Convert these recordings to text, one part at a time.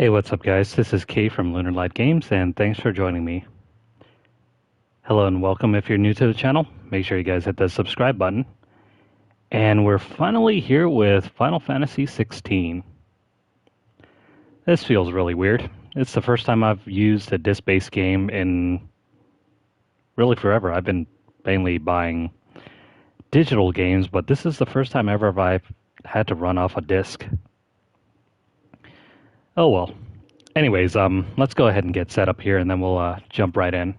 Hey, what's up, guys? This is Kay from Lunarlight Games, and thanks for joining me. Hello and welcome if you're new to the channel. Make sure you guys hit the subscribe button. And we're finally here with Final Fantasy XVI. This feels really weird. It's the first time I've used a disc-based game in really forever. I've been mainly buying digital games, but this is the first time ever I've had to run off a disc. Oh well. Anyways, let's go ahead and get set up here, and then we'll jump right in.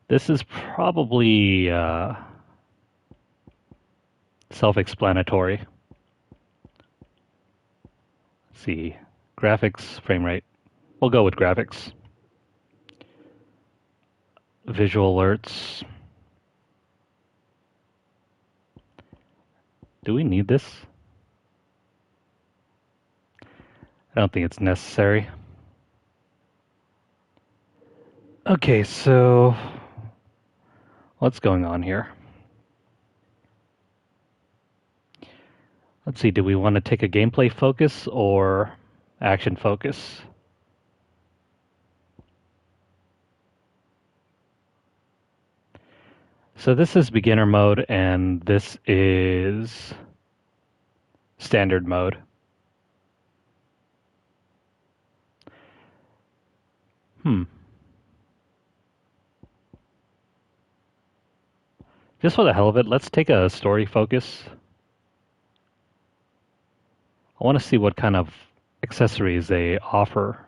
This is probably self-explanatory. Let's see, graphics, frame rate. We'll go with graphics. Visual alerts. Do we need this? I don't think it's necessary. Okay, so what's going on here? Let's see, do we want to take a gameplay focus or action focus? So this is beginner mode and this is standard mode. Just for the hell of it, let's take a story focus. I want to see what kind of accessories they offer.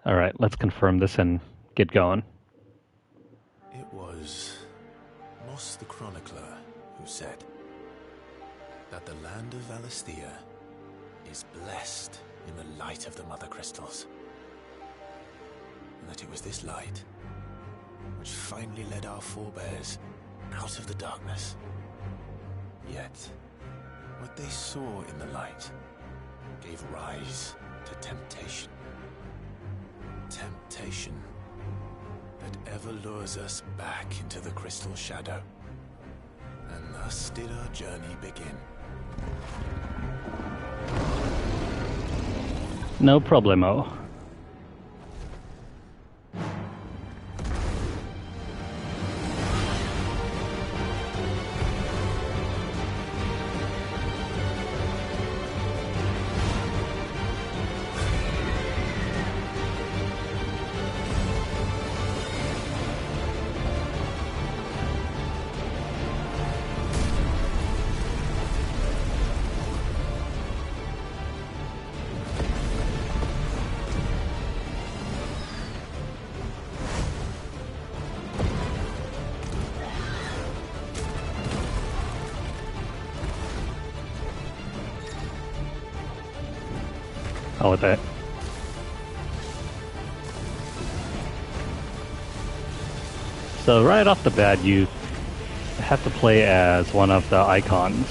All right, let's confirm this and get going. It was Moss the Chronicler who said that the land of Valisthea is blessed in the light of the Mother Crystals. And that it was this light which finally led our forebears out of the darkness. Yet, what they saw in the light gave rise to temptation. Temptation that ever lures us back into the crystal shadow. And thus did our journey begin. No problemo. I'll with that. So right off the bat, you have to play as one of the icons.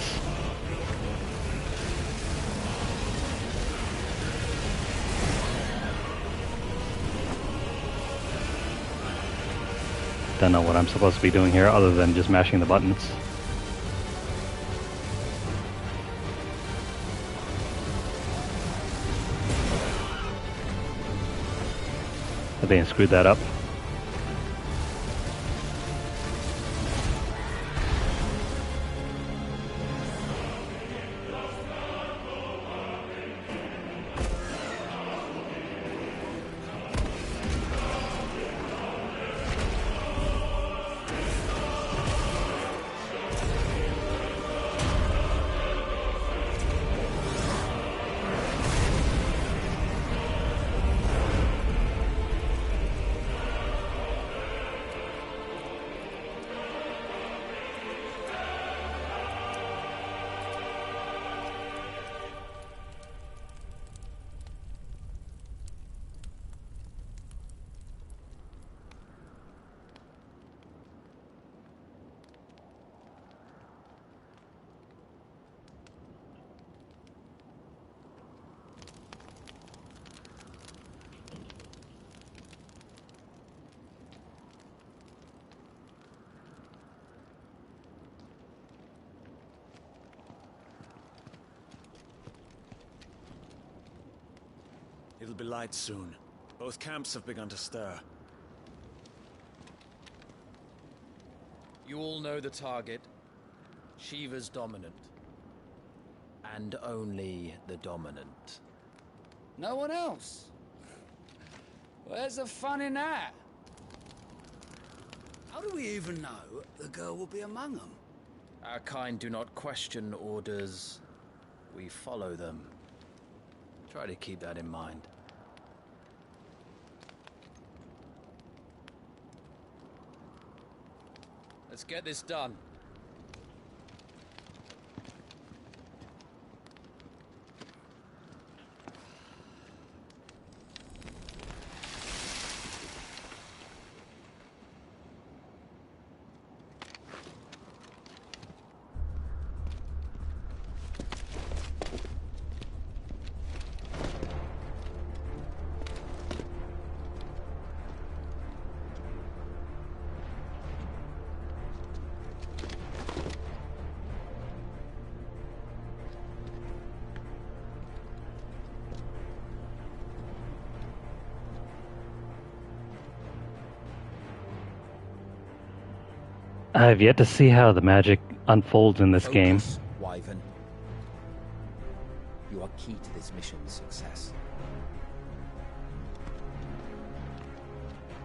Don't know what I'm supposed to be doing here other than just mashing the buttons. I think I screwed that up. It'll be light soon. Both camps have begun to stir. You all know the target. Shiva's dominant. And only the dominant. No one else? Where's the fun in that? How do we even know the girl will be among them? Our kind do not question orders. We follow them. Try to keep that in mind. Let's get this done. I've yet to see how the magic unfolds in this game. Focus, Wyvern. You are key to this mission's success.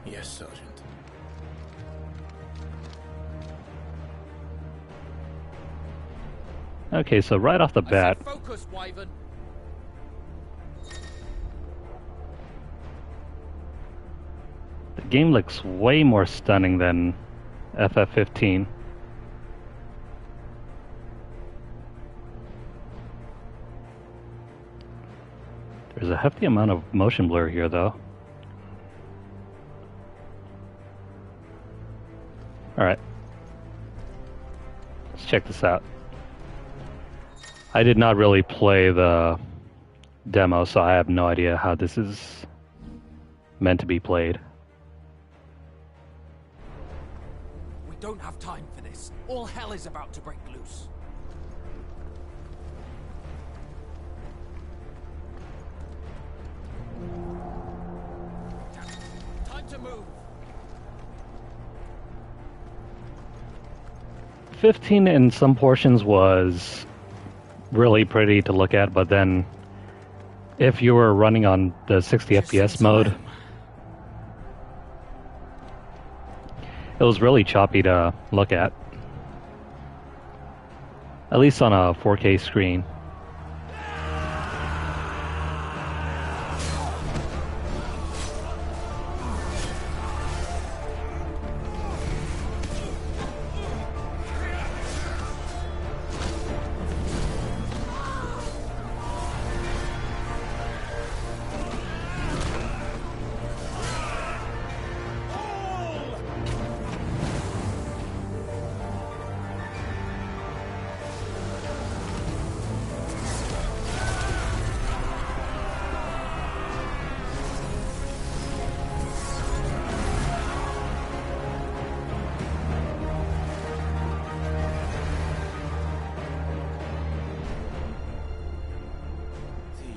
Yes, Sergeant. Okay, so right off the bat, Focus, Wyvern. the game looks way more stunning than FF15. There's a hefty amount of motion blur here, though. Alright. Let's check this out. I did not really play the demo, so I have no idea how this is meant to be played. We don't have time for this. All hell is about to break loose. Time to move. 15 in some portions was really pretty to look at, but then if you were running on the 60 FPS mode, it was really choppy to look at least on a 4K screen.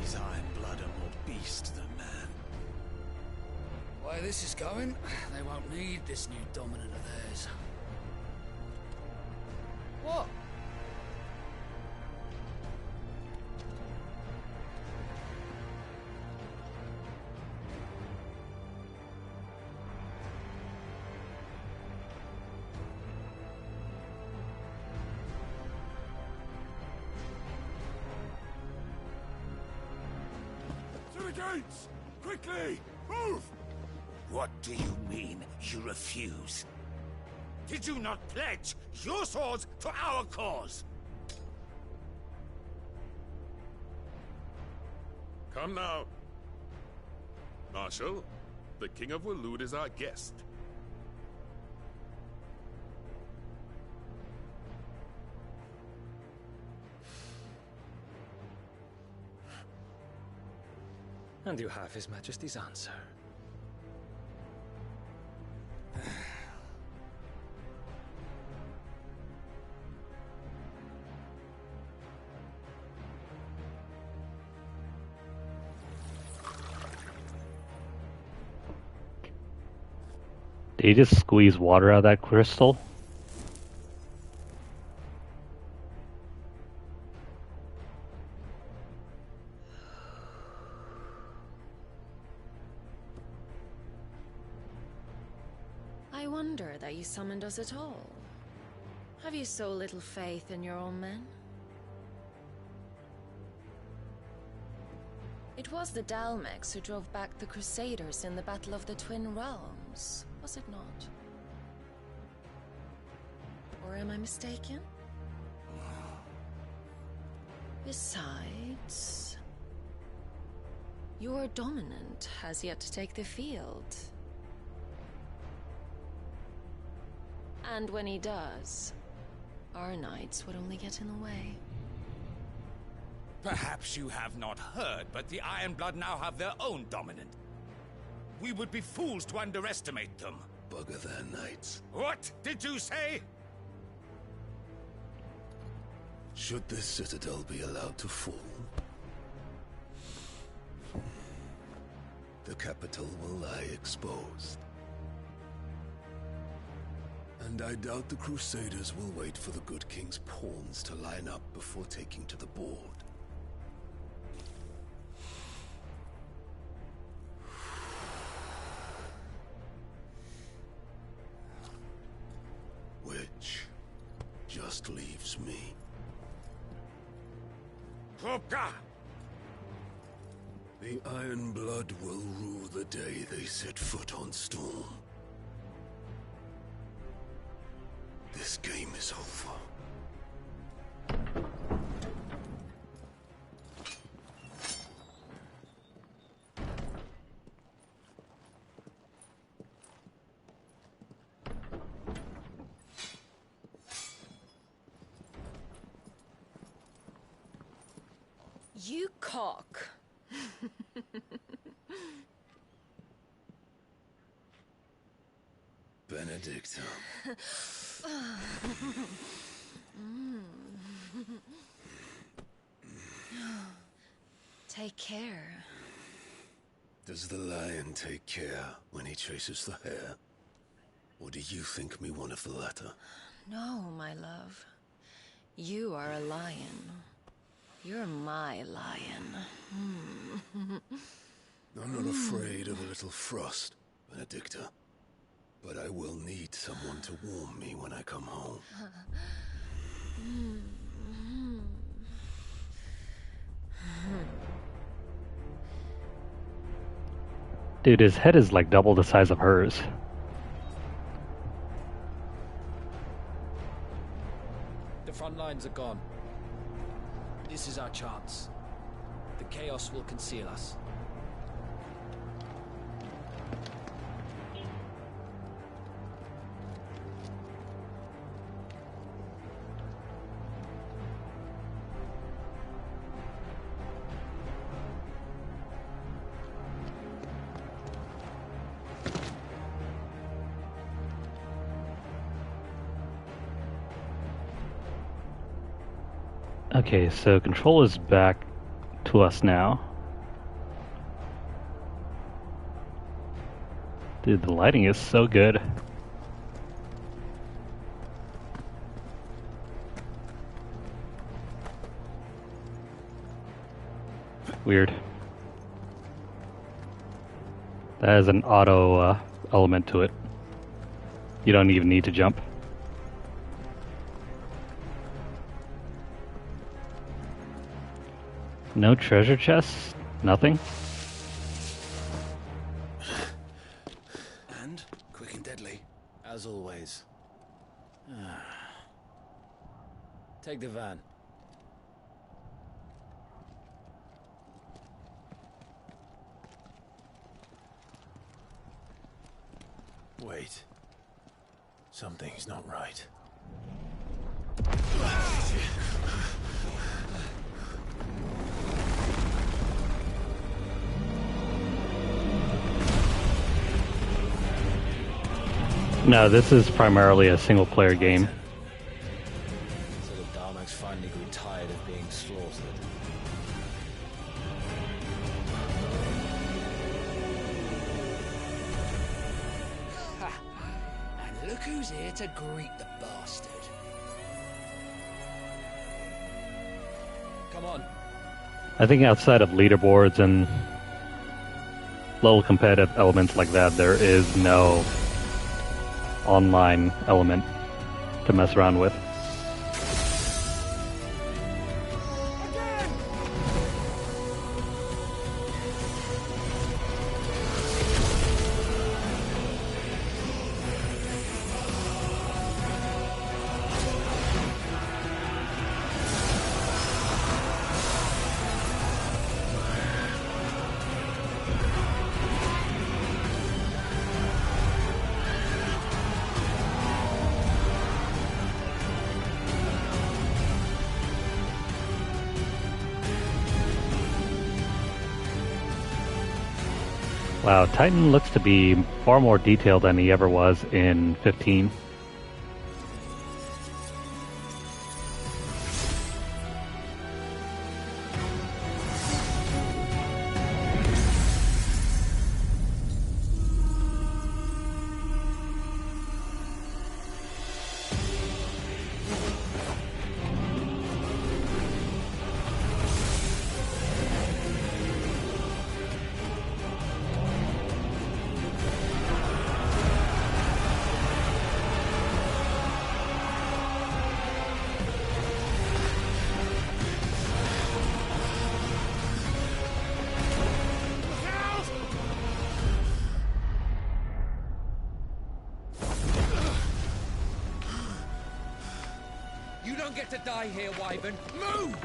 These Iron Blood are more beast than man. The way this is going, they won't need this new dominant of theirs. What? To the gates! Quickly! Move! What do you mean, you refuse? Did you not pledge your swords to our cause? Come now. Marshal, the King of Waloed is our guest. And you have His Majesty's answer. Did he just squeeze water out of that crystal? I wonder that you summoned us at all. Have you so little faith in your own men? It was the Dalmex who drove back the Crusaders in the Battle of the Twin Realms, was it not? Or am I mistaken? Besides, your dominant has yet to take the field. And when he does, our knights would only get in the way. Perhaps you have not heard, but the Ironblood now have their own dominant. We would be fools to underestimate them. Bugger their knights. What did you say? Should this citadel be allowed to fall, the capital will lie exposed. And I doubt the Crusaders will wait for the good king's pawns to line up before taking to the board. Which just leaves me. Hopka! The Ironblood will rue the day they set foot on Storm. This game is over. You cock. Benedicta. Take care. Does the lion take care when he chases the hare? Or do you think me one of the latter? No, my love. You are a lion. You're my lion. I'm not afraid of a little frost, Benedicta. But I will need someone to warm me when I come home. Dude, his head is like double the size of hers. The front lines are gone. This is our chance. The chaos will conceal us. Okay, so control is back to us now. Dude, the lighting is so good. Weird. That has an auto element to it. You don't even need to jump. No treasure chests? Nothing? And quick and deadly. As always. Take the van. Wait. Something's not right. No, this is primarily a single-player game. So the Dalmex finally grew tired of being slaughtered. who's here to greet the bastard. Come on. I think outside of leaderboards and little competitive elements like that, there is no online element to mess around with. Wow, Titan looks to be far more detailed than he ever was in 15. You don't get to die here, Wyvern. Move!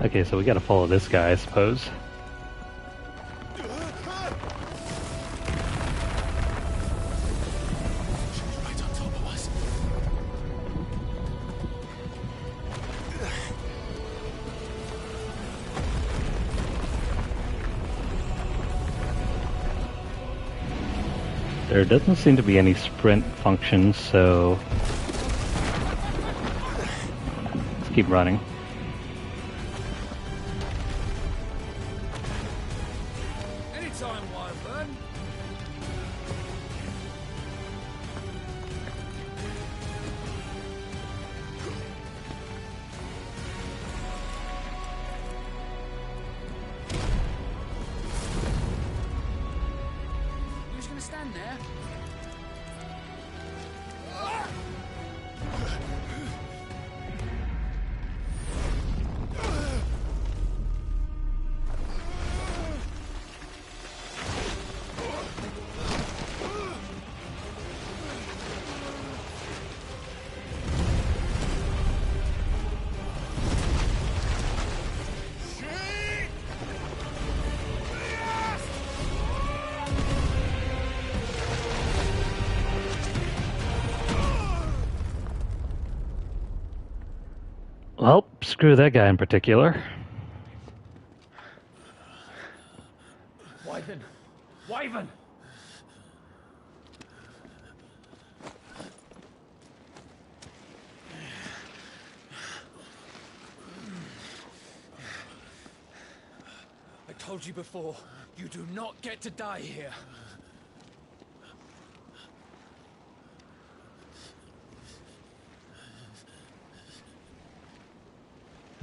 Okay, so we gotta follow this guy, I suppose. Right on top of us. There doesn't seem to be any sprint functions, so let's keep running. Anytime, Wyvern. You're just gonna stand there? Well, screw that guy in particular. Wyvern! Wyvern! I told you before, you do not get to die here.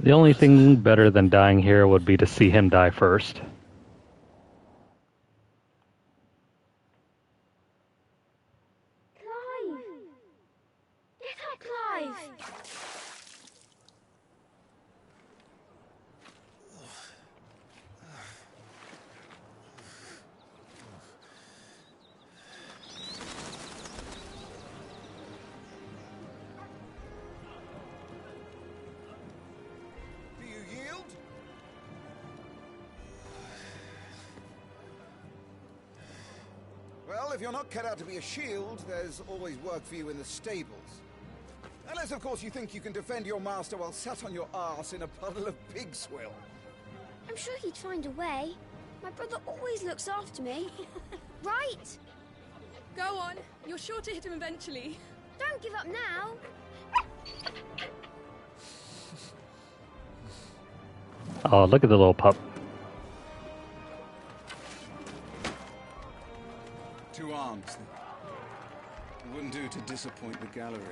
The only thing better than dying here would be to see him die first. Clive! Get up, Clive! Do you yield? Well, if you're not cut out to be a shield, there's always work for you in the stables. Unless, of course, you think you can defend your master while sat on your arse in a puddle of pig swill. I'm sure he'd find a way. My brother always looks after me. Right? Go on. You're sure to hit him eventually. Don't give up now. Oh, look at the little pup. 2 arms. It wouldn't do to disappoint the gallery.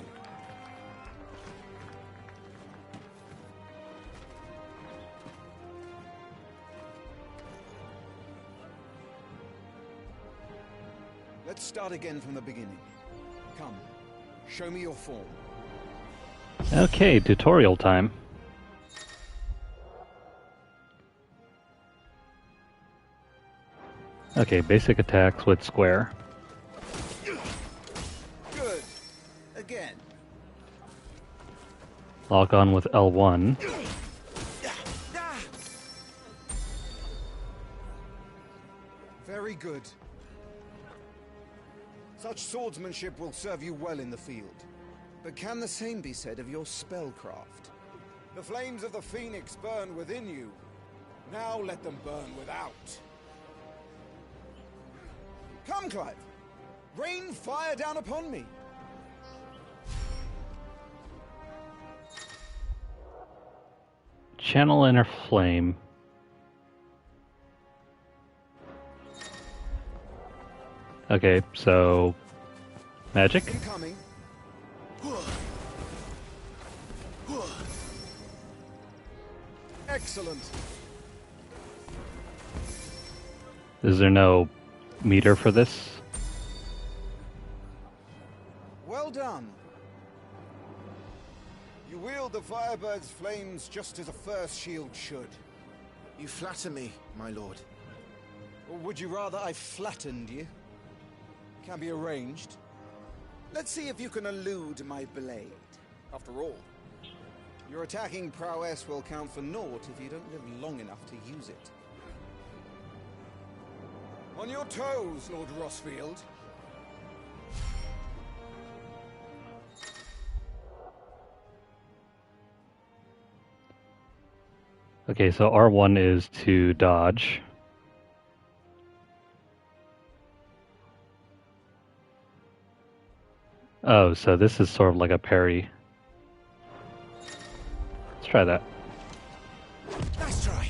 Let's start again from the beginning. Come, show me your form. Okay, tutorial time. Okay, basic attacks with square. Good. Again. Lock on with L1. Very good. Such swordsmanship will serve you well in the field. But can the same be said of your spellcraft? The flames of the Phoenix burn within you. Now let them burn without. Come, Clive. Rain fire down upon me. Channel inner flame. Okay, so magic. Incoming. Excellent. Is there no meter for this? Well done. You wield the Firebird's flames just as a first shield should. You flatter me, my lord. Or would you rather I flattened you? Can be arranged. Let's see if you can elude my blade. After all, your attacking prowess will count for naught if you don't live long enough to use it. On your toes, Lord Rossfield. Okay, so R1 is to dodge. Oh, so this is sort of like a parry. Let's try that. Nice try.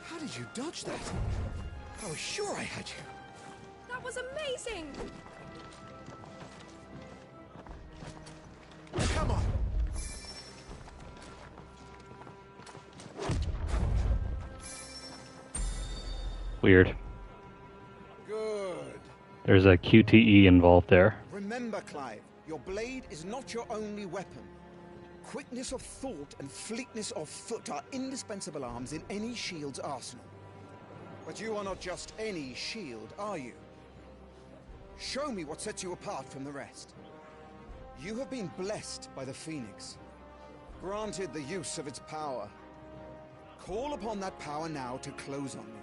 How did you dodge that? I was sure I had you. That was amazing! Come on. Weird. Good. There's a QTE involved there. Remember, Clive, your blade is not your only weapon. Quickness of thought and fleetness of foot are indispensable arms in any shield's arsenal. But you are not just any shield, are you? Show me what sets you apart from the rest. You have been blessed by the Phoenix, granted the use of its power. Call upon that power now to close on me.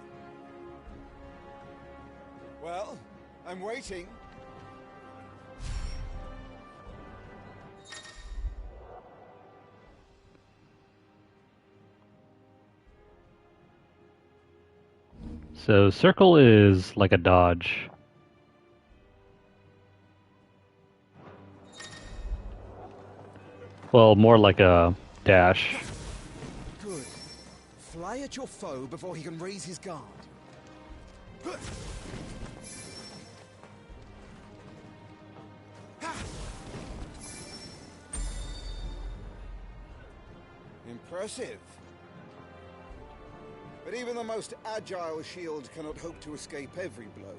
Well, I'm waiting. So circle is like a dodge. Well, more like a dash. Good. Fly at your foe before he can raise his guard. Impressive. But even the most agile shield cannot hope to escape every blow.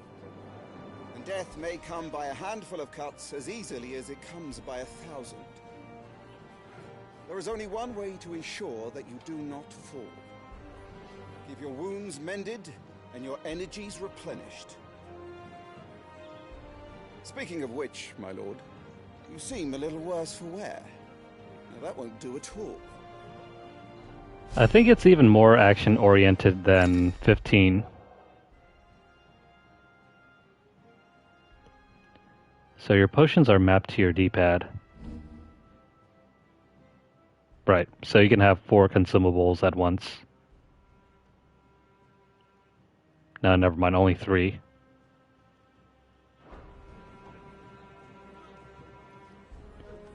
And death may come by a handful of cuts as easily as it comes by 1,000. There is only one way to ensure that you do not fall. Keep your wounds mended and your energies replenished. Speaking of which, my lord, you seem a little worse for wear. Now that won't do at all. I think it's even more action-oriented than 15. So your potions are mapped to your D-pad. Right, so you can have 4 consumables at once. No, never mind, only 3.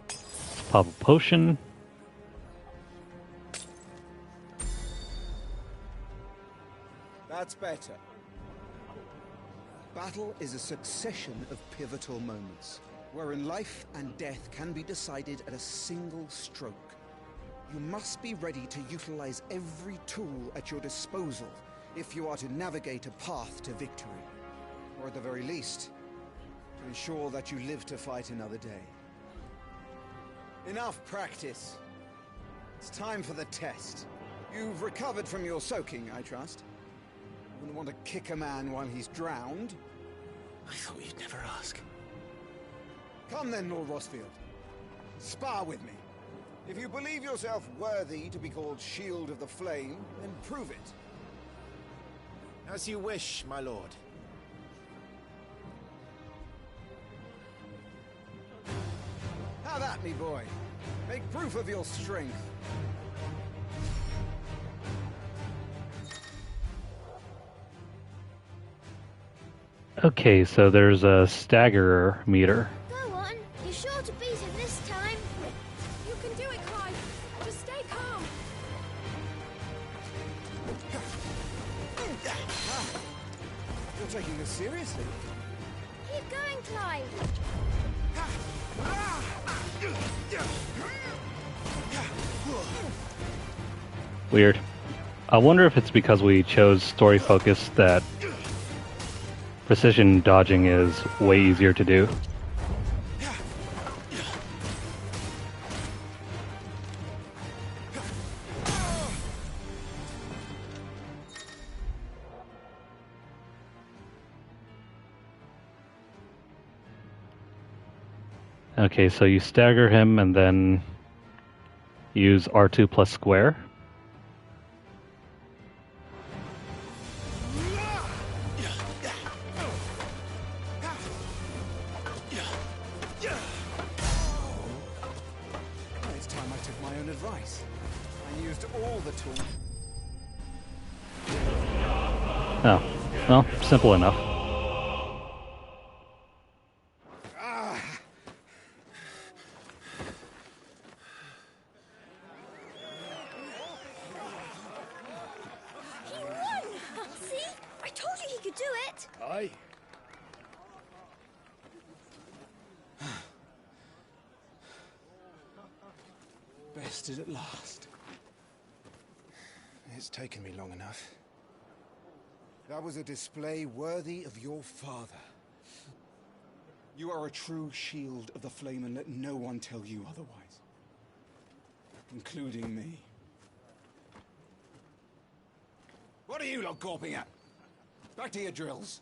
Let's pop a potion. That's better. Battle is a succession of pivotal moments, wherein life and death can be decided at a single stroke. You must be ready to utilize every tool at your disposal if you are to navigate a path to victory. Or at the very least, to ensure that you live to fight another day. Enough practice. It's time for the test. You've recovered from your soaking, I trust? You wouldn't want to kick a man while he's drowned? I thought you'd never ask. Come then, Lord Rosfield. Spar with me. If you believe yourself worthy to be called Shield of the Flame, then prove it. As you wish, my lord. How that, me boy? Make proof of your strength. Okay, so there's a staggerer meter. Go on. You're sure to beat him this time. You can do it, Clive. Just stay calm. You're taking this seriously. Keep going, Clive. Weird. I wonder if it's because we chose story focus that precision dodging is way easier to do. Okay, so you stagger him and then use R2 plus square. It's time I took my own advice and used all the tools. Oh, well, simple enough. He won! See? I told you he could do it. Aye. Bested at last. It's taken me long enough. That was a display worthy of your father. You are a true shield of the flame, and let no one tell you otherwise. Including me. What are you lot gawping at? Back to your drills.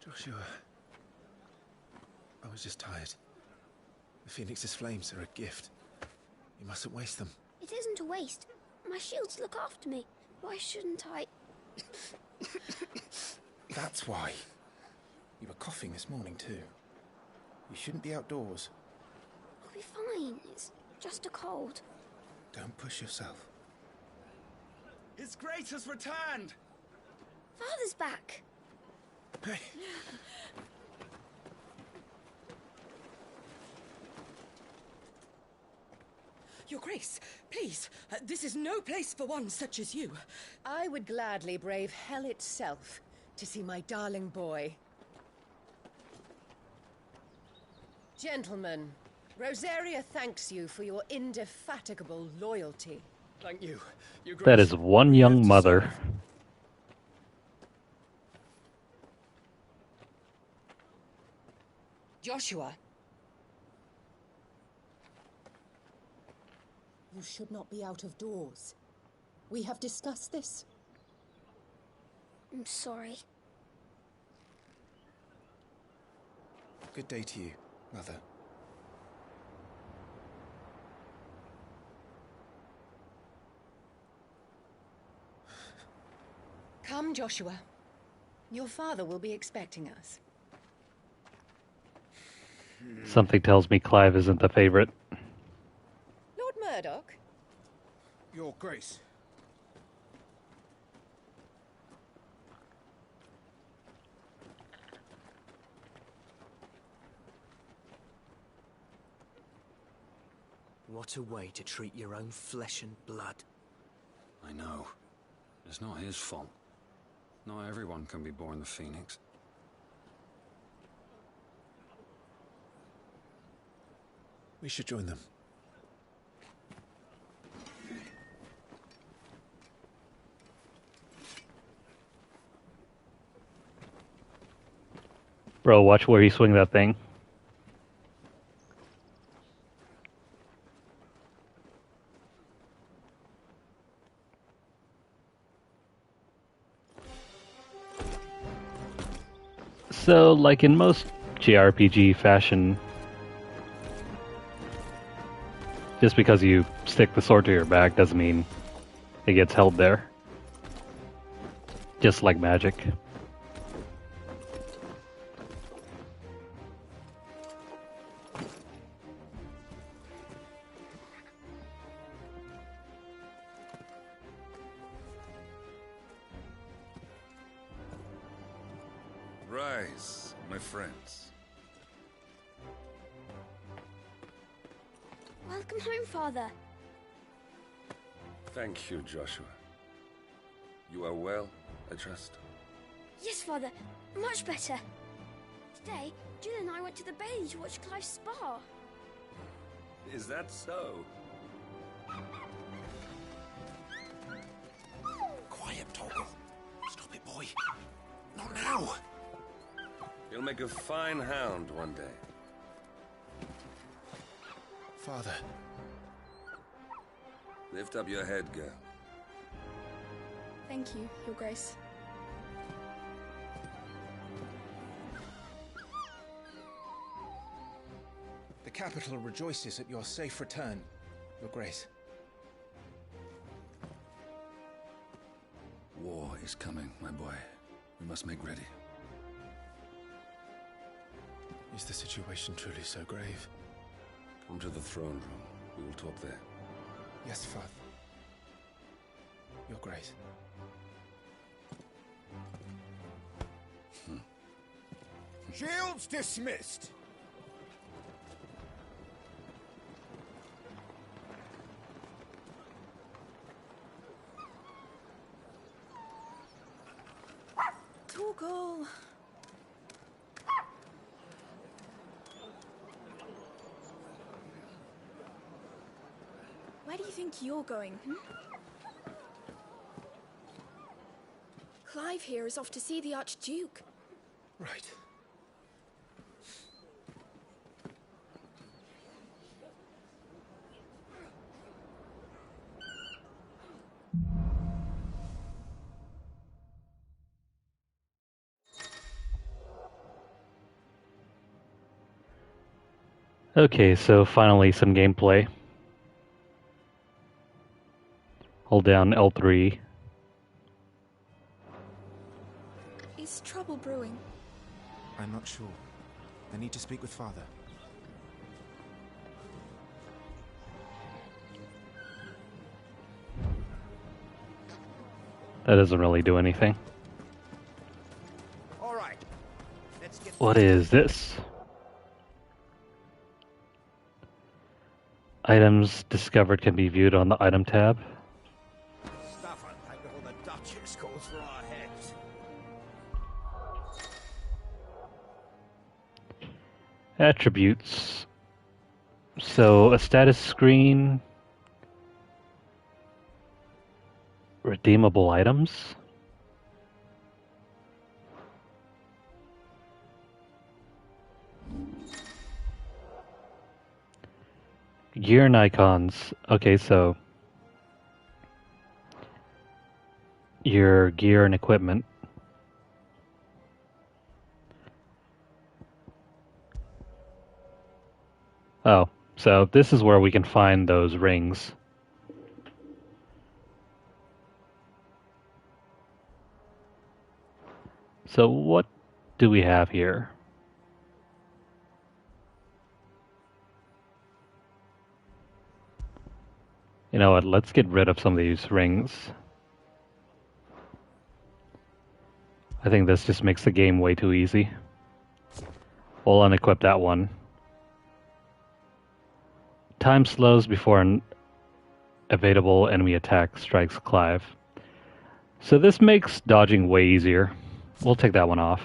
Joshua, I was just tired. The Phoenix's flames are a gift. You mustn't waste them. It isn't a waste. My shields look after me. Why shouldn't I? That's why. You were coughing this morning too. You shouldn't be outdoors. I'll be fine. It's just a cold. Don't push yourself. His Grace has returned! Father's back. Hey. Your Grace, please, this is no place for one such as you. I would gladly brave hell itself to see my darling boy. Gentlemen, Rosaria thanks you for your indefatigable loyalty. Thank you, Your Grace. That is one young mother. Joshua. You should not be out of doors. We have discussed this. I'm sorry. Good day to you, Mother. Come, Joshua. Your father will be expecting us. Something tells me Clive isn't the favorite. Lord Murdoch? Your Grace. What a way to treat your own flesh and blood. I know. It's not his fault. Not everyone can be born the Phoenix. We should join them. Bro, watch where you swing that thing. So, like in most JRPG fashion, just because you stick the sword to your back doesn't mean it gets held there. Just like magic. Rise, my friends. Welcome home, Father. Thank you, Joshua. You are well, I trust. Yes, Father. Much better. Today, Jill and I went to the bailey to watch Clive spar. Is that so? Quiet, Toggle. Stop it, boy. Not now. You'll make a fine hound one day. Father. Lift up your head, girl. Thank you, Your Grace. The capital rejoices at your safe return, Your Grace. War is coming, my boy. We must make ready. Is the situation truly so grave? Come to the throne room. We will talk there. Yes, Father. Your Grace. Shields dismissed. Torgal. Where do you think you're going, Clive here is off to see the Archduke. Right. Okay, so finally some gameplay. Hold down L3. Is trouble brewing? I'm not sure. I need to speak with Father. That doesn't really do anything. All right. Let's get. What is this? Items discovered can be viewed on the item tab. Stuff unpacked before the Duchess calls for our heads. Attributes. So, a status screen. Redeemable items. Gear and icons. Okay, so your gear and equipment. Oh, so this is where we can find those rings. So what do we have here? You know what, let's get rid of some of these rings. I think this just makes the game way too easy. We'll unequip that one. Time slows before an evadable enemy attack strikes Clive. So this makes dodging way easier. We'll take that one off.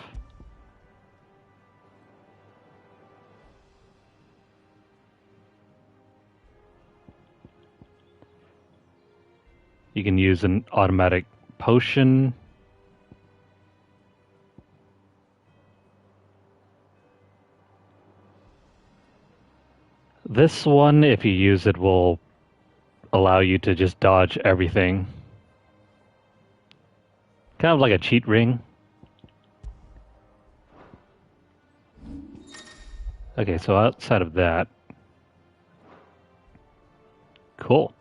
You can use an automatic potion. This one, if you use it, will allow you to just dodge everything. Kind of like a cheat ring. Okay, so outside of that. Cool.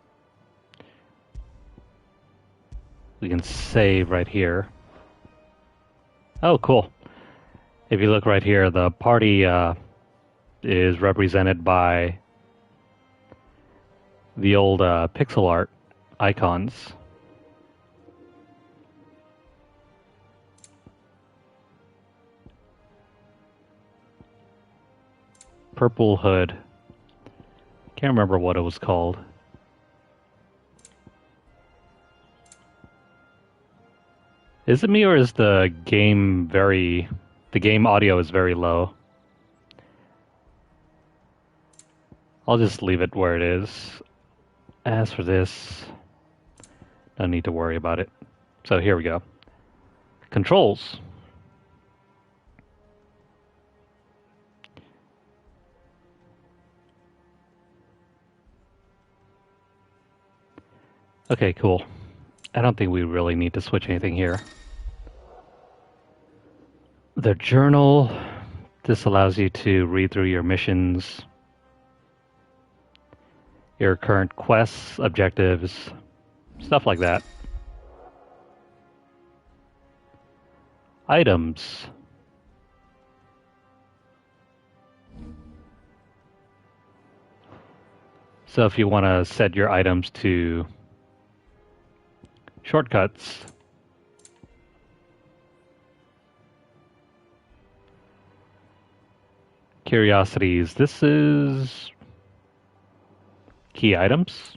We can save right here. Oh, cool. If you look right here, the party is represented by the old pixel art icons. Purple hood. Can't remember what it was called. Is it me or is the game audio is very low? I'll just leave it where it is. As for this, no need to worry about it. So here we go. Controls. Okay, cool. I don't think we really need to switch anything here. The journal. This allows you to read through your missions, your current quests, objectives, stuff like that. Items. So if you want to set your items to shortcuts, curiosities, this is key items.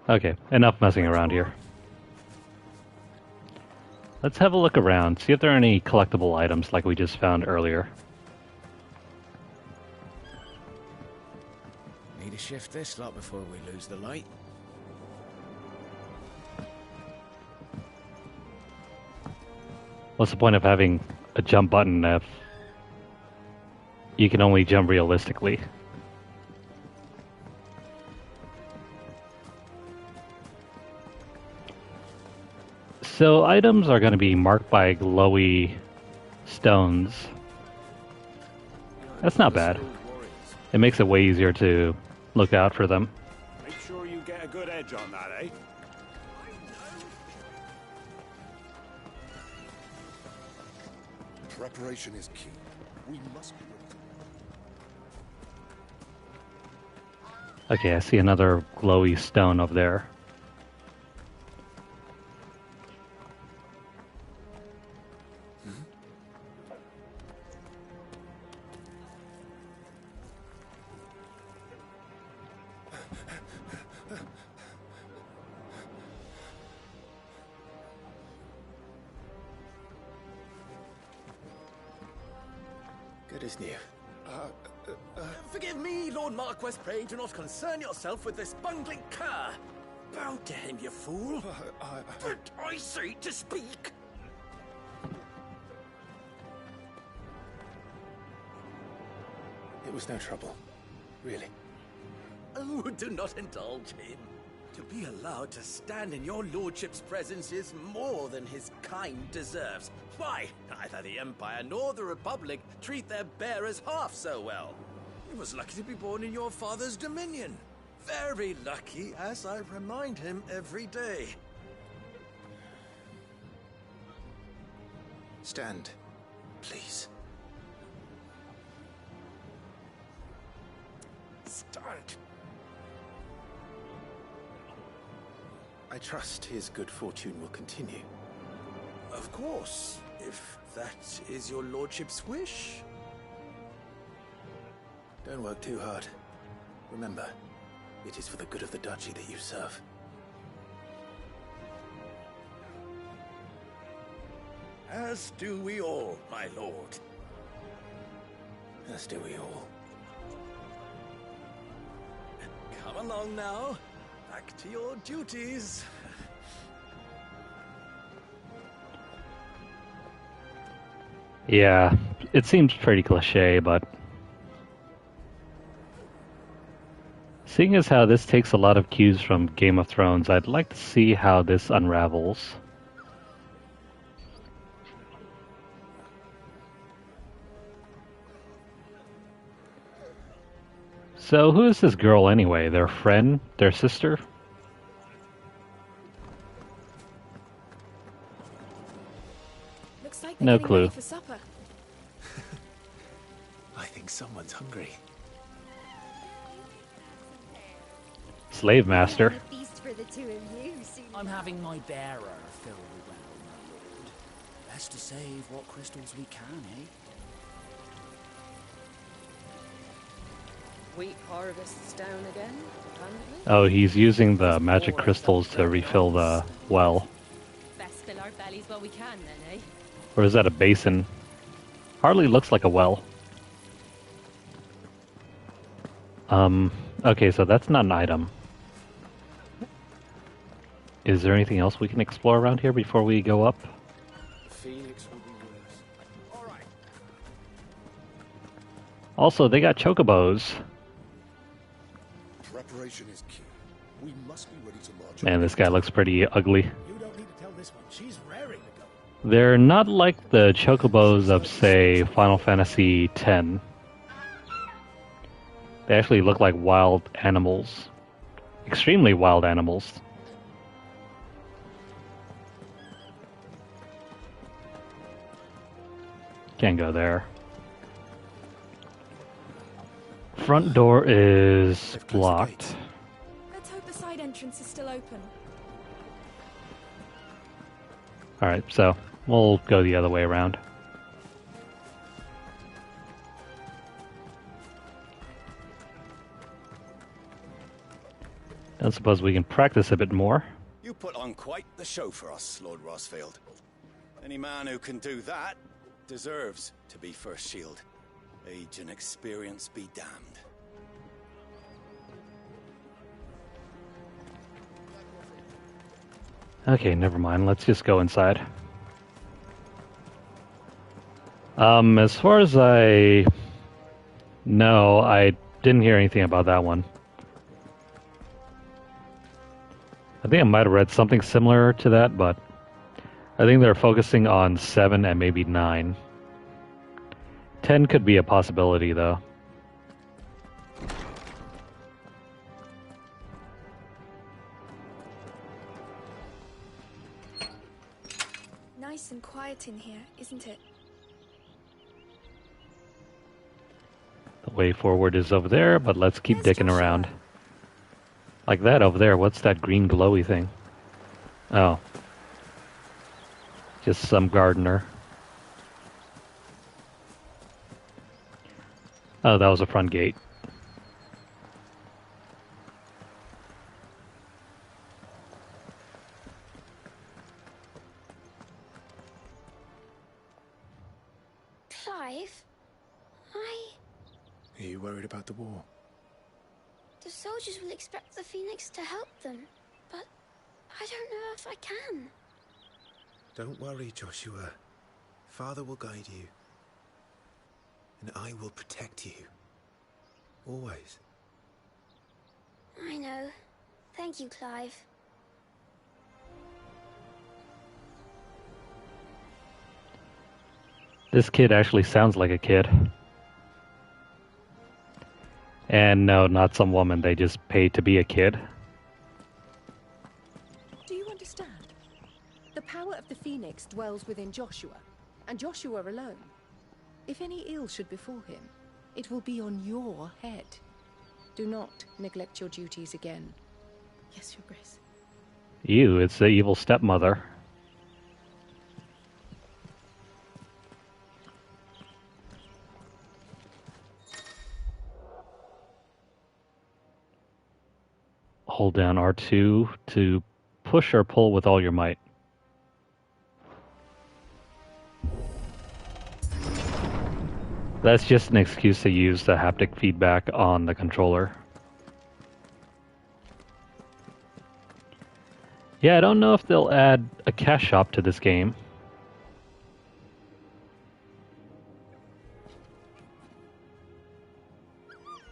Okay, enough messing around here. Let's have a look around, see if there are any collectible items like we just found earlier. Need to shift this lot before we lose the light. What's the point of having a jump button if you can only jump realistically? So items are going to be marked by glowy stones. That's not bad. It makes it way easier to look out for them. Make sure you get a good edge on that, eh? Preparation is key. We must be Okay, I see another glowy stone over there. Good as new. Forgive me, Lord Marquess, pray do not concern yourself with this bungling cur. Bow to him, you fool. But I say to speak. It was no trouble. Really. Oh, do not indulge him. To be allowed to stand in your lordship's presence is more than his kind deserves. Why, neither the Empire nor the Republic treat their bearers half so well. He was lucky to be born in your father's dominion. Very lucky, as I remind him every day. Stand, please. Stand. I trust his good fortune will continue. Of course, if that is your lordship's wish. Don't work too hard. Remember, it is for the good of the duchy that you serve. As do we all, my lord. As do we all. Come along now. Back to your duties. Yeah, it seems pretty cliche, but seeing as how this takes a lot of cues from Game of Thrones, I'd like to see how this unravels. So, who is this girl anyway? Their friend? Their sister? Looks like they're No getting clue. ready for supper. I think someone's hungry. Slave master. I'm having my bearer filled well, my lord. Best to save what crystals we can, eh? Wheat harvests down again, apparently. Oh, he's using the magic crystals to refill the well. Best fill our bellies while we can, then, eh? Or is that a basin? Hardly looks like a well. Okay, so that's not an item. Is there anything else we can explore around here before we go up? Phoenix will be worse. All right. Also, they got chocobos. Preparation is key. We must be ready to march. Man, this guy looks pretty ugly. You don't need to tell this one. She's raring to go. They're not like the chocobos of, say, Final Fantasy X. They actually look like wild animals. Extremely wild animals. Can't go there. Front door is blocked. Let's hope the side entrance is still open. Alright, so we'll go the other way around. I suppose we can practice a bit more. You put on quite the show for us, Lord Rossfield. Any man who can do that deserves to be first shield. Age and experience be damned. Okay, never mind. Let's just go inside. As far as I know, I didn't hear anything about that one. I think I might have read something similar to that, but I think they're focusing on 7 and maybe 9. 10 could be a possibility, though. Nice and quiet in here, isn't it? The way forward is over there, but let's keep dicking around. Like that over there. What's that green glowy thing? Oh. Just some gardener. Oh, that was a front gate. Clive, Are you worried about the war? the soldiers will expect the Phoenix to help them, but I don't know if I can. Don't worry, Joshua. Father will guide you. And I will protect you. Always. I know. Thank you, Clive. This kid actually sounds like a kid. And no, not some woman. They just paid to be a kid. Do you understand? The power of the Phoenix dwells within Joshua, and Joshua alone. If any ill should befall him, it will be on your head. Do not neglect your duties again. Yes, Your Grace. You, it's the evil stepmother. Hold down R2 to push or pull with all your might. That's just an excuse to use the haptic feedback on the controller. Yeah, I don't know if they'll add a cash shop to this game.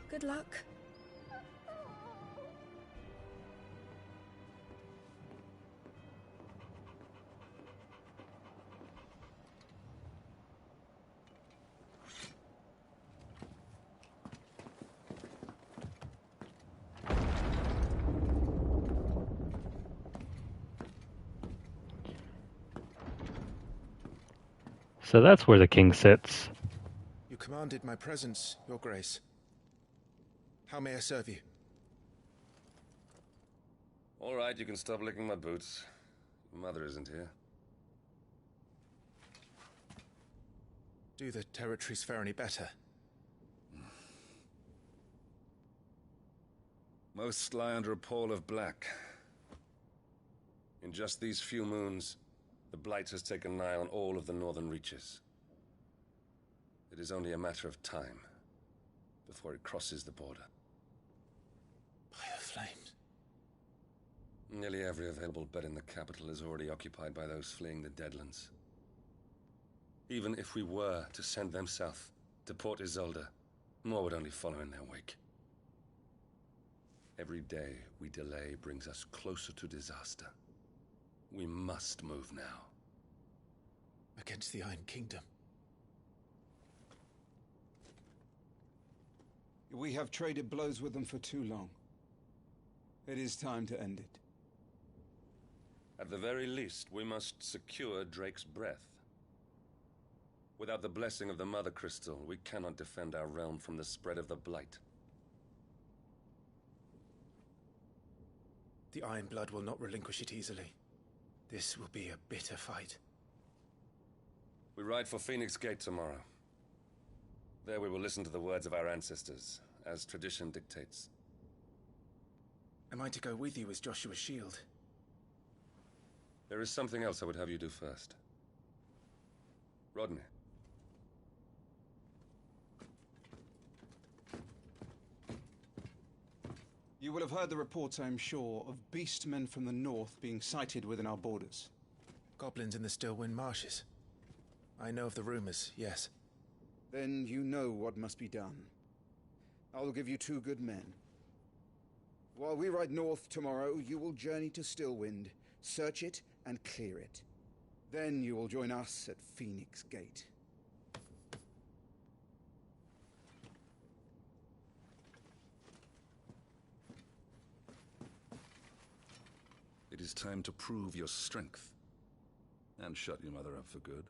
Good luck. So that's where the king sits. You commanded my presence, Your Grace. How may I serve you? All right, you can stop licking my boots. Your mother isn't here. Do the territories fare any better? Most lie under a pall of black. In just these few moons, the Blight has taken nigh on all of the northern reaches. It is only a matter of time before it crosses the border. By the flames. Nearly every available bed in the capital is already occupied by those fleeing the Deadlands. Even if we were to send them south to Port Isolde, more would only follow in their wake. Every day we delay brings us closer to disaster. We must move now. Against the Iron Kingdom. We have traded blows with them for too long. It is time to end it. At the very least, we must secure Drake's breath. Without the blessing of the Mother Crystal, we cannot defend our realm from the spread of the Blight. The Iron Blood will not relinquish it easily. This will be a bitter fight. We ride for Phoenix Gate tomorrow. There we will listen to the words of our ancestors, as tradition dictates. Am I to go with you as Joshua's shield? There is something else I would have you do first. Rodney. You will have heard the reports, I am sure, of beastmen from the north being sighted within our borders. Goblins in the Stillwind Marshes. I know of the rumors, yes. Then you know what must be done. I will give you 2 good men. While we ride north tomorrow, you will journey to Stillwind, search it and clear it. Then you will join us at Phoenix Gate. It is time to prove your strength. And shut your mother up for good.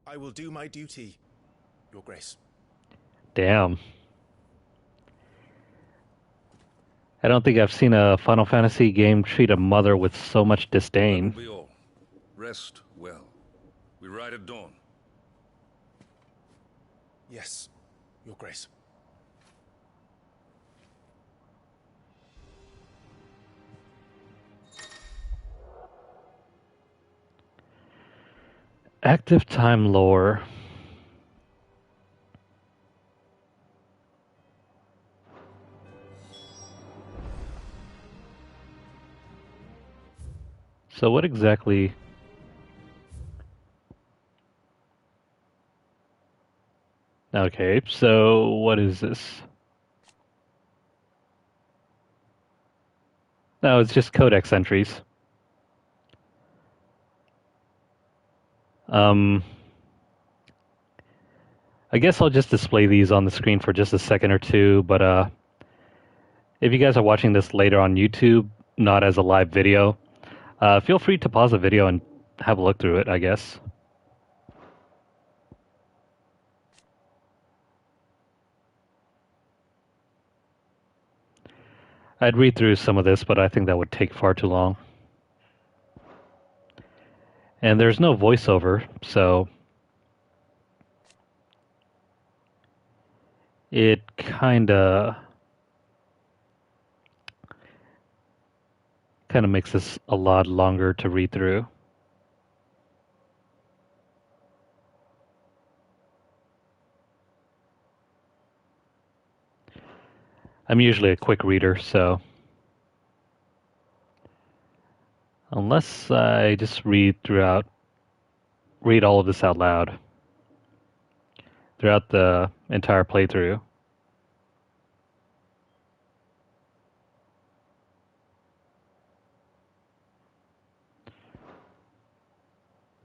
I will do my duty, Your Grace. Damn. I don't think I've seen a Final Fantasy game treat a mother with so much disdain. That will be all. Rest well. We ride at dawn. Yes, Your Grace. Active time lore. So what exactly... Okay, so what is this? No, it's just codex entries. I guess I'll just display these on the screen for just a second or two, but if you guys are watching this later on YouTube, not as a live video, feel free to pause the video and have a look through it, I guess. I'd read through some of this, but I think that would take far too long. And there's no voiceover, so it kind of makes this a lot longer to read through. I'm usually a quick reader, so unless I just read all of this out loud throughout the entire playthrough.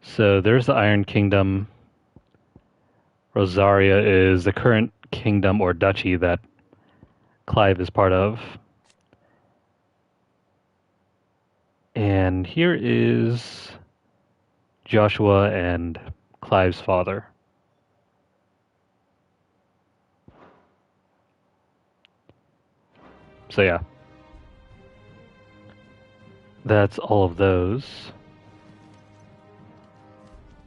So there's the Iron Kingdom. Rosaria is the current kingdom or duchy that Clive is part of. And here is Joshua and Clive's father. So yeah, that's all of those.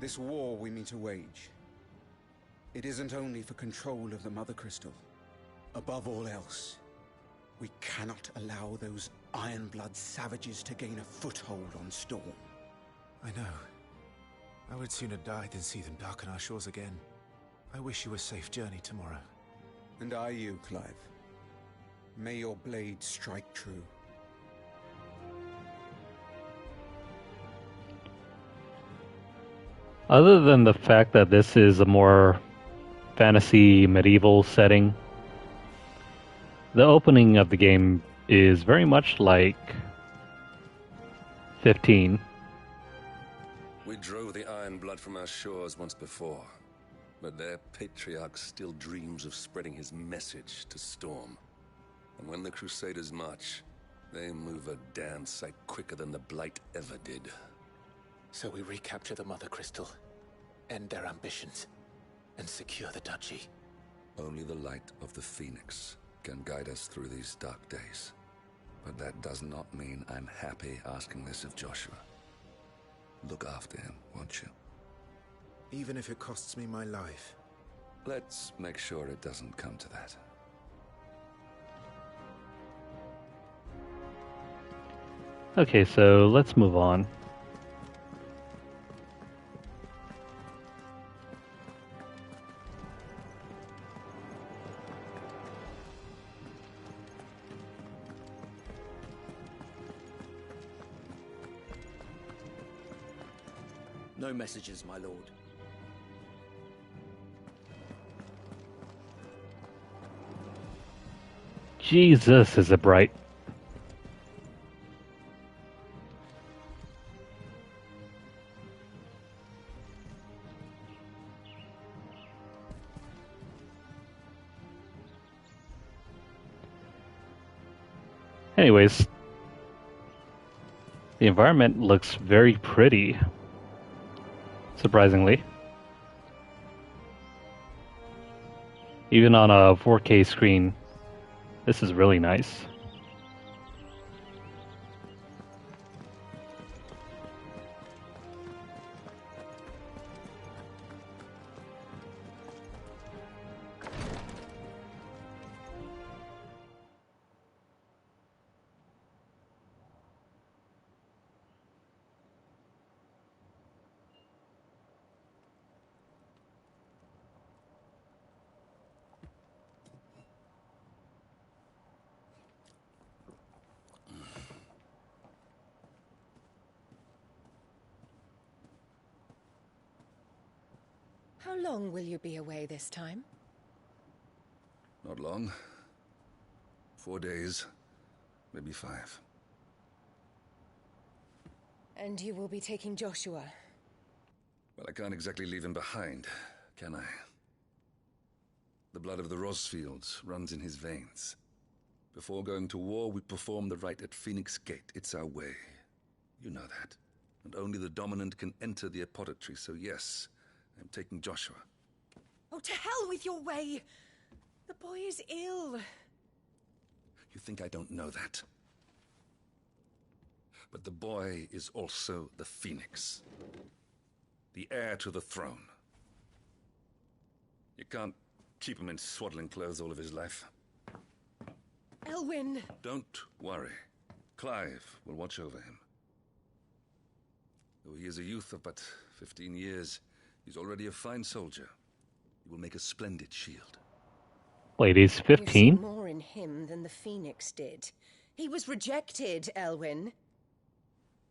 This war we mean to wage, it isn't only for control of the Mother Crystal. Above all else, we cannot allow those Ironblood savages to gain a foothold on Storm. I know. I would sooner die than see them darken our shores again. I wish you a safe journey tomorrow. And I you, Clive. May your blade strike true. Other than the fact that this is a more fantasy medieval setting, the opening of the game is very much like 15. We drove the Ironblood from our shores once before, but their patriarch still dreams of spreading his message to Storm. And when the Crusaders march, they move a damn sight quicker than the Blight ever did. So we recapture the Mother Crystal, end their ambitions, and secure the duchy. Only the light of the Phoenix can guide us through these dark days. But that does not mean I'm happy asking this of Joshua. Look after him, won't you? Even if it costs me my life. Let's make sure it doesn't come to that. Okay, so let's move on. No messages, my lord. Jesus, is it bright. Anyways, the environment looks very pretty, surprisingly. Even on a 4K screen, this is really nice. How long will you be away this time? Not long. 4 days, maybe 5. And you will be taking Joshua? Well, I can't exactly leave him behind, can I? The blood of the Rosfields runs in his veins. Before going to war, we perform the rite at Phoenix Gate. It's our way. You know that. And only the dominant can enter the apothecary, so yes, I'm taking Joshua. Oh, to hell with your way! The boy is ill. You think I don't know that? But the boy is also the Phoenix. The heir to the throne. You can't keep him in swaddling clothes all of his life. Elwyn! Don't worry. Clive will watch over him. Though he is a youth of but 15 years, he's already a fine soldier. He will make a splendid shield. Wait, he's You 15? see more in him than the Phoenix did. He was rejected, Elwyn.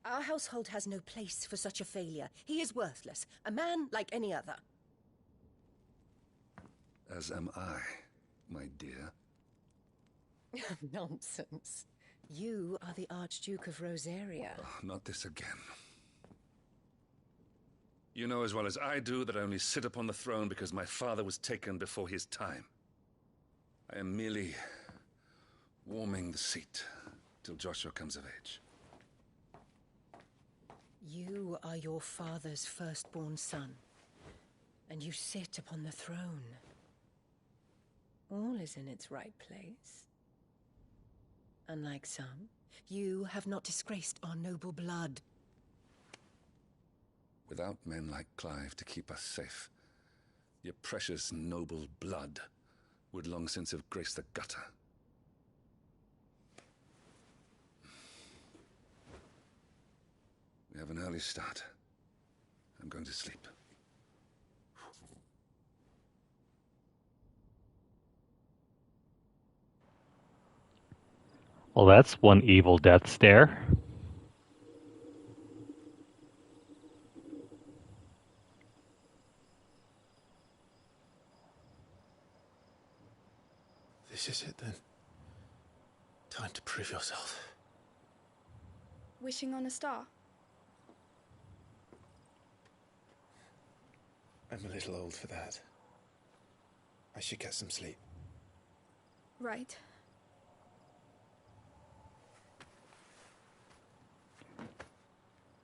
Our household has no place for such a failure. He is worthless, a man like any other. As am I, my dear. Nonsense. You are the Archduke of Rosaria. Oh, not this again. You know as well as I do that I only sit upon the throne because my father was taken before his time. I am merely warming the seat till Joshua comes of age. You are your father's firstborn son, and you sit upon the throne. All is in its right place. Unlike some, you have not disgraced our noble blood. Without men like Clive to keep us safe, your precious noble blood would long since have graced the gutter. We have an early start. I'm going to sleep. Well, that's one evil death stare. This is it then. Time to prove yourself. Wishing on a star? I'm a little old for that. I should get some sleep. Right.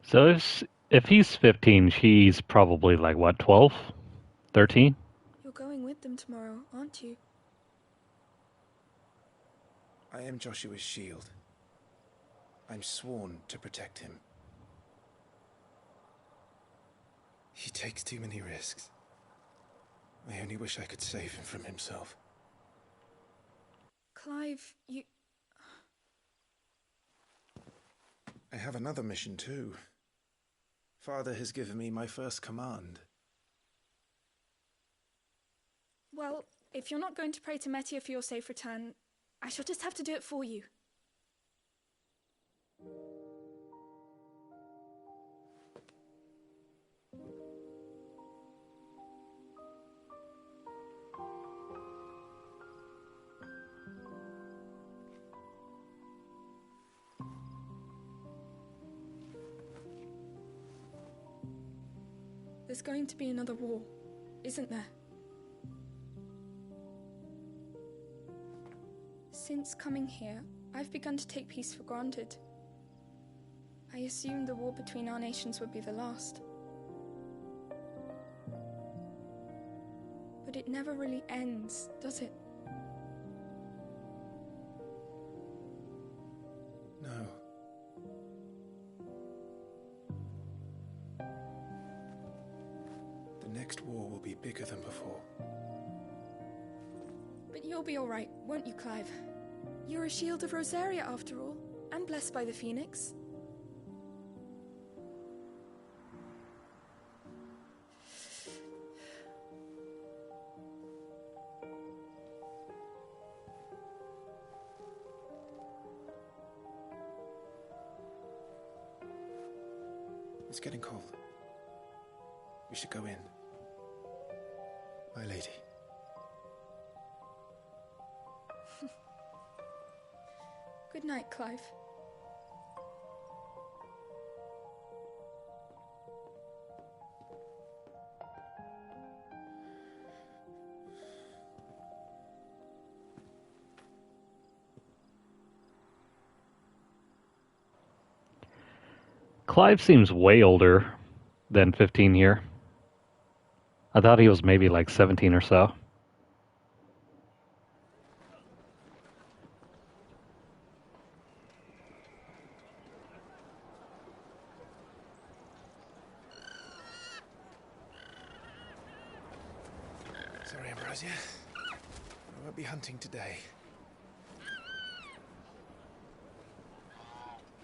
So if he's 15, she's probably like, what, 12? 13? You're going with them tomorrow, aren't you? I am Joshua's shield. I'm sworn to protect him. He takes too many risks. I only wish I could save him from himself. Clive, you... I have another mission too. Father has given me my first command. Well, if you're not going to pray to Metia for your safe return, I shall just have to do it for you. There's going to be another war, isn't there? Since coming here, I've begun to take peace for granted. I assumed the war between our nations would be the last. But it never really ends, does it? No. The next war will be bigger than before. But you'll be all right, won't you, Clive? You're a shield of Rosaria, after all, and blessed by the Phoenix. It's getting cold. We should go in. My lady. Good night, Clive. Clive seems way older than 15 here. I thought he was maybe like 17 or so. Sorry, Ambrosia. I won't be hunting today.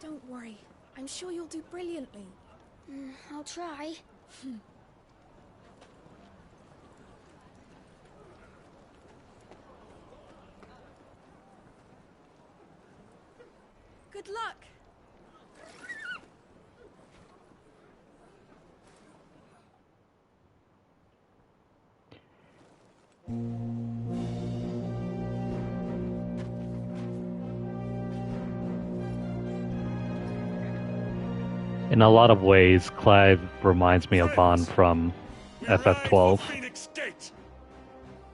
Don't worry. I'm sure you'll do brilliantly. I'll try. Good luck! In a lot of ways, Clive reminds me of Bond from FF12. Phoenix Gate!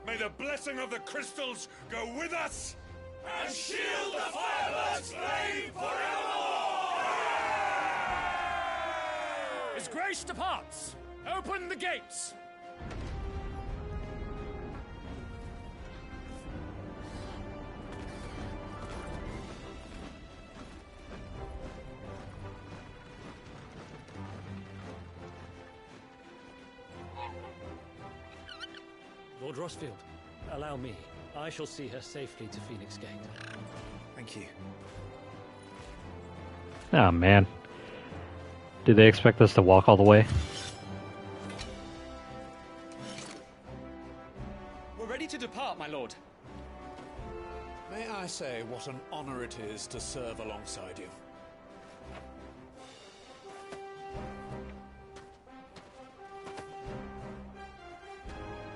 May the blessing of the crystals go with us! And shield the Firebird's flame forevermore! His Grace departs! Open the gates! Lord Rossfield, allow me. I shall see her safely to Phoenix Gate. Thank you. Oh man. Did they expect us to walk all the way? We're ready to depart, my lord. May I say what an honor it is to serve alongside you?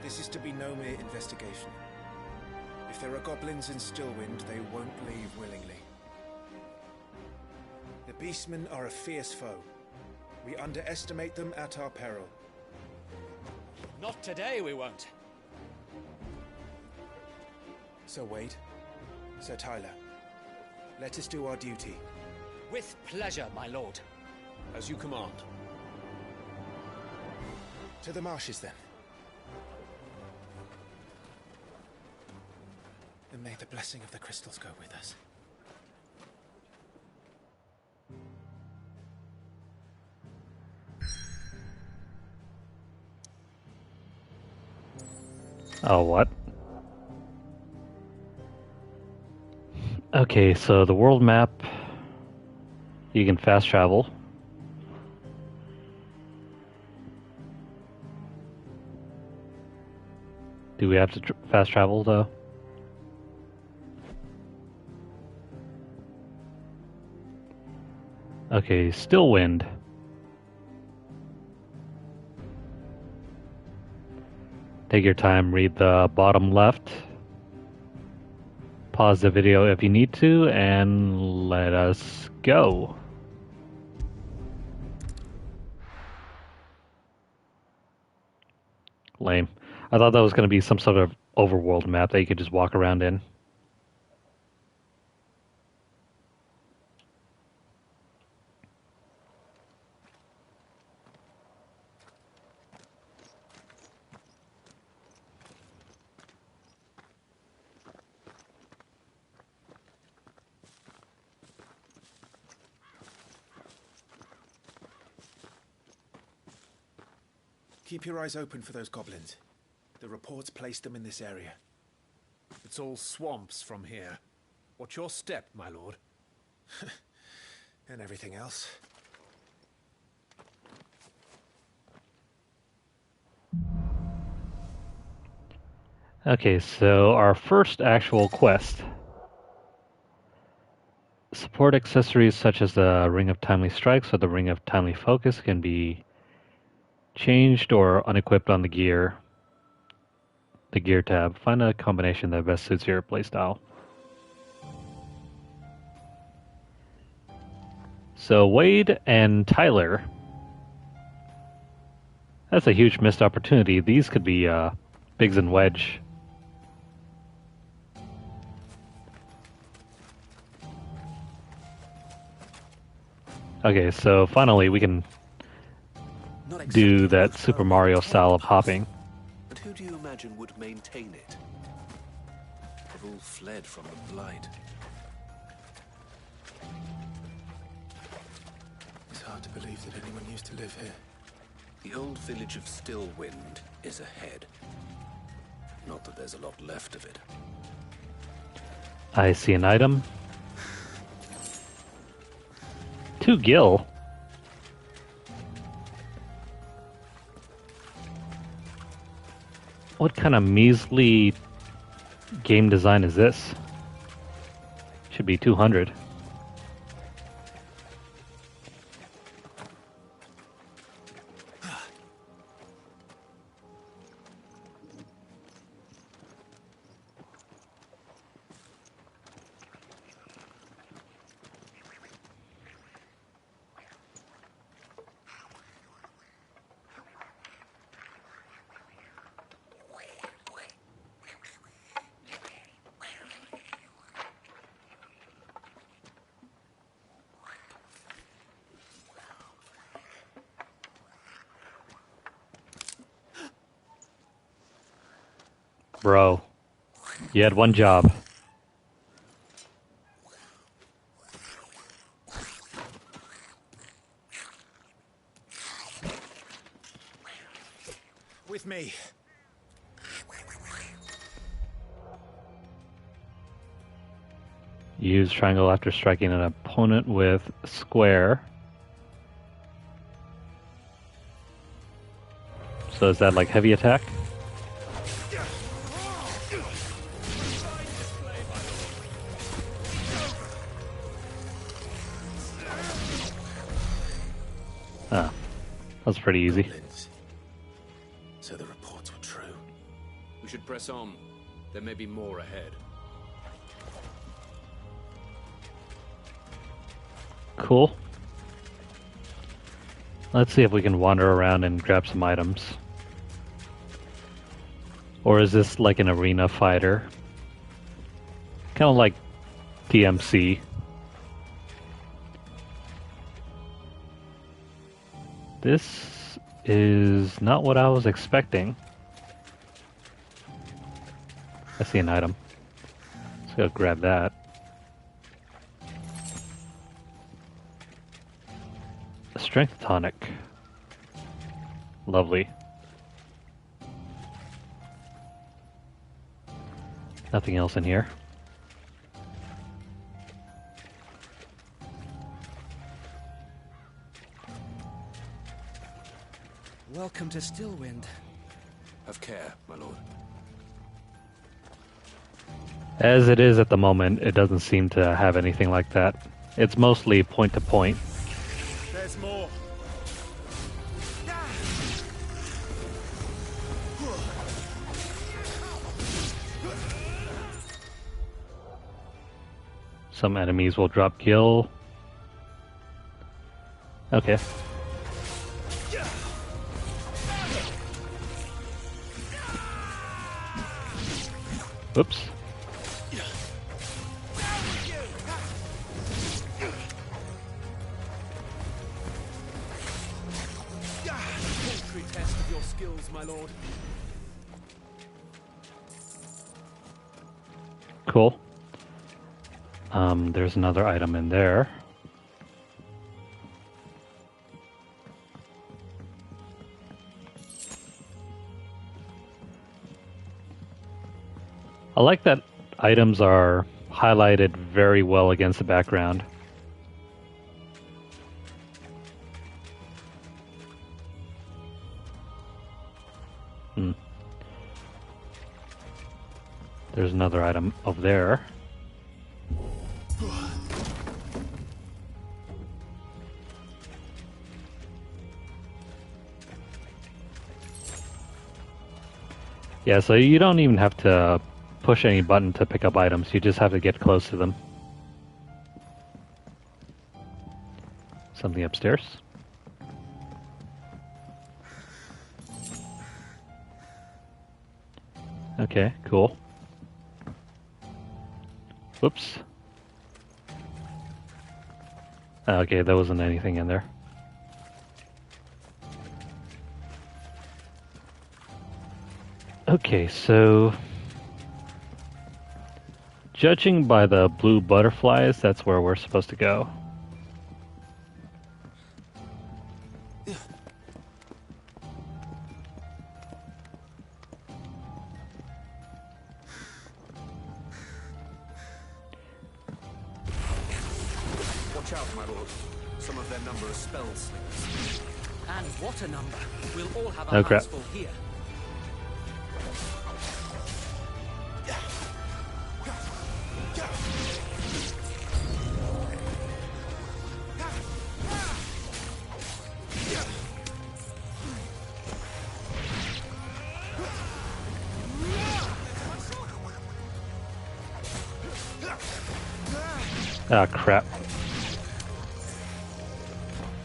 This is to be no mere investigation. If there are goblins in Stillwind, they won't leave willingly. The Beastmen are a fierce foe. We underestimate them at our peril. Not today, we won't. Sir Wade, Sir Tyler, let us do our duty. With pleasure, my lord. As you command. To the marshes, then. And may the blessing of the crystals go with us. Oh, what? Okay, so the world map, you can fast travel. Do we have to fast travel, though? Okay, Stillwind. Take your time, read the bottom left. Pause the video if you need to, and let us go. Lame. I thought that was going to be some sort of overworld map that you could just walk around in. Keep your eyes open for those goblins. The reports placed them in this area. It's all swamps from here. What's your step, my lord? And everything else. Okay, so our first actual quest. Support accessories such as the Ring of Timely Strikes or the Ring of Timely Focus can be changed or unequipped on the gear tab. Find a combination that best suits your playstyle. So Wade and Tyler. That's a huge missed opportunity. These could be Biggs and Wedge. Okay, so finally we can do that Super Mario style of hopping. And who do you imagine would maintain it? They've all fled from the Blight. It's hard to believe that anyone used to live here. The old village of Stillwind is ahead. Not that there's a lot left of it. I see an item. 2 gil. What kind of measly game design is this? Should be 200. Bro, you had one job. With me. Use triangle after striking an opponent with square. So is that like heavy attack? Ah, that's pretty easy. So the reports were true. We should press on. There may be more ahead. Cool. Let's see if we can wander around and grab some items. Or is this like an arena fighter? Kind of like DMC. This is not what I was expecting. I see an item. Let's go grab that. A strength tonic. Lovely. Nothing else in here. Welcome to Stillwind. Have care, my lord. As it is at the moment, it doesn't seem to have anything like that. It's mostly point to point. There's more. Some enemies will drop gil. Okay. Oops. Paltry test of your skills, my lord. Cool. There's another item in there. I like that items are highlighted very well against the background. There's another item over there. Yeah, so you don't even have to push any button to pick up items, you just have to get close to them. Something upstairs? Okay, cool. Whoops. Okay, there wasn't anything in there. Okay, so judging by the blue butterflies, that's where we're supposed to go. Watch out, my lord. Some of their number are spell slingers. And what a number! We'll all have Oh, our crap. hands full here. Ah, crap.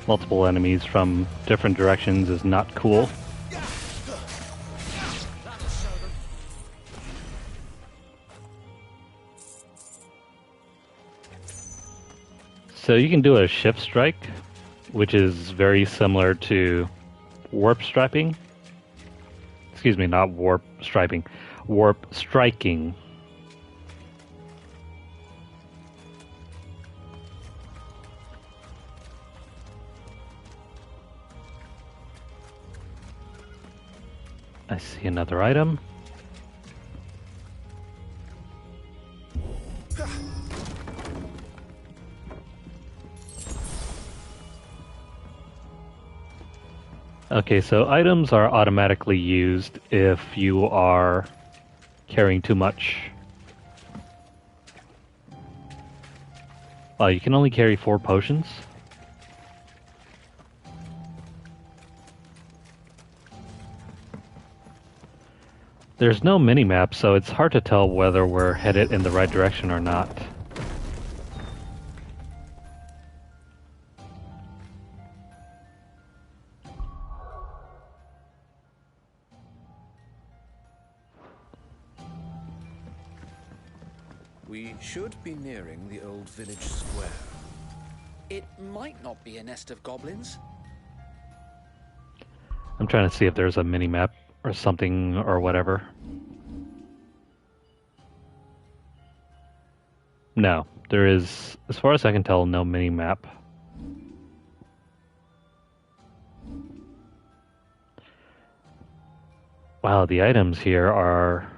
Multiple enemies from different directions is not cool. So you can do a shift strike, which is very similar to warp striping. Excuse me, not warp striping. Warp striking. I see another item. Okay, so items are automatically used if you are carrying too much. You can only carry 4 potions. There's no mini-map, so it's hard to tell whether we're headed in the right direction or not. We should be nearing the old village square. It might not be a nest of goblins. I'm trying to see if there's a mini-map or something or whatever. No, there is, as far as I can tell, no mini-map. Wow, the items here are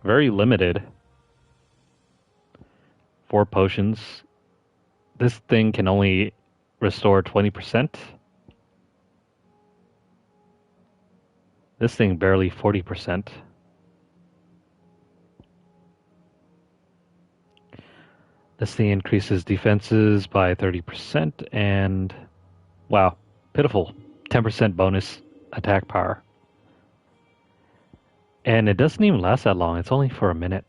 very limited. 4 potions. This thing can only restore 20%. This thing barely 40%. This thing increases defenses by 30% and, wow, pitiful, 10% bonus attack power. And it doesn't even last that long, it's only for a minute.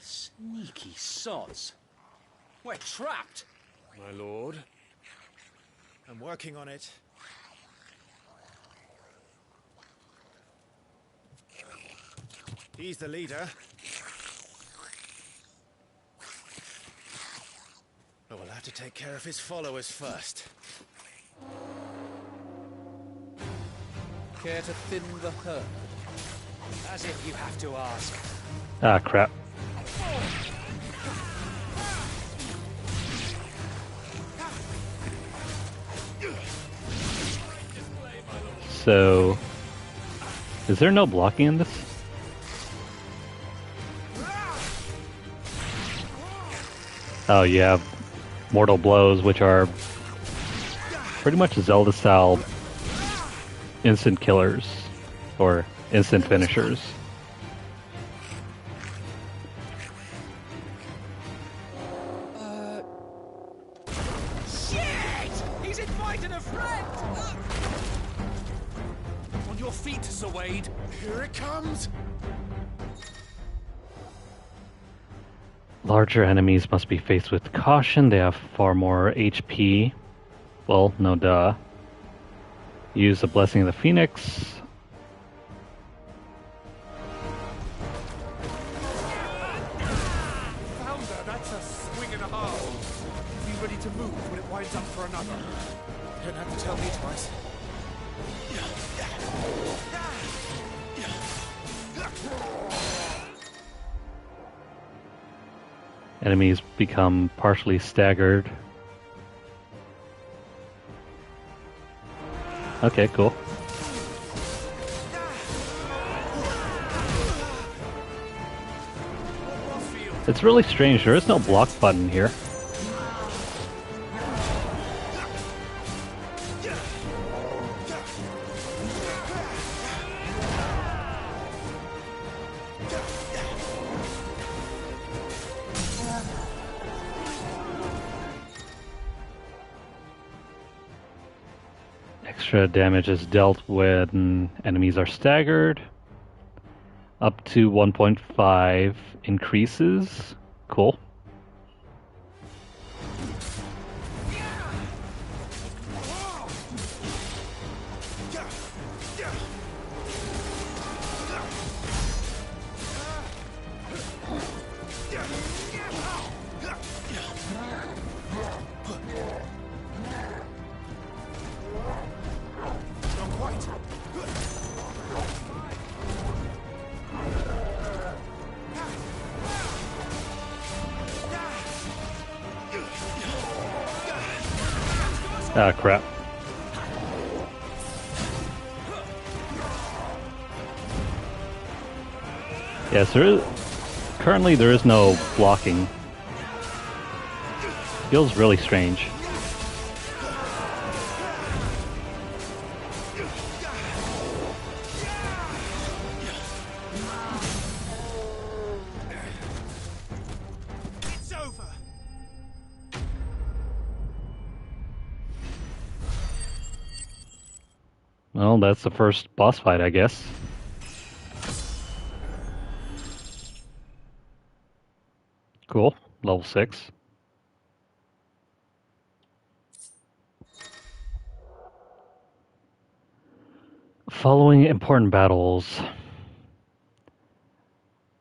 Sneaky sods. We're trapped. My lord. I'm working on it. He's the leader. But we'll have to take care of his followers first. Care to thin the herd? As if you have to ask. Ah, crap. So, is there no blocking in this? Oh, you have mortal blows, which are pretty much Zelda-style instant killers, or instant finishers. Shit! He's invited a friend! On your feet, Sir Wade. Here it comes! Larger enemies must be faced with caution. They have far more HP. Well, no duh. Use the Blessing of the Phoenix. Founder, that's a swing and a half. Be ready to move when it winds up for another. You don't have to tell me twice. Enemies become partially staggered. Okay, cool. It's really strange, there is no block button here. Extra damage is dealt when enemies are staggered. Up to 1.5 increases. Cool. Ah, crap. Yes, currently there is no blocking. Feels really strange. It's over. Well, that's the first boss fight, I guess. Cool. Level 6. Following important battles,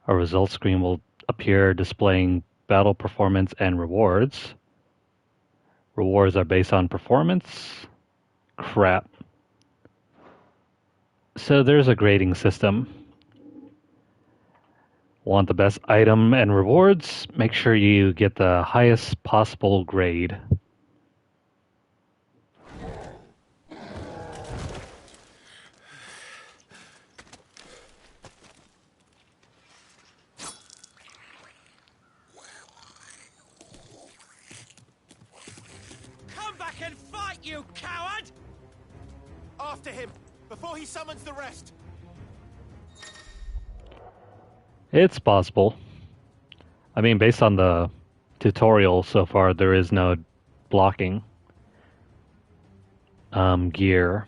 a results screen will appear displaying battle performance and rewards. Rewards are based on performance. Crap. So there's a grading system. Want the best item and rewards? Make sure you get the highest possible grade. Come back and fight, you coward! After him, before he summons the rest. It's possible. I mean, based on the tutorial so far, there is no blocking. Gear.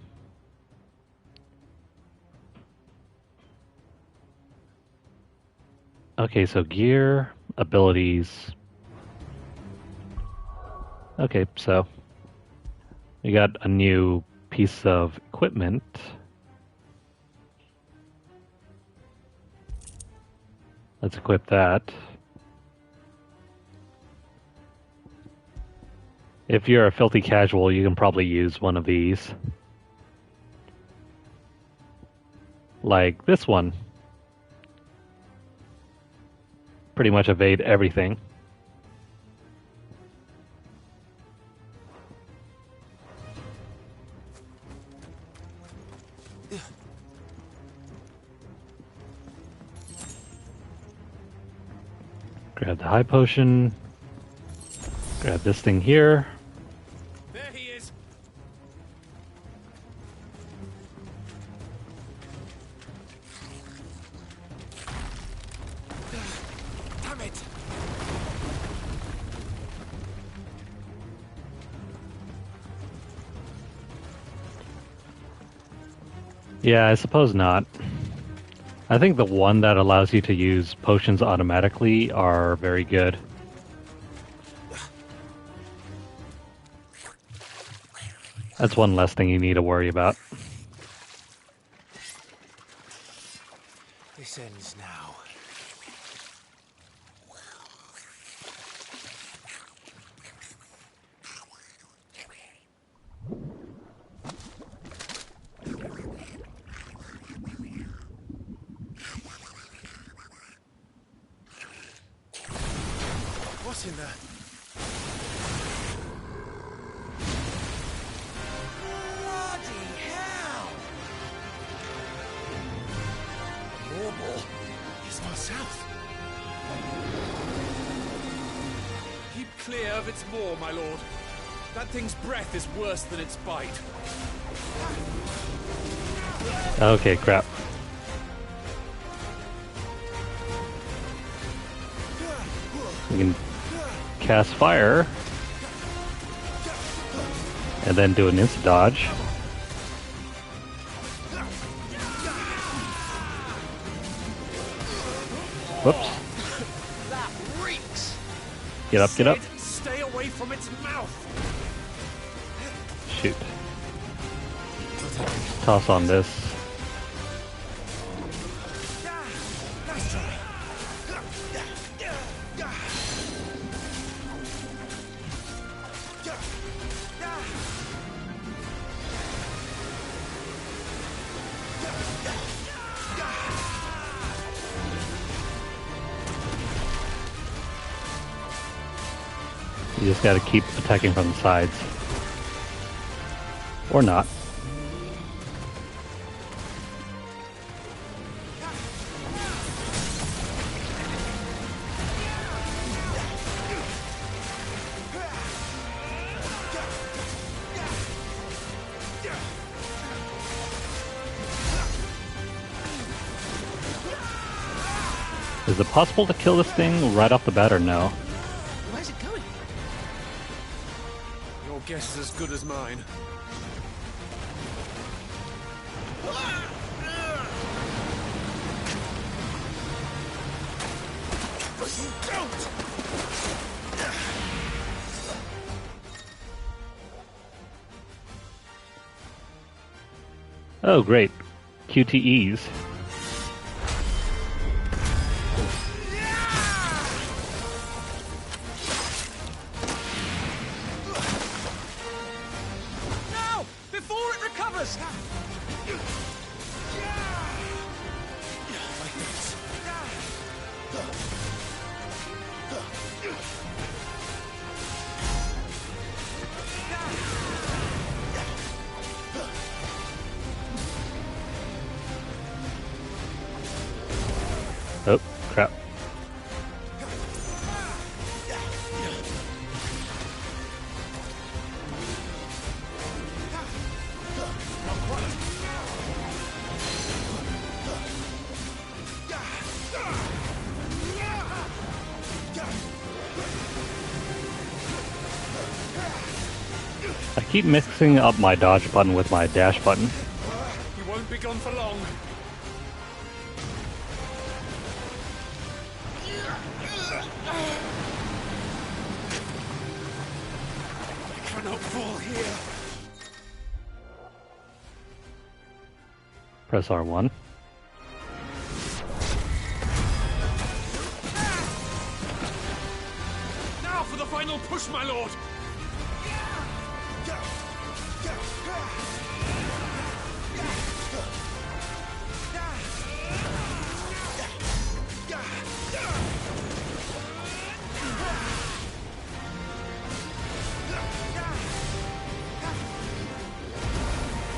Okay, so gear, abilities. Okay, so we got a new piece of equipment. Let's equip that. If you're a filthy casual, you can probably use one of these. Like this one. Pretty much evade everything. Grab the high potion. Grab this thing here. There he is. it! Yeah, I suppose not. I think the one that allows you to use potions automatically are very good. That's one less thing you need to worry about. This ends now. What's in there? Bloody hell! Normal is far south. Keep clear of its maw, my lord. That thing's breath is worse than its bite. Okay, crap. We can cast fire and then do an insta dodge. Whoops. That reeks. Get up, get up. Stay away from its mouth. Shoot. Toss on this. Nice try. You just gotta keep attacking from the sides. Or not. Is it possible to kill this thing right off the bat or no? Where's it going? Your guess is as good as mine. But you don't! Oh, great. QTEs. No! Before it recovers! Like this. Oh, crap. I keep mixing up my dodge button with my dash button. You won't be gone for long. I cannot fall here. Press R1. Now for the final push, my lord.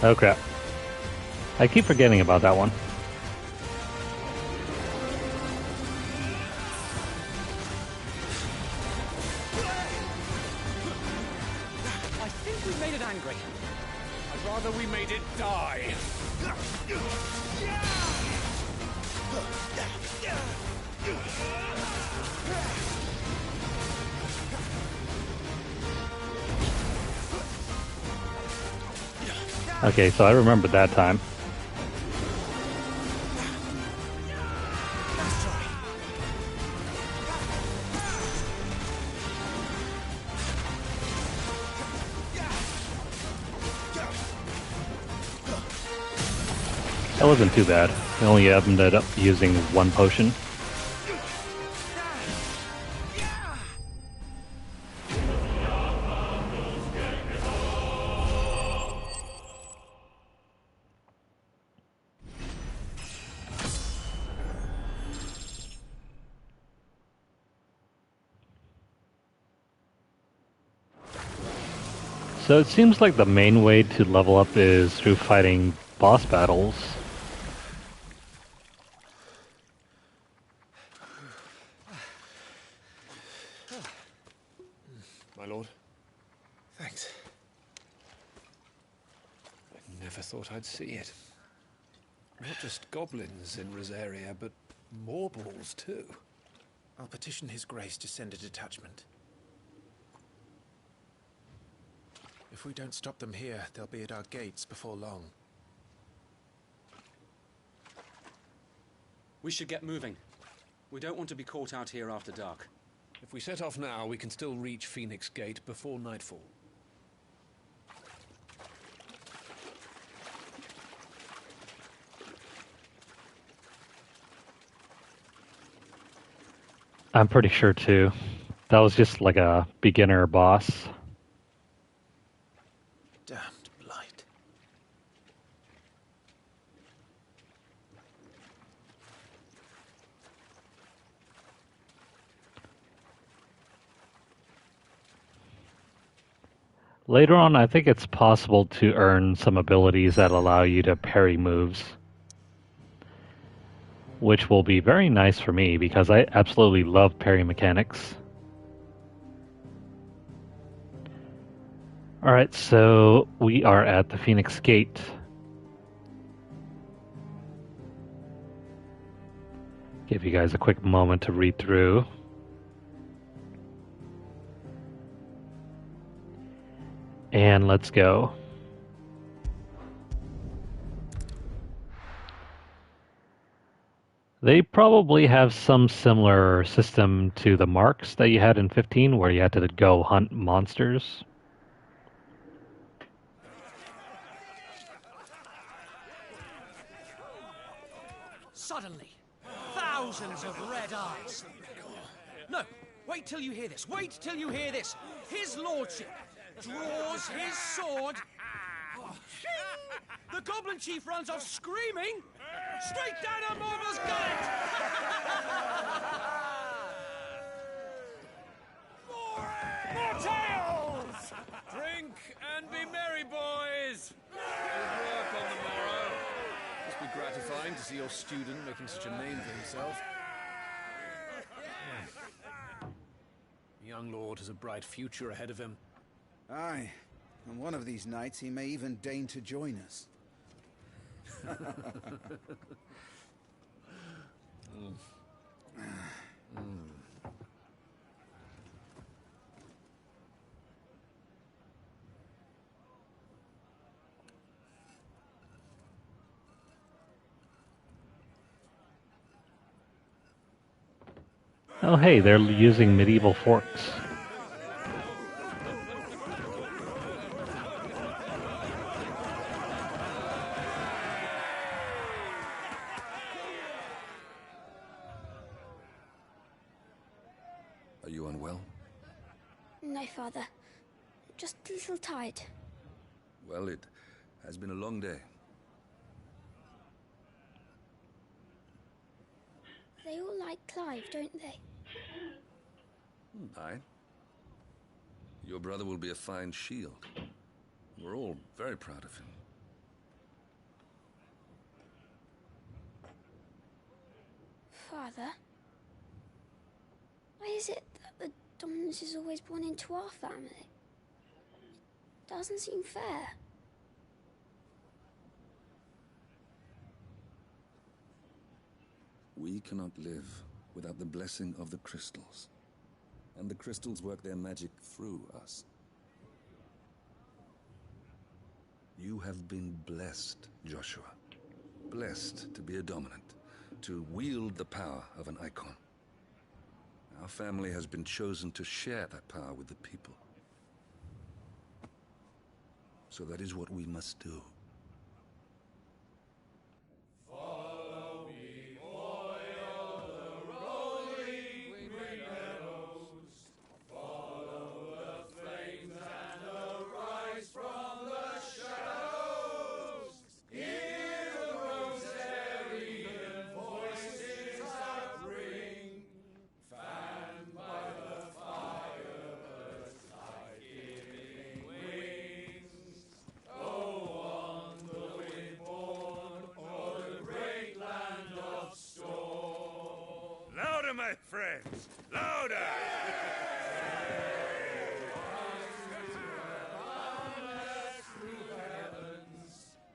Oh crap. I keep forgetting about that one. I think we made it angry. I'd rather we made it die. Okay, so I remember that time. That wasn't too bad. I only ended up using one potion. So it seems like the main way to level up is through fighting boss battles. My lord. Thanks. I never thought I'd see it. Not just goblins in Rosaria, but morbals too. I'll petition His Grace to send a detachment. If we don't stop them here, they'll be at our gates before long. We should get moving. We don't want to be caught out here after dark. If we set off now, we can still reach Phoenix Gate before nightfall. I'm pretty sure too. That was just like a beginner boss. Damned blight. Later on, I think it's possible to earn some abilities that allow you to parry moves, which will be very nice for me because I absolutely love parry mechanics. Alright, so we are at the Phoenix Gate. Give you guys a quick moment to read through. And let's go. They probably have some similar system to the marks that you had in 15, where you had to go hunt monsters. Suddenly, thousands of red eyes. No, wait till you hear this. Wait till you hear this. His lordship draws his sword. The goblin chief runs off screaming straight down a mortal's gullet. More tales! Drink and be merry, boys! Good work on the morrow. Must be gratifying to see your student making such a name for himself. The young lord has a bright future ahead of him. Aye, and one of these nights he may even deign to join us. Oh hey, they're using medieval forks. Are you unwell? No, Father. Just a little tired. Well, it has been a long day. They all like Clive, don't they? Aye. Your brother will be a fine shield. We're all very proud of him. Father? Why is it that the dominance is always born into our family? It doesn't seem fair. We cannot live without the blessing of the crystals. And the crystals work their magic through us. You have been blessed, Joshua. Blessed to be a dominant, to wield the power of an icon. Our family has been chosen to share that power with the people. So that is what we must do. Follow me, boy, on the rolling green meadows. Follow the flames and the rise from the shadows. Hear the Rosarian voices that ring, fanned by the fire, birds like giving wings. Go on the wind-born o'er the great land of storm. Louder, my friends! Louder!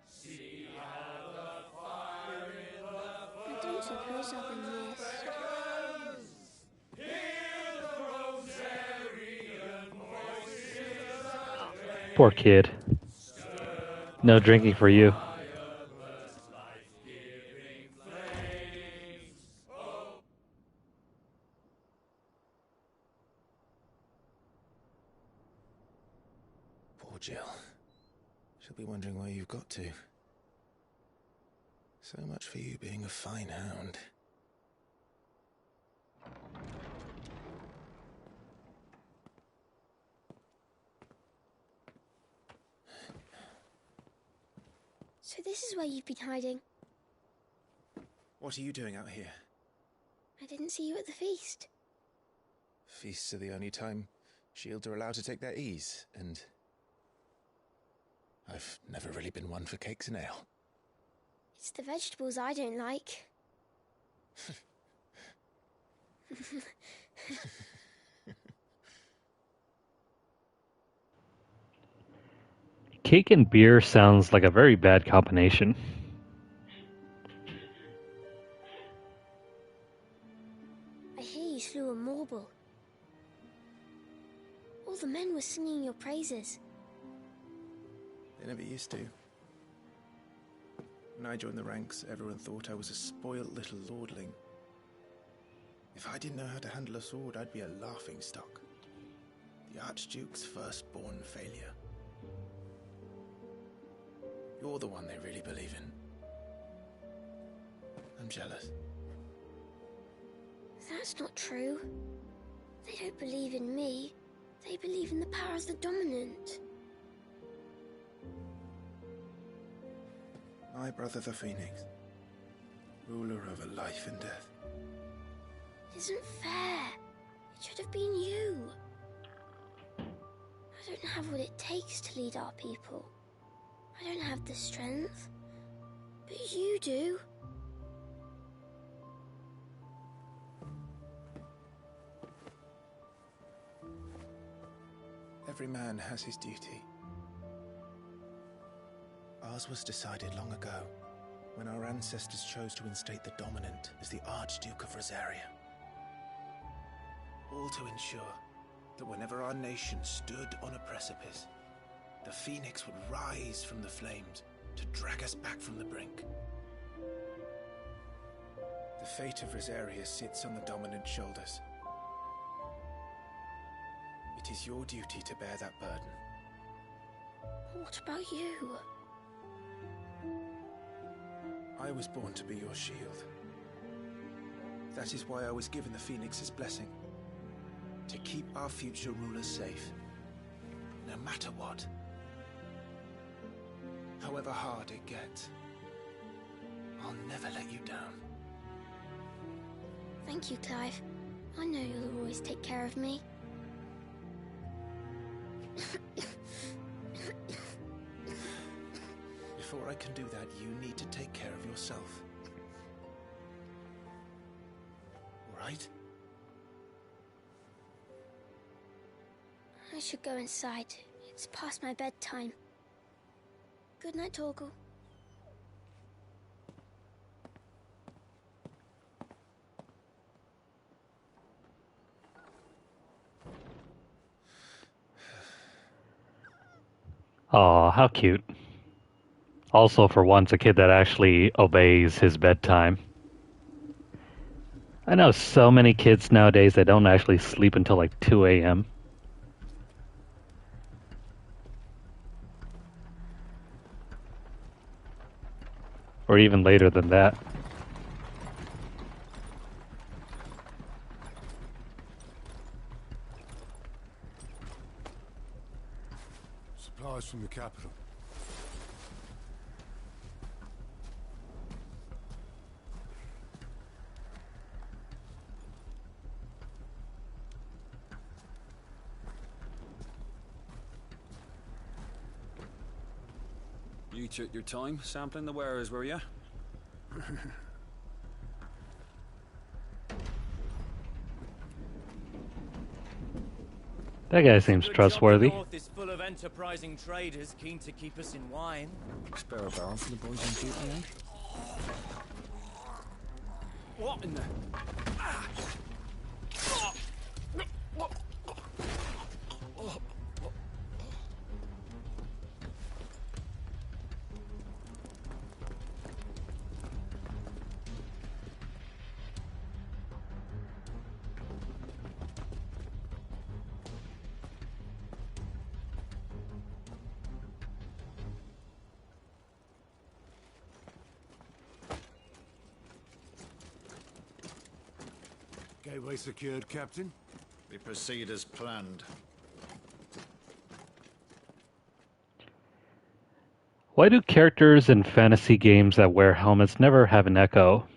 See how the fire in the I don't suppose I've been missed. Hear the Rosarian voices that Poor kid. No drinking for you. Poor Jill. She'll be wondering where you've got to. So much for you being a fine hound. So this is where you've been hiding. What are you doing out here? I didn't see you at the feast. Feasts are the only time shields are allowed to take their ease, and I've never really been one for cakes and ale. It's the vegetables I don't like. Cake and beer sounds like a very bad combination. I hear you slew a Morble. All the men were singing your praises. They never used to. When I joined the ranks, everyone thought I was a spoilt little lordling. If I didn't know how to handle a sword, I'd be a laughingstock. The Archduke's firstborn failure. You're the one they really believe in. I'm jealous. That's not true. They don't believe in me. They believe in the power of the dominant. My brother the Phoenix, ruler over life and death. It isn't fair. It should have been you. I don't have what it takes to lead our people. I don't have the strength. But you do. Every man has his duty. Ours was decided long ago, when our ancestors chose to instate the dominant as the Archduke of Rosaria. All to ensure that whenever our nation stood on a precipice, the Phoenix would rise from the flames to drag us back from the brink. The fate of Rosaria sits on the dominant's shoulders. It is your duty to bear that burden. What about you? I was born to be your shield. That is why I was given the Phoenix's blessing. To keep our future rulers safe. No matter what. However hard it gets. I'll never let you down. Thank you, Clive. I know you'll always take care of me. Before I can do that, you need to take care of yourself. Right? I should go inside. It's past my bedtime. Good night, Torgal. Aw, how cute. Also, for once, a kid that actually obeys his bedtime. I know so many kids nowadays that don't actually sleep until like 2 a.m. Or even later than that. Supplies from the capital. You took your time sampling the wares, were you? That guy seems trustworthy. The north is full of enterprising traders keen to keep us in wine. Spare a barrel for the boys on duty, eh? What in the... Gateway secured, Captain. We proceed as planned. Why do characters in fantasy games that wear helmets never have an echo?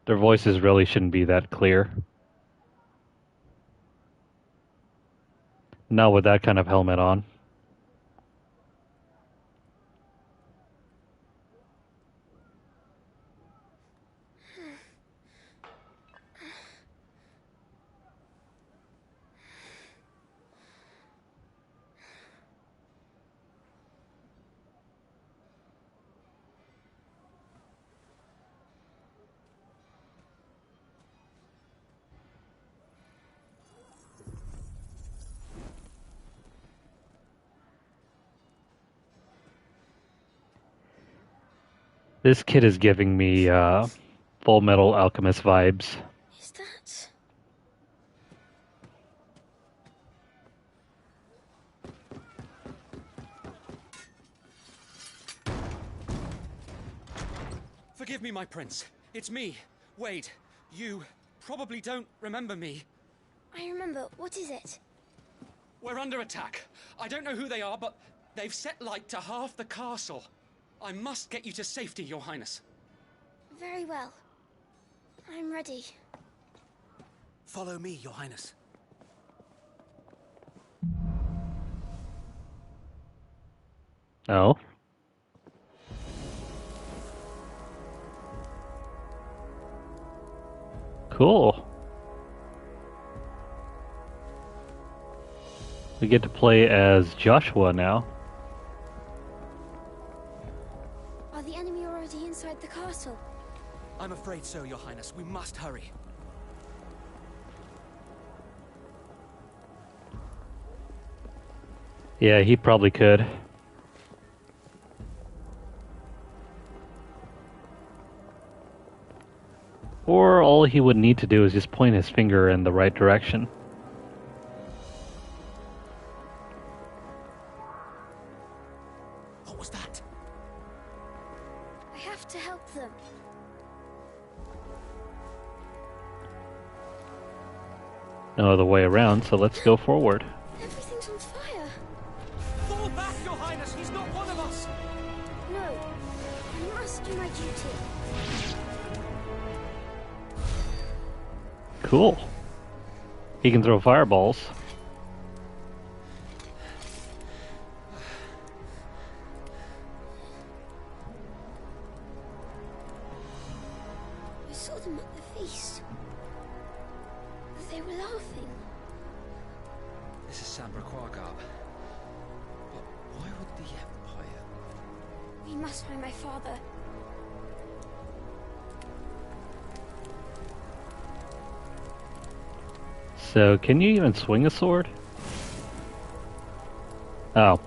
Their voices really shouldn't be that clear. Not with that kind of helmet on. This kid is giving me Full Metal Alchemist vibes. Is that... Forgive me, my prince. It's me, Wade. You probably don't remember me. I remember. What is it? We're under attack. I don't know who they are, but they've set light to half the castle. I must get you to safety, Your Highness. Very well. I'm ready. Follow me, Your Highness. Oh. Cool. We get to play as Joshua now. Are the enemy already inside the castle? I'm afraid so, Your Highness. We must hurry. Yeah, he probably could. Or all he would need to do is just point his finger in the right direction. What was that? I have to help them. No other way around, so let's go forward. Everything's on fire. Fall back, Your Highness! He's not one of us! No. I must do my duty. Cool. He can throw fireballs. I saw them at the feast. They were laughing. This is Sambra Quagab. But why would the Empire... We must find my father. So, can you even swing a sword? Oh.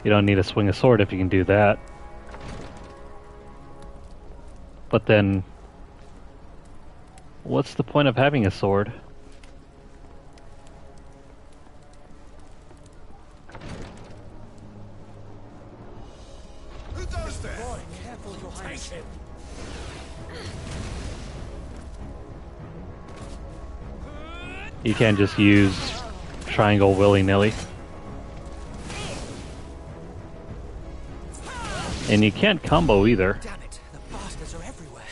You don't need to swing a sword if you can do that. But then, what's the point of having a sword? Who goes there? Boy, careful, Your Highness. Take him. You can't just use triangle willy-nilly. And you can't combo either. Damn it, the bastards are everywhere.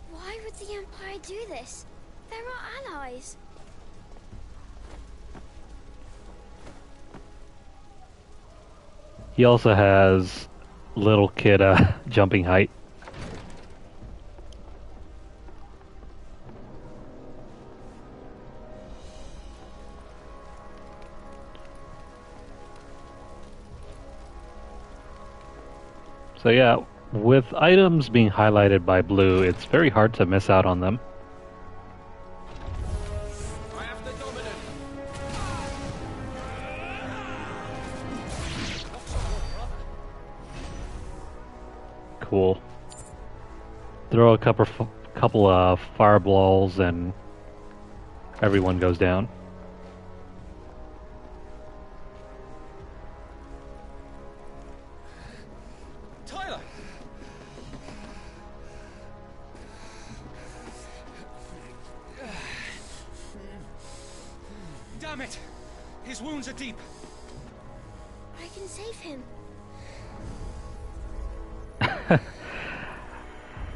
Why would the Empire do this? They're our allies. He also has little kid jumping height. So yeah, with items being highlighted by blue, it's very hard to miss out on them. Cool. Throw a couple of fireballs and everyone goes down. Tyler! Damn it! His wounds are deep. I can save him.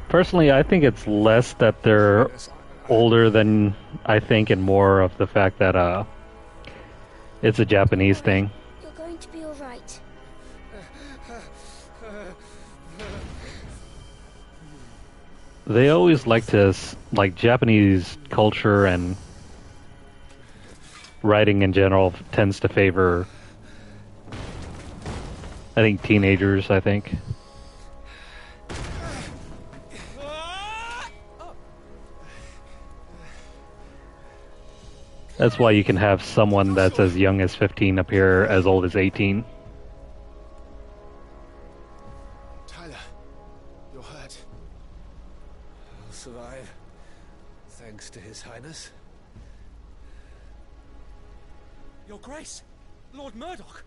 Personally, I think it's less that they're older than I think, and more of the fact that it's a Japanese thing. You're going to be all right. They always like to, like, Japanese culture and writing in general tends to favor, I think, teenagers, I think. That's why you can have someone that's as young as 15 appear as old as 18. Tyler, you're hurt. I'll survive, thanks to His Highness. Your Grace, Lord Murdoch.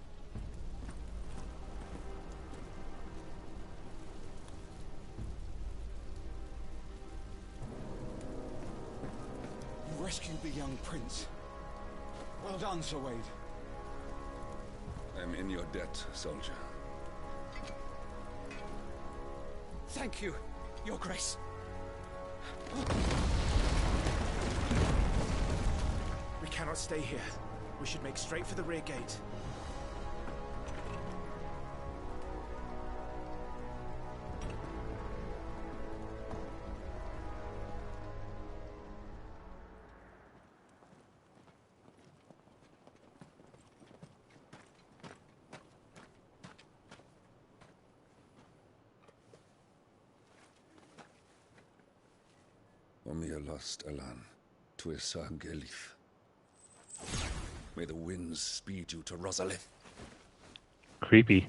You rescued the young prince. Well done, Sir Wade. I'm in your debt, soldier. Thank you, Your Grace. We cannot stay here. We should make straight for the rear gate. Omnia lost Alan, Tuisa Gelith. May the winds speed you to Rosalith. Creepy.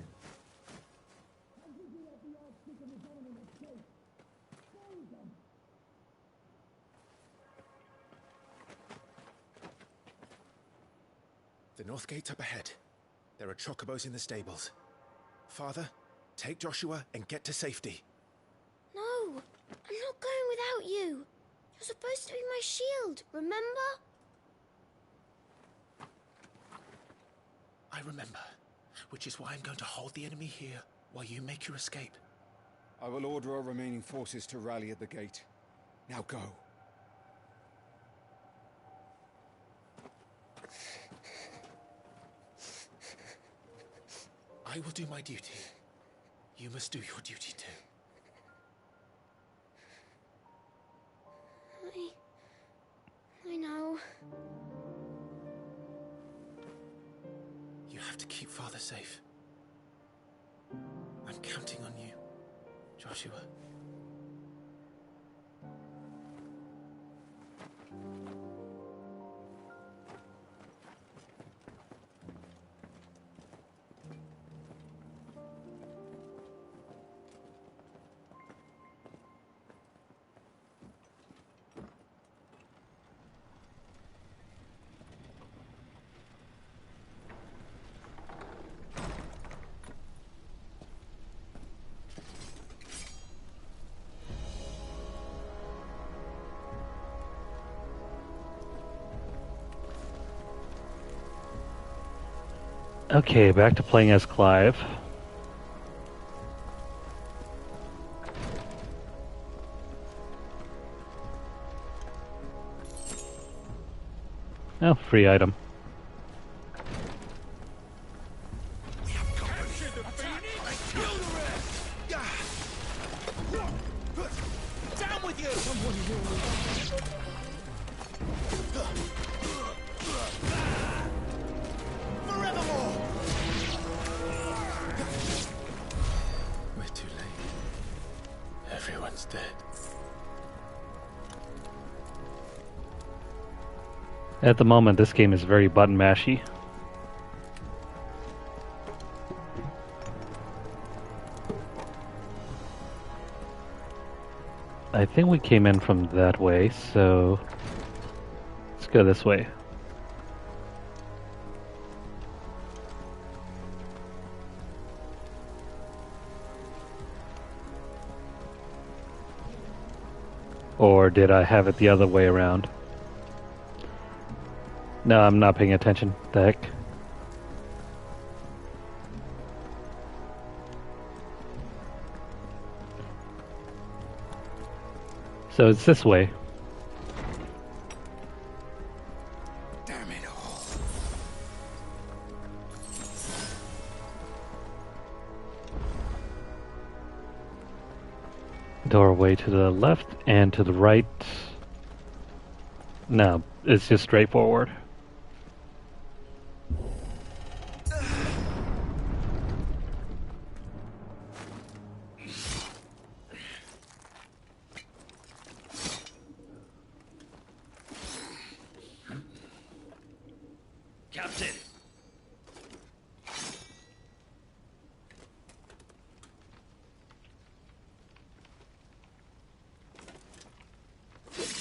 The north gate's up ahead. There are chocobos in the stables. Father, take Joshua and get to safety. No, I'm not going without you. You're supposed to be my shield, remember? I remember, which is why I'm going to hold the enemy here while you make your escape. I will order our remaining forces to rally at the gate. Now go. I will do my duty. You must do your duty too. I know. You have to keep Father safe. I'm counting on you, Joshua. Okay, back to playing as Clive. Oh, free item. Down with you! Forevermore! We're too late. Everyone's dead. At the moment, this game is very button mashy. I think we came in from that way, so let's go this way. Or did I have it the other way around? No, I'm not paying attention. The heck? So it's this way. Damn it all. Doorway to the left and to the right. No, it's just straightforward. Captain!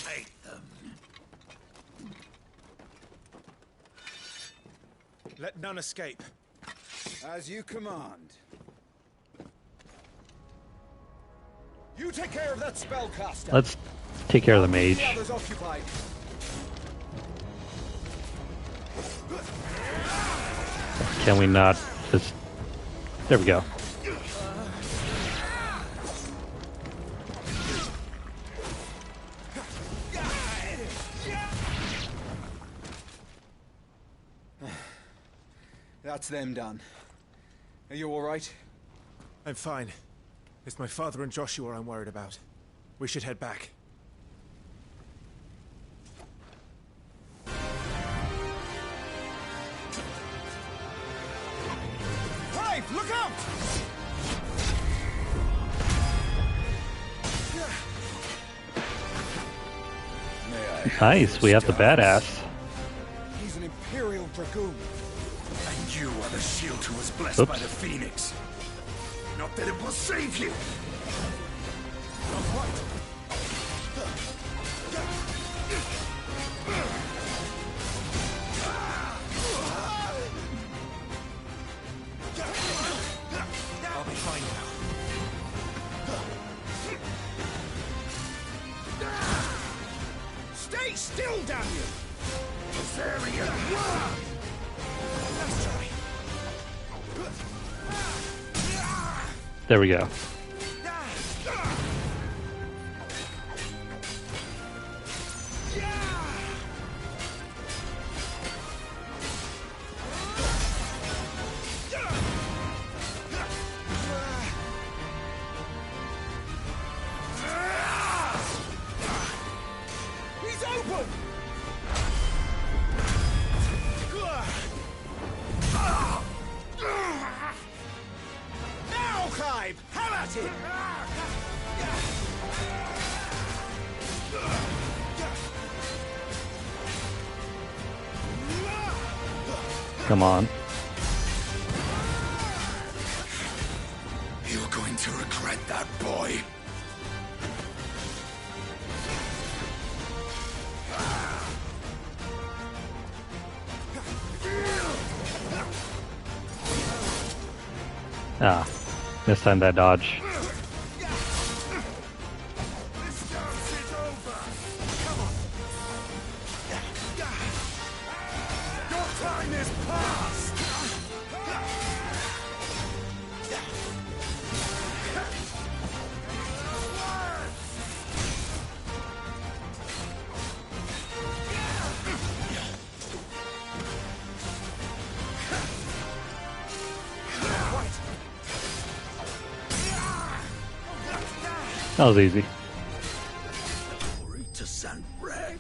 Take them. Let none escape. As you command. You take care of that spellcaster. Let's take care of the mage. The others occupied. Can we not just... There we go. That's them done. Are you all right? I'm fine. It's my father and Joshua I'm worried about. We should head back. Clive, look out! Nice, we have the badass. He's an Imperial Dragoon. And you are the shield who was blessed Oops. by the Phoenix. Not that it will save you. I'll be fine now. Stay still, damn you! Azarian worm! Let's try. There we go. He's open! Now, Clive! Have at it! Come on. You're going to regret that, boy. Ah, this time that dodge. Your time is past! That was easy. Glory to San Reg.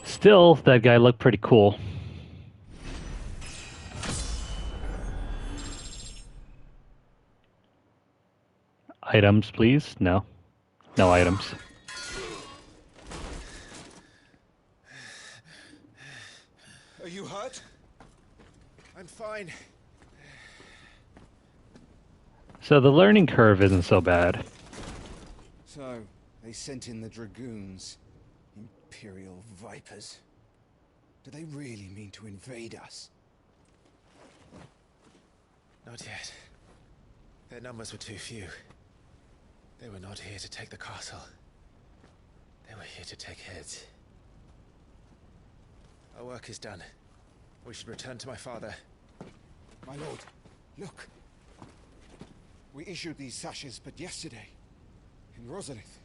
Still, that guy looked pretty cool. Items, please? No. No items. Are you hurt? I'm fine. So the learning curve isn't so bad. So, they sent in the dragoons. Imperial vipers. Do they really mean to invade us? Not yet. Their numbers were too few. They were not here to take the castle. They were here to take heads. Our work is done. We should return to my father. My lord, look. We issued these sashes but yesterday. In Rosalith.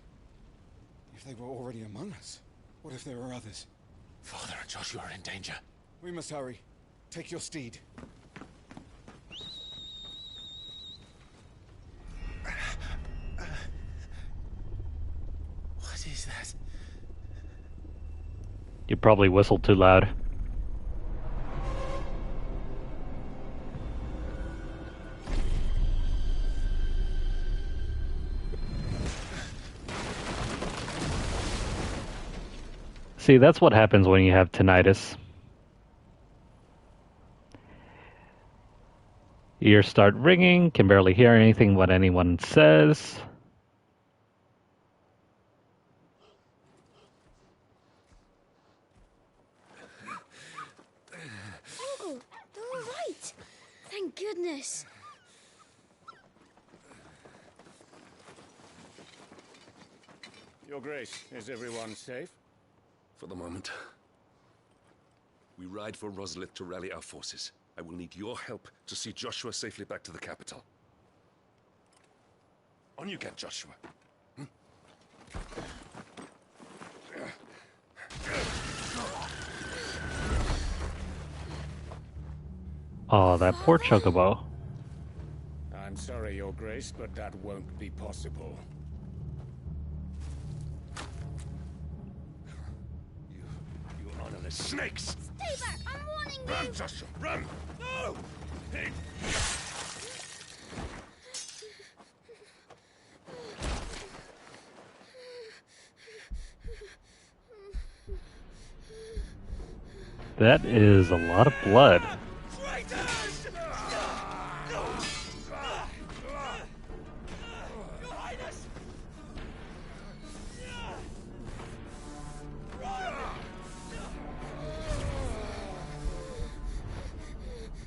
If they were already among us, what if there are others? Father and Joshua are in danger. We must hurry. Take your steed. What is that? You probably whistled too loud. See, that's what happens when you have tinnitus. Ears start ringing, can barely hear anything what anyone says. Uncle, they're all right. Thank goodness. Your Grace, is everyone safe? For the moment. We ride for Rosalith to rally our forces. I will need your help to see Joshua safely back to the capital. On you get, Joshua. Oh, that poor chocobo. I'm sorry, Your Grace, but that won't be possible. You honorless snakes! Stay back! I'm warning you! Run, Joshua, run! No! Pig! That is a lot of blood.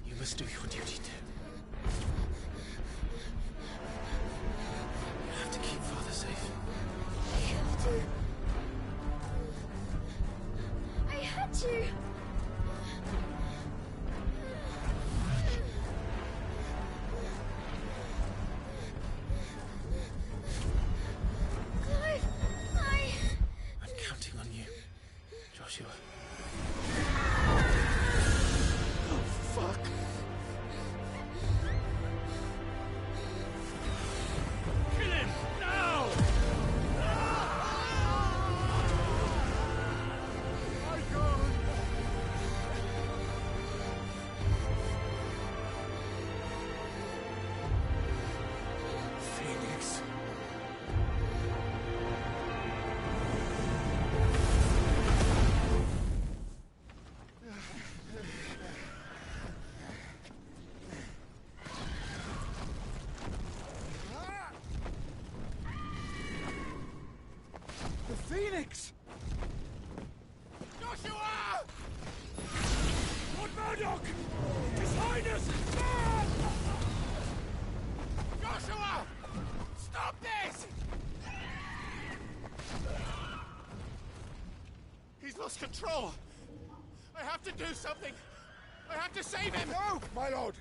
You must do your duty too. You have to keep Father safe. I have to. I had to. Clive, I'm counting on you, Joshua. Oh, fuck. Kill him! Now! Phoenix. The Phoenix! Joshua! Lord Murdoch! His Highness! Joshua! Stop this! He's lost control. I have to do something. I have to save him. No, My lord!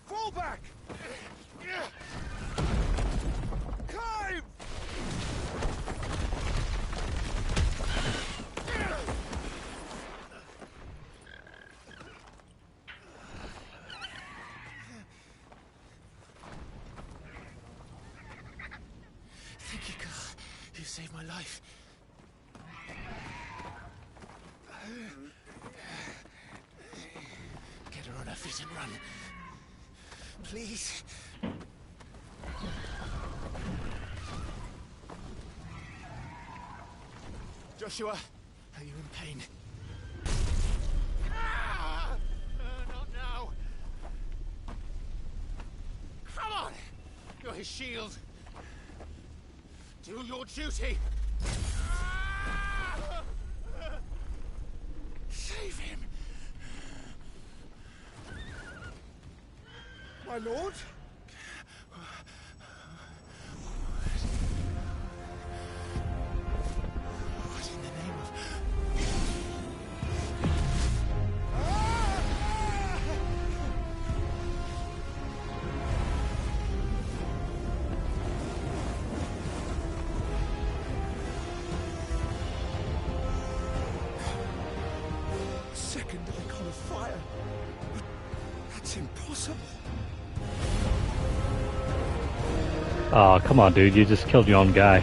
Fall back! Clive! save my life. Get her on her feet and run. Please. Joshua, are you in pain? Not now. Come on! You're his shield. Do your duty. Save him. My lord? What in the name of... Second icon of fire. But that's impossible. Oh, come on, dude. You just killed your own guy.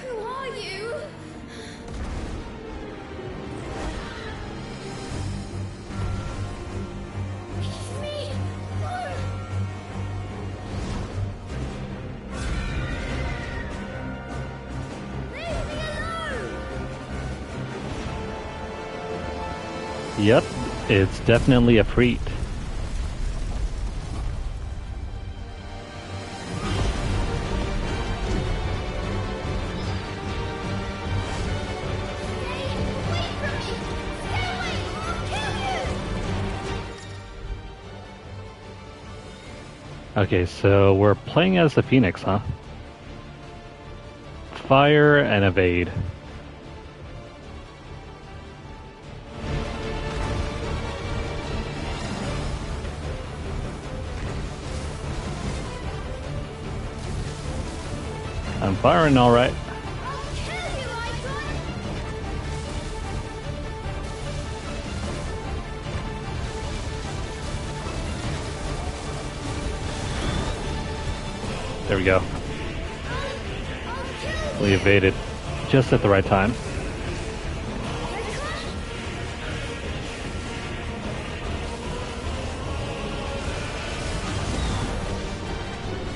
Who are you? Me? No! Leave me alone! Yep, it's definitely a treat. Okay, so we're playing as the Phoenix, huh? Fire and evade. I'm firing all right. There we go. We evaded just at the right time.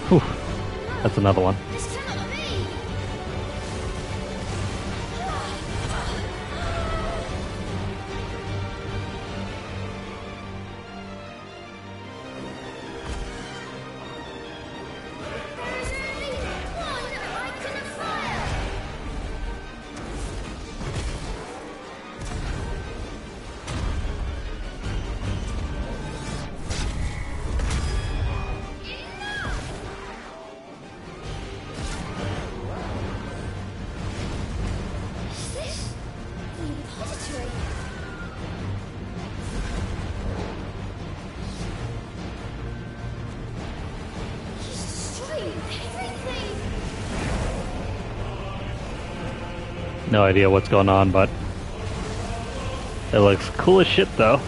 Whew. That's another one. No idea what's going on, but it looks cool as shit though.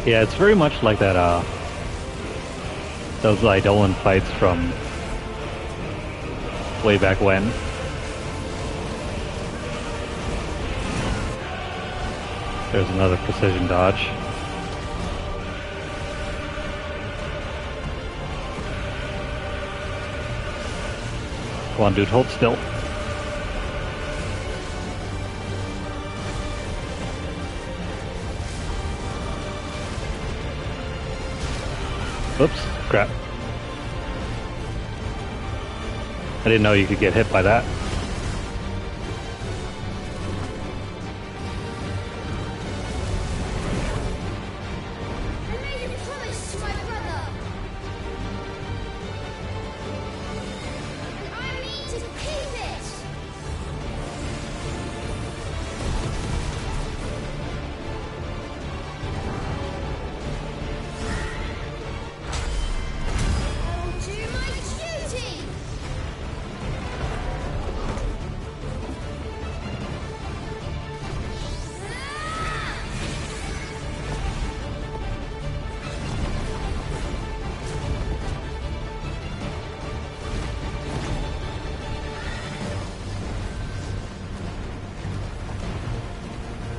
Yeah, it's very much like that those Eidolon fights from way back when. There's another precision dodge. Come on, dude, hold still. Oops, crap. I didn't know you could get hit by that.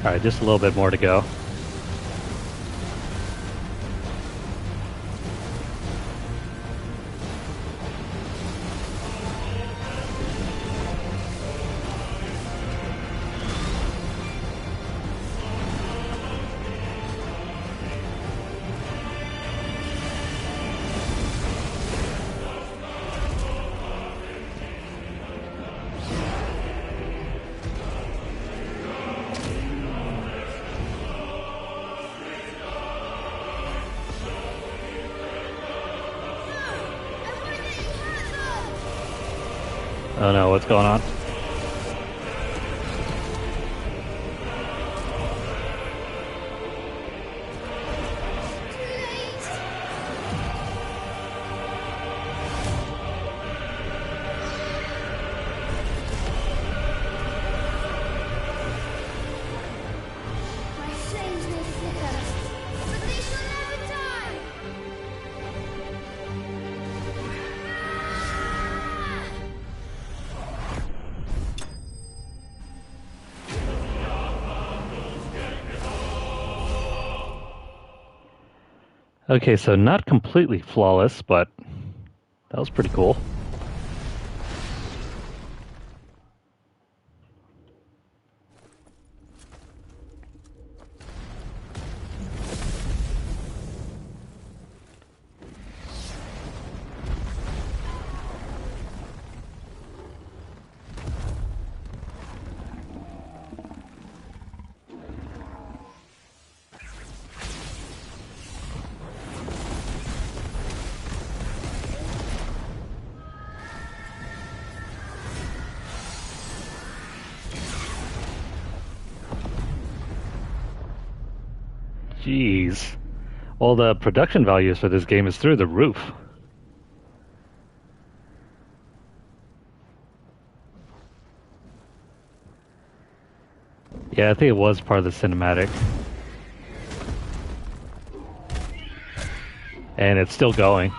Alright, just a little bit more to go. Oh no, what's going on? Okay, so not completely flawless, but that was pretty cool. Jeez. Well, the production values for this game is through the roof. Yeah, I think it was part of the cinematic. And it's still going.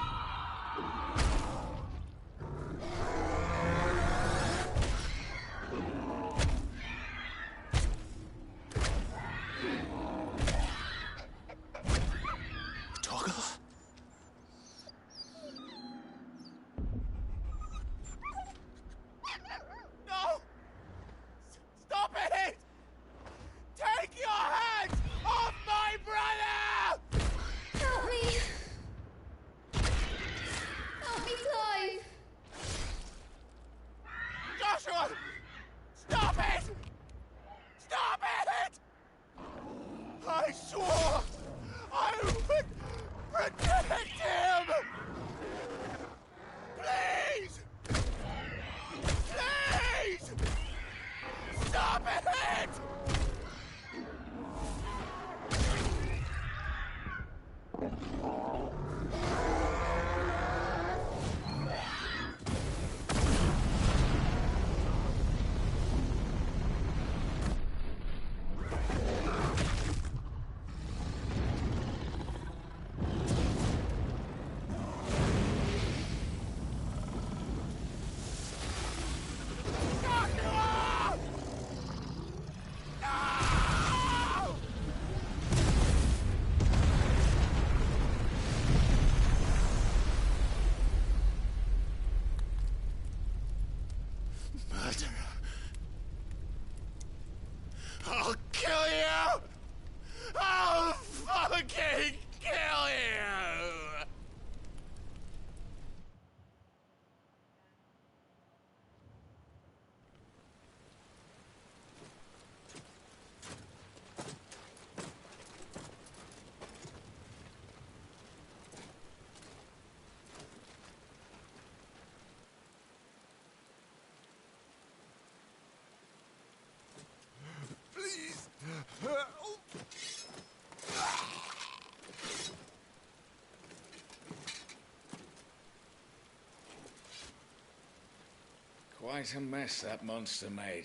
Quite a mess that monster made.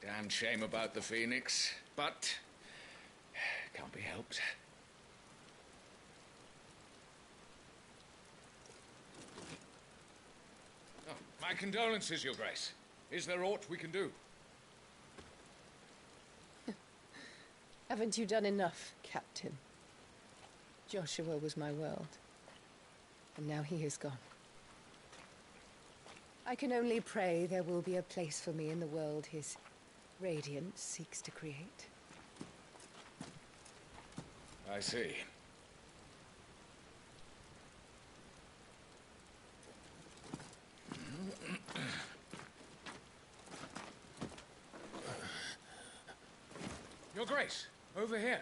Damn shame about the Phoenix, but can't be helped. Oh, my condolences, Your Grace. Is there aught we can do? Haven't you done enough, Captain? Joshua was my world, and now he is gone. I can only pray there will be a place for me in the world his radiance seeks to create. I see. Your Grace, over here.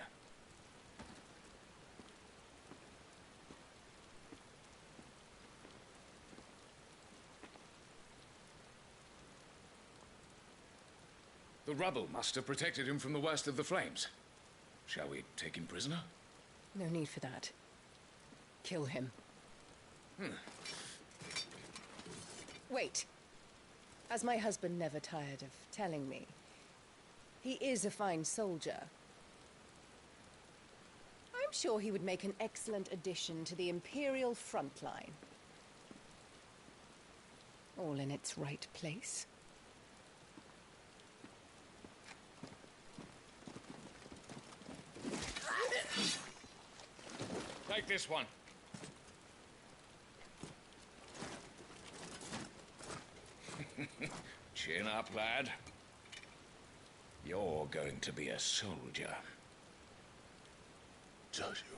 The rubble must have protected him from the worst of the flames. Shall we take him prisoner? No need for that. Kill him. Wait. As my husband never tired of telling me, he is a fine soldier. I'm sure he would make an excellent addition to the Imperial front line. All in its right place. Take this one. Chin up, lad. You're going to be a soldier. Joshua.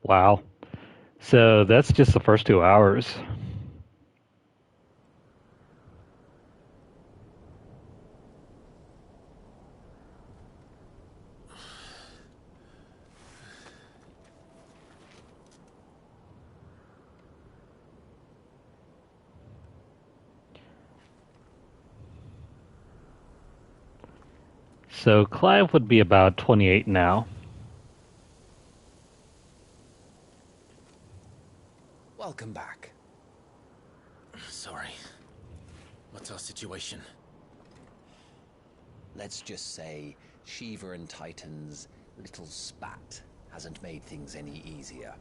Wow. So that's just the first 2 hours. So Clive would be about 28 now. Welcome back. Sorry. What's our situation? Let's just say Shiva and Titan's little spat hasn't made things any easier.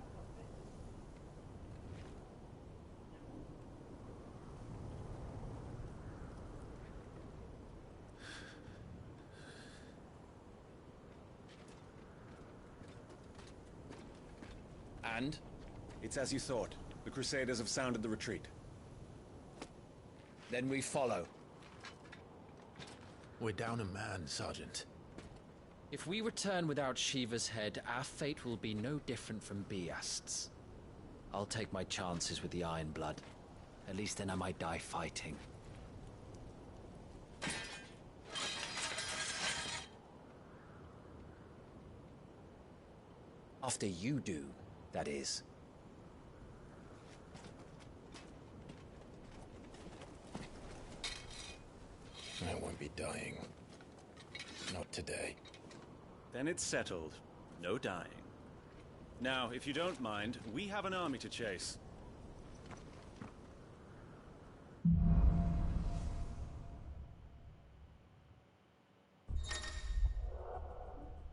And? It's as you thought. The Crusaders have sounded the retreat. Then we follow. We're down a man, Sergeant. If we return without Shiva's head, our fate will be no different from Biast's. I'll take my chances with the Iron Blood. At least then I might die fighting. After you do, that is. I won't be dying. Not today. Then it's settled. No dying. Now, if you don't mind, we have an army to chase.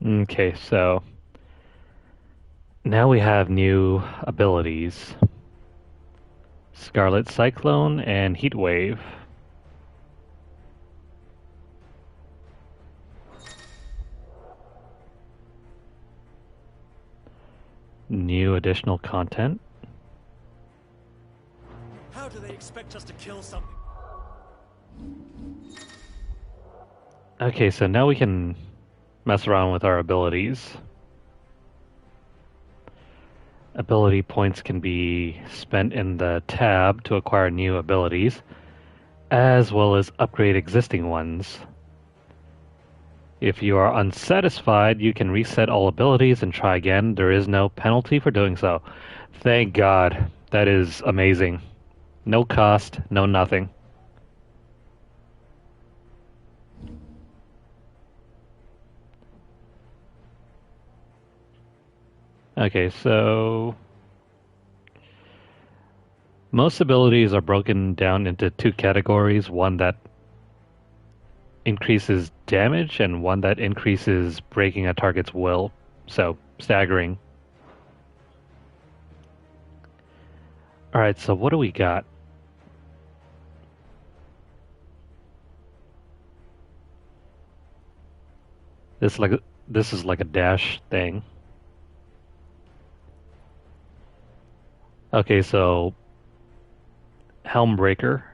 Okay, so now we have new abilities. Scarlet Cyclone and Heat Wave. New additional content. How do they expect us to kill something? Okay, so now we can mess around with our abilities. Ability points can be spent in the tab to acquire new abilities, as well as upgrade existing ones. If you are unsatisfied, you can reset all abilities and try again. There is no penalty for doing so. Thank God. That is amazing. No cost, no nothing. Okay, so most abilities are broken down into two categories, one that increases damage and one that increases breaking a target's will. So, staggering. Alright, so what do we got? This is like a dash thing. Okay, so Helm Breaker.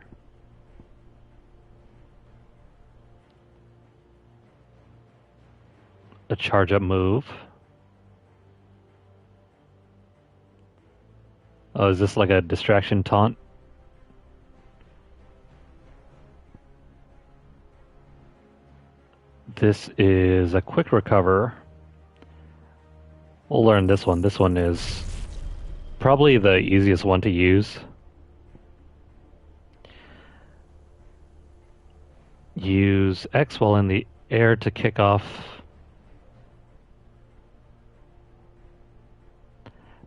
A charge up move. Oh, is this like a distraction taunt? This is a quick recover. We'll learn this one. This one is probably the easiest one to use. Use X while in the air to kick off.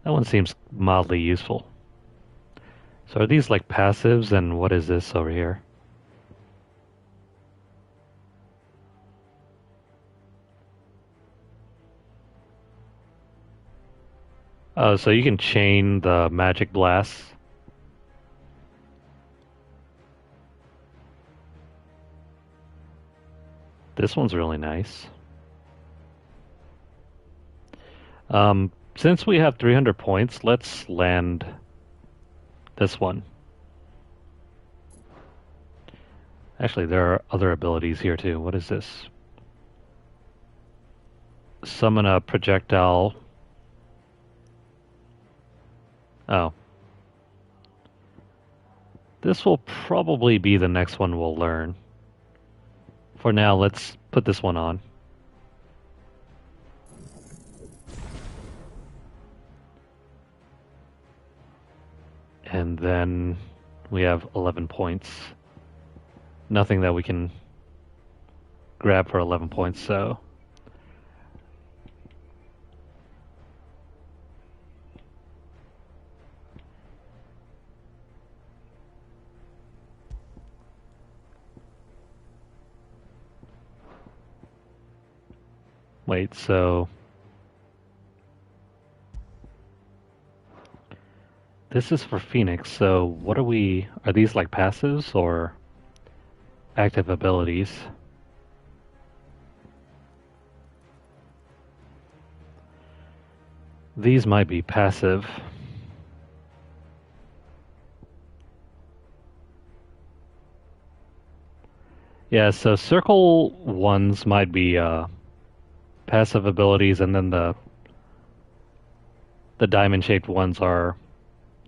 That one seems mildly useful. So are these like passives, and what is this over here? Oh, so you can chain the magic blasts. This one's really nice. Since we have 300 points, let's land this one. Actually, there are other abilities here too. What is this? Summon a projectile. Oh. This will probably be the next one we'll learn. For now, let's put this one on. And then we have 11 points. Nothing that we can grab for 11 points, so... Wait, so... This is for Phoenix, so what are we... Are these like passives or active abilities? These might be passive. Yeah, so circle ones might be passive abilities, and then the diamond-shaped ones are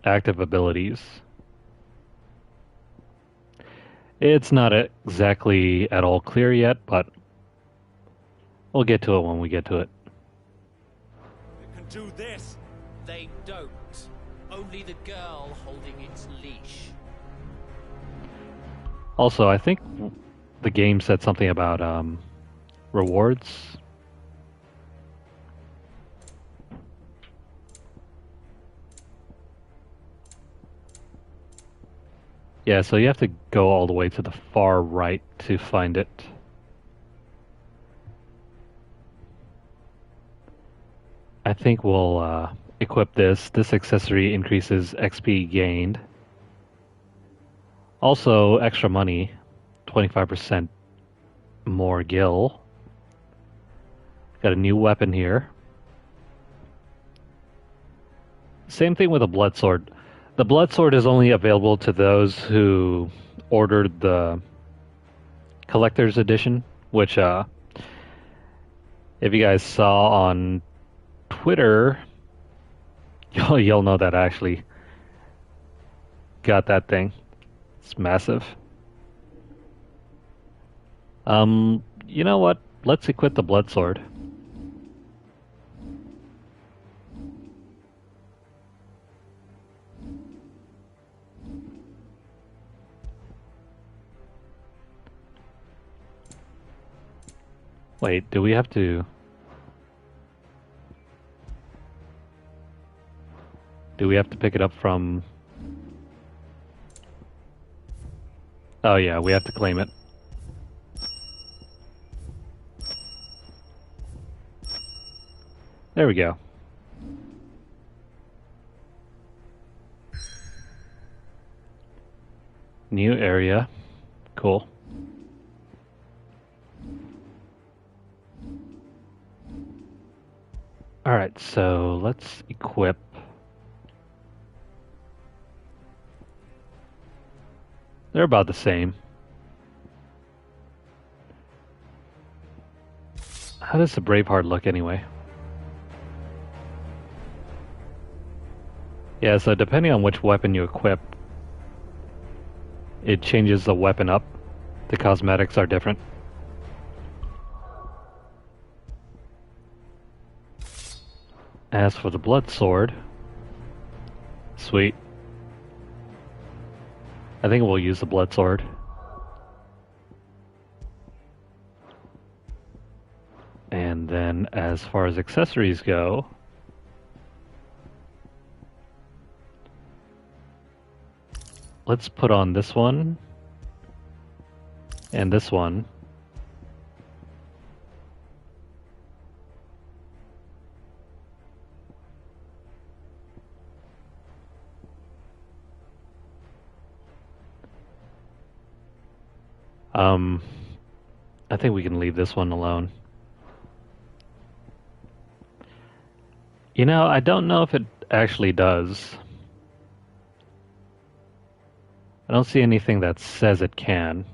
active abilities. It's not exactly at all clear yet, but we'll get to it when we get to it. It can do this. They don't. Only the girl holding its leash. Also, I think the game said something about rewards. Yeah, so you have to go all the way to the far right to find it. I think we'll equip this. This accessory increases XP gained. Also, extra money, 25% more gil. Got a new weapon here. Same thing with a blood sword. The blood sword is only available to those who ordered the collector's edition, which if you guys saw on Twitter, you'll know that I actually got that thing. It's massive. You know what? Let's equip the blood sword. Wait, do we have to... Do we have to pick it up from... Oh yeah, we have to claim it. There we go. New area. Cool. Alright, so let's equip. They're about the same. How does the Braveheart look anyway? Yeah, so depending on which weapon you equip, it changes the weapon up. The cosmetics are different. As for the blood sword, sweet. I think we'll use the blood sword. And then as far as accessories go, let's put on this one and this one. I think we can leave this one alone. You know, I don't know if it actually does. I don't see anything that says it can.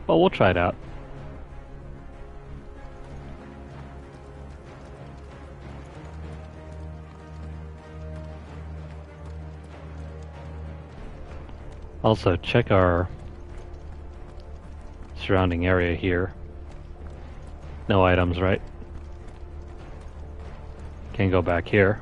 But we'll try it out. Also, check our surrounding area here. No items, right? Can't go back here.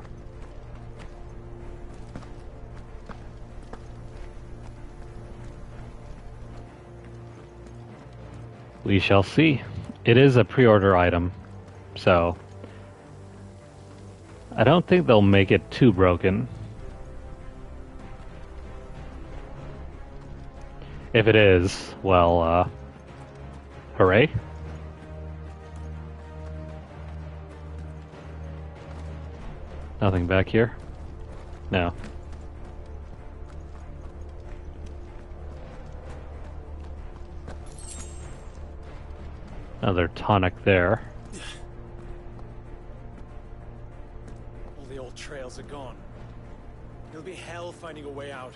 We shall see. It is a pre-order item, so I don't think they'll make it too broken. If it is, well, hooray. Nothing back here? No. Another tonic there. All the old trails are gone. It'll be hell finding a way out.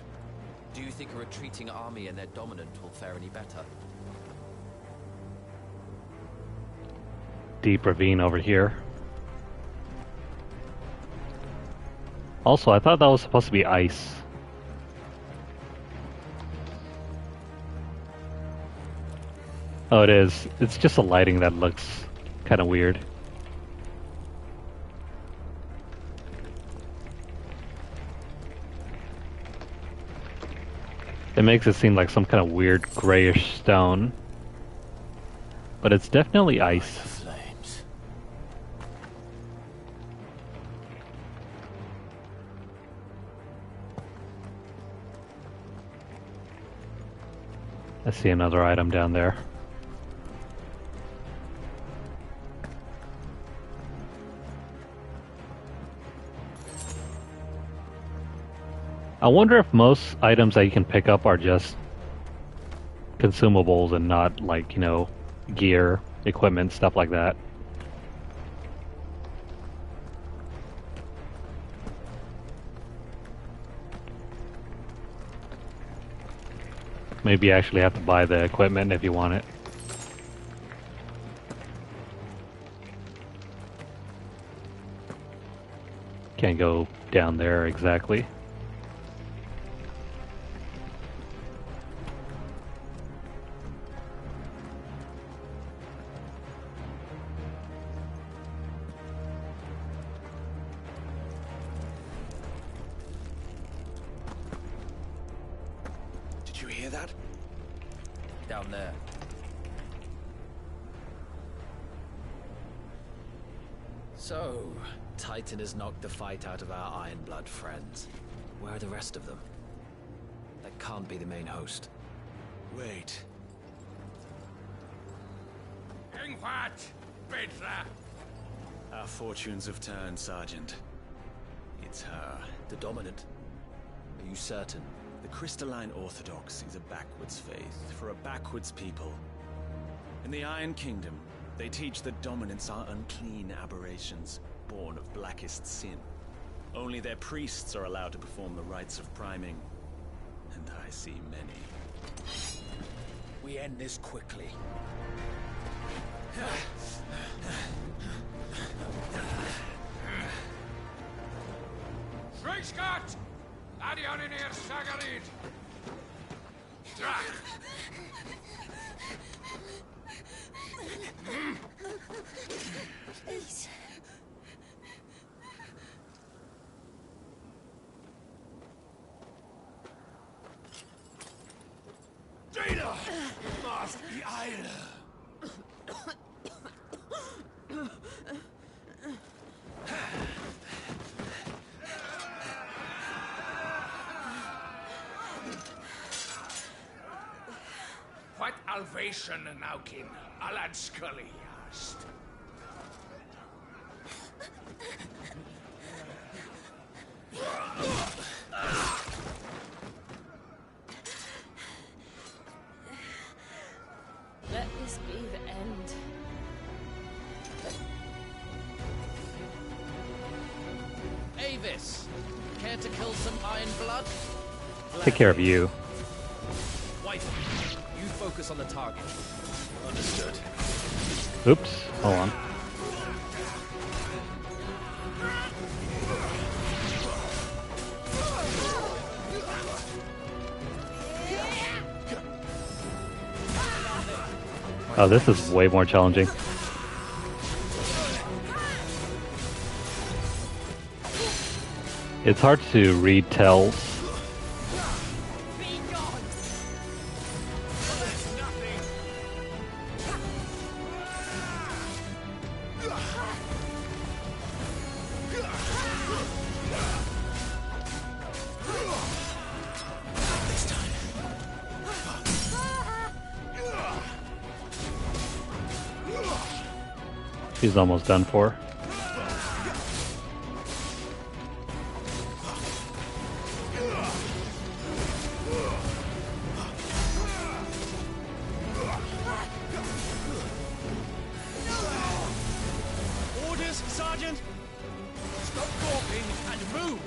Do you think a retreating army and their dominant will fare any better? Deep ravine over here. Also, I thought that was supposed to be ice. Oh, it is. It's just a lighting that looks kind of weird. It makes it seem like some kind of weird grayish stone. But it's definitely ice. I see another item down there. I wonder if most items that you can pick up are just consumables and not like, you know, gear, equipment, stuff like that. Maybe you actually have to buy the equipment if you want it. Can't go down there exactly. Did you hear that? Down there. So, Titan has knocked the fight out of our Ironblood friends. Where are the rest of them? That can't be the main host. Wait. Ingwat! Bedra! Our fortunes have turned, Sergeant. It's her. The Dominant? Are you certain? The Crystalline Orthodox is a backwards faith for a backwards people. In the Iron Kingdom, they teach that Dominants are unclean aberrations, born of blackest sin. Only their priests are allowed to perform the rites of priming. And I see many. We end this quickly. Schweigschgott! Adion in ihr Sagarid! Drach! Please. Jada! Mask die Eile! What Alvation and Naukin, Alad Scully asked. Let this be the end. Avis! Care to kill some Ironblood? Take care of you. Wife, you focus on the target. Understood. Oops. Hold on. Oh, this is way more challenging. It's hard to read tells. She's almost done for. Orders, Sergeant! Stop talking and move!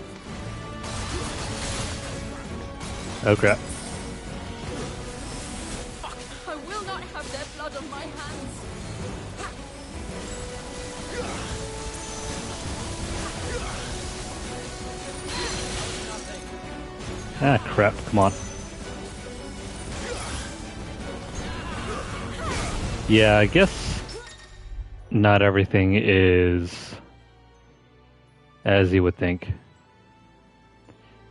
Oh crap. I will not have their blood on my hands. Ah crap, come on. Yeah, I guess not everything is as you would think.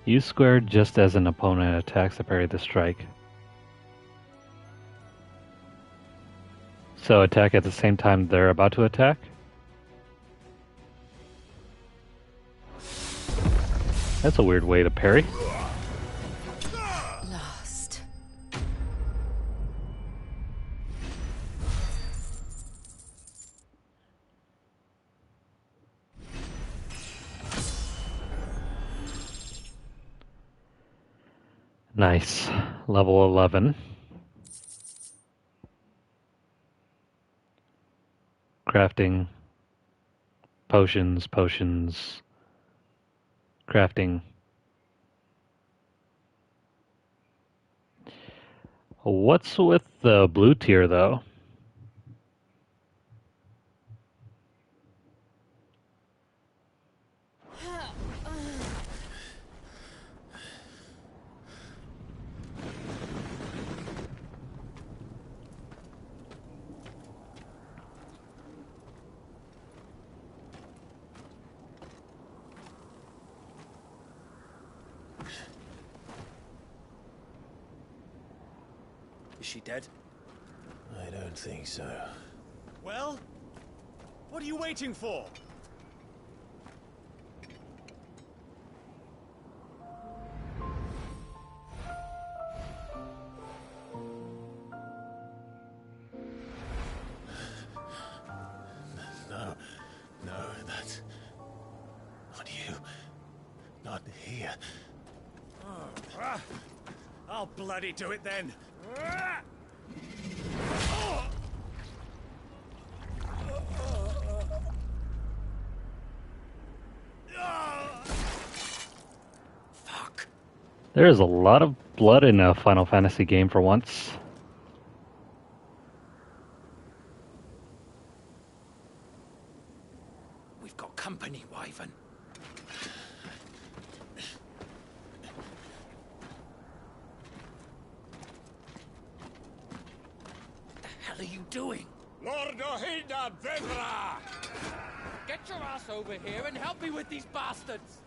Use square just as an opponent attacks to parry the strike. So attack at the same time they're about to attack? That's a weird way to parry. Lost. Nice. Level 11. Crafting. Potions. Crafting. What's with the blue tier, though? Is she dead? I don't think so. Well? What are you waiting for? here. I'll bloody do it then. There is a lot of blood in a Final Fantasy game for once. We've got company, Wyvern. What the hell are you doing? Lord Ohida Vedra! Get your ass over here and help me with these bastards!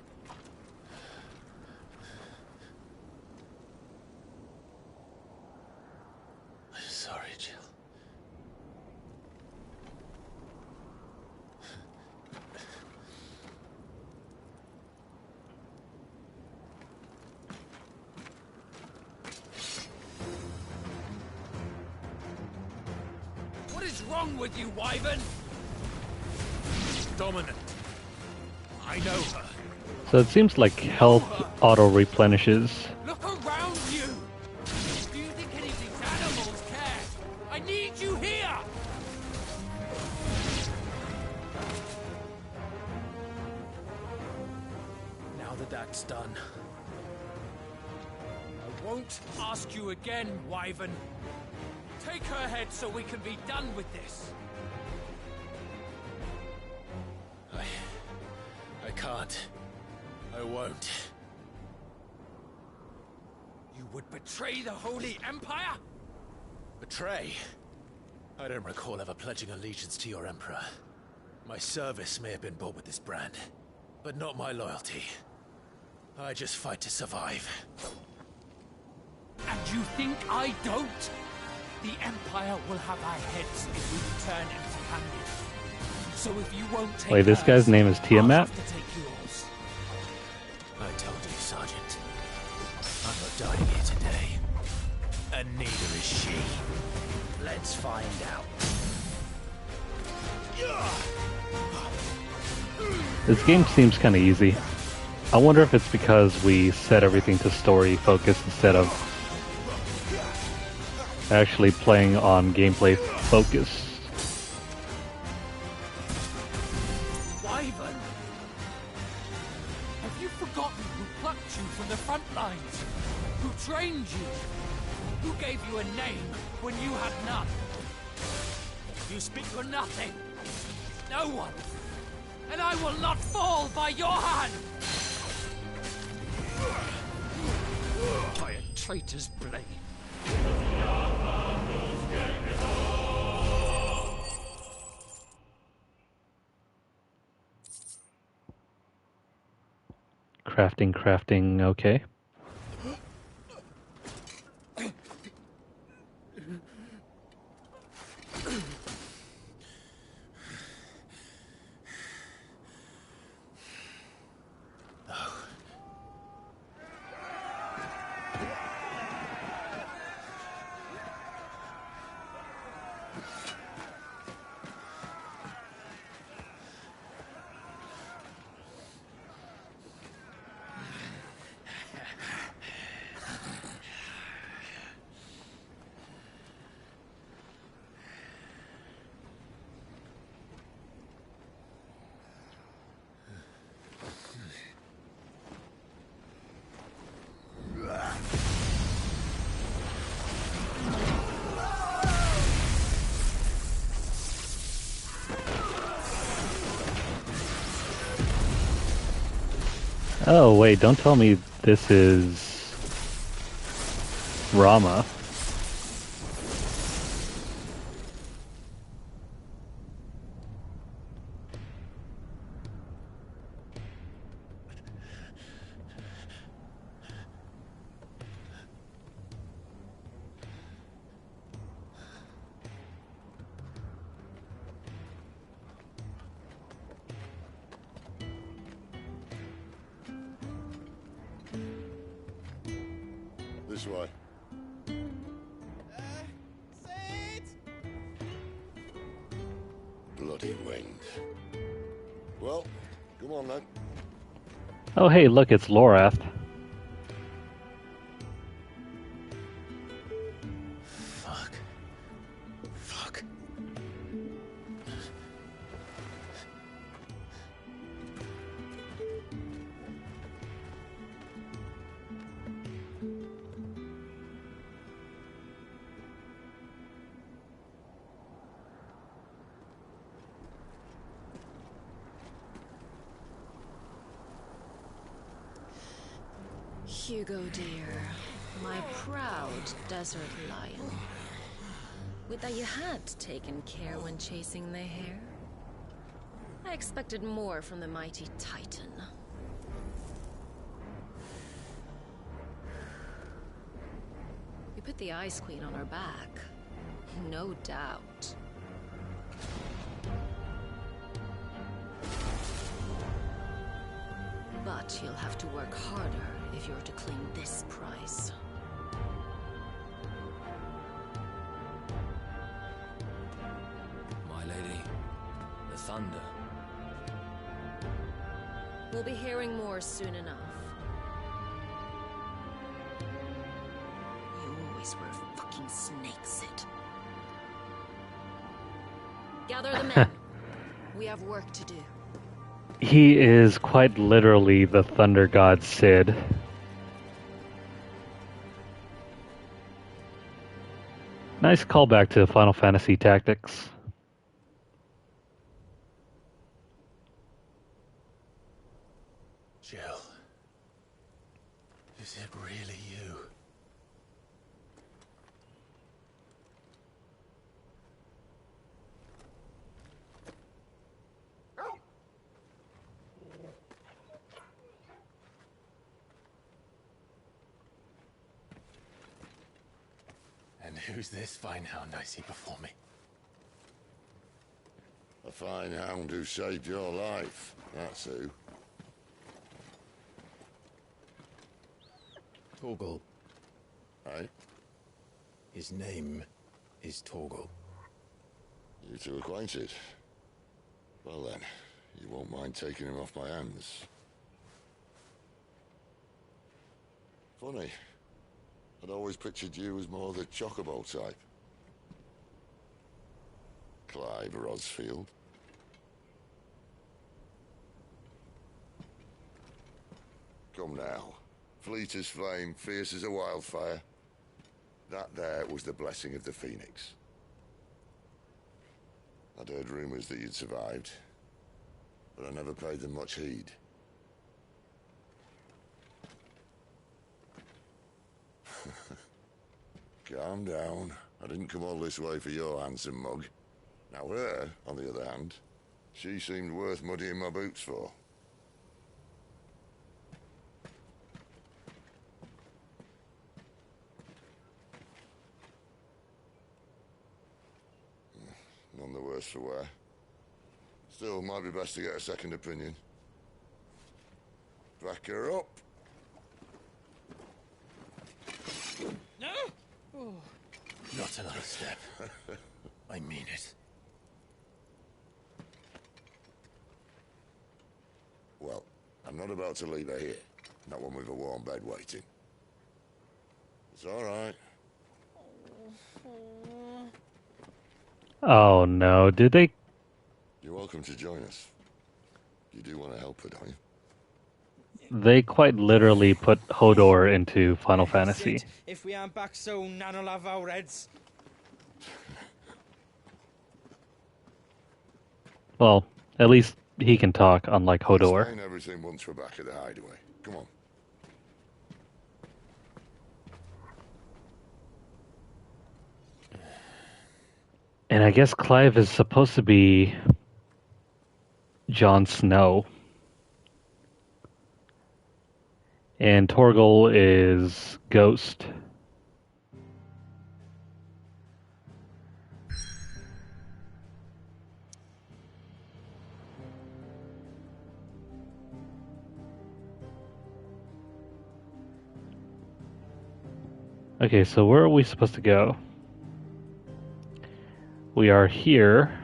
Sorry, Jill. What is wrong with you, Wyvern? Dominant. I know her. So it seems like health auto-replenishes. Look around you! Do you think any of these animals care? I need you here! Now that that's done, I won't ask you again, Wyvern. Take her head so we can be done with this. I can't. I won't. You would betray the Holy Empire? Betray? I don't recall ever pledging allegiance to your Emperor. My service may have been bought with this brand, but not my loyalty. I just fight to survive. And you think I don't? The Empire will have our heads if we return empty-handed. So if you won't take Wait, this guy's name is I'll Tiamat? have to take yours. I told you, Sergeant. I'm not dying here today. And neither is she. Let's find out. This game seems kind of easy. I wonder if it's because we set everything to story focus instead of actually playing on gameplay focus. Wyvern! Have you forgotten who plucked you from the front lines? Who trained you? Who gave you a name when you had none? You speak for nothing. No one. And I will not fall by your hand! By a traitor's blade. Crafting, okay. Oh wait, don't tell me this is Rama. This way. Bloody wind. Well, come on then. Oh, hey, look, it's Lorath. Fuck. Fuck. Hugo, dear, my proud desert lion. Would that you had taken care when chasing the hare? I expected more from the mighty Titan. We put the Ice Queen on her back, no doubt. But you'll have to work harder if you're to claim this prize. My lady, the thunder. We'll be hearing more soon enough. You always were a fucking snake, Sid. Gather the men. We have work to do. He is quite literally the Thunder God Sid. Nice callback to Final Fantasy Tactics. Jill. Is it really you? And who's this fine hound I see before me? A fine hound who saved your life, that's who. Torgal. Aye? His name is Torgal. You two acquainted? Well then, you won't mind taking him off my hands. Funny. I'd always pictured you as more the chocobo type. Clive Rosfield. Come now. Fleet as flame, fierce as a wildfire. That there was the blessing of the Phoenix. I'd heard rumors that you'd survived, but I never paid them much heed. Calm down. I didn't come all this way for your handsome mug. Now her, on the other hand, she seemed worth muddying my boots for. None the worse for wear. Still, might be best to get a second opinion. Back her up. No! Oh. Not another step. I mean it. Well, I'm not about to leave her here. Not one with a warm bed waiting. It's all right. Oh no, did they? You're welcome to join us. You do want to help her, don't you? They quite literally put Hodor into Final Fantasy. If we aren't back soon, Nan'll have our heads. Well, at least he can talk, unlike Hodor. Explain everything once we're back at the hideaway. Come on. And I guess Clive is supposed to be Jon Snow. And Torgal is Ghost. Okay, so where are we supposed to go? We are here.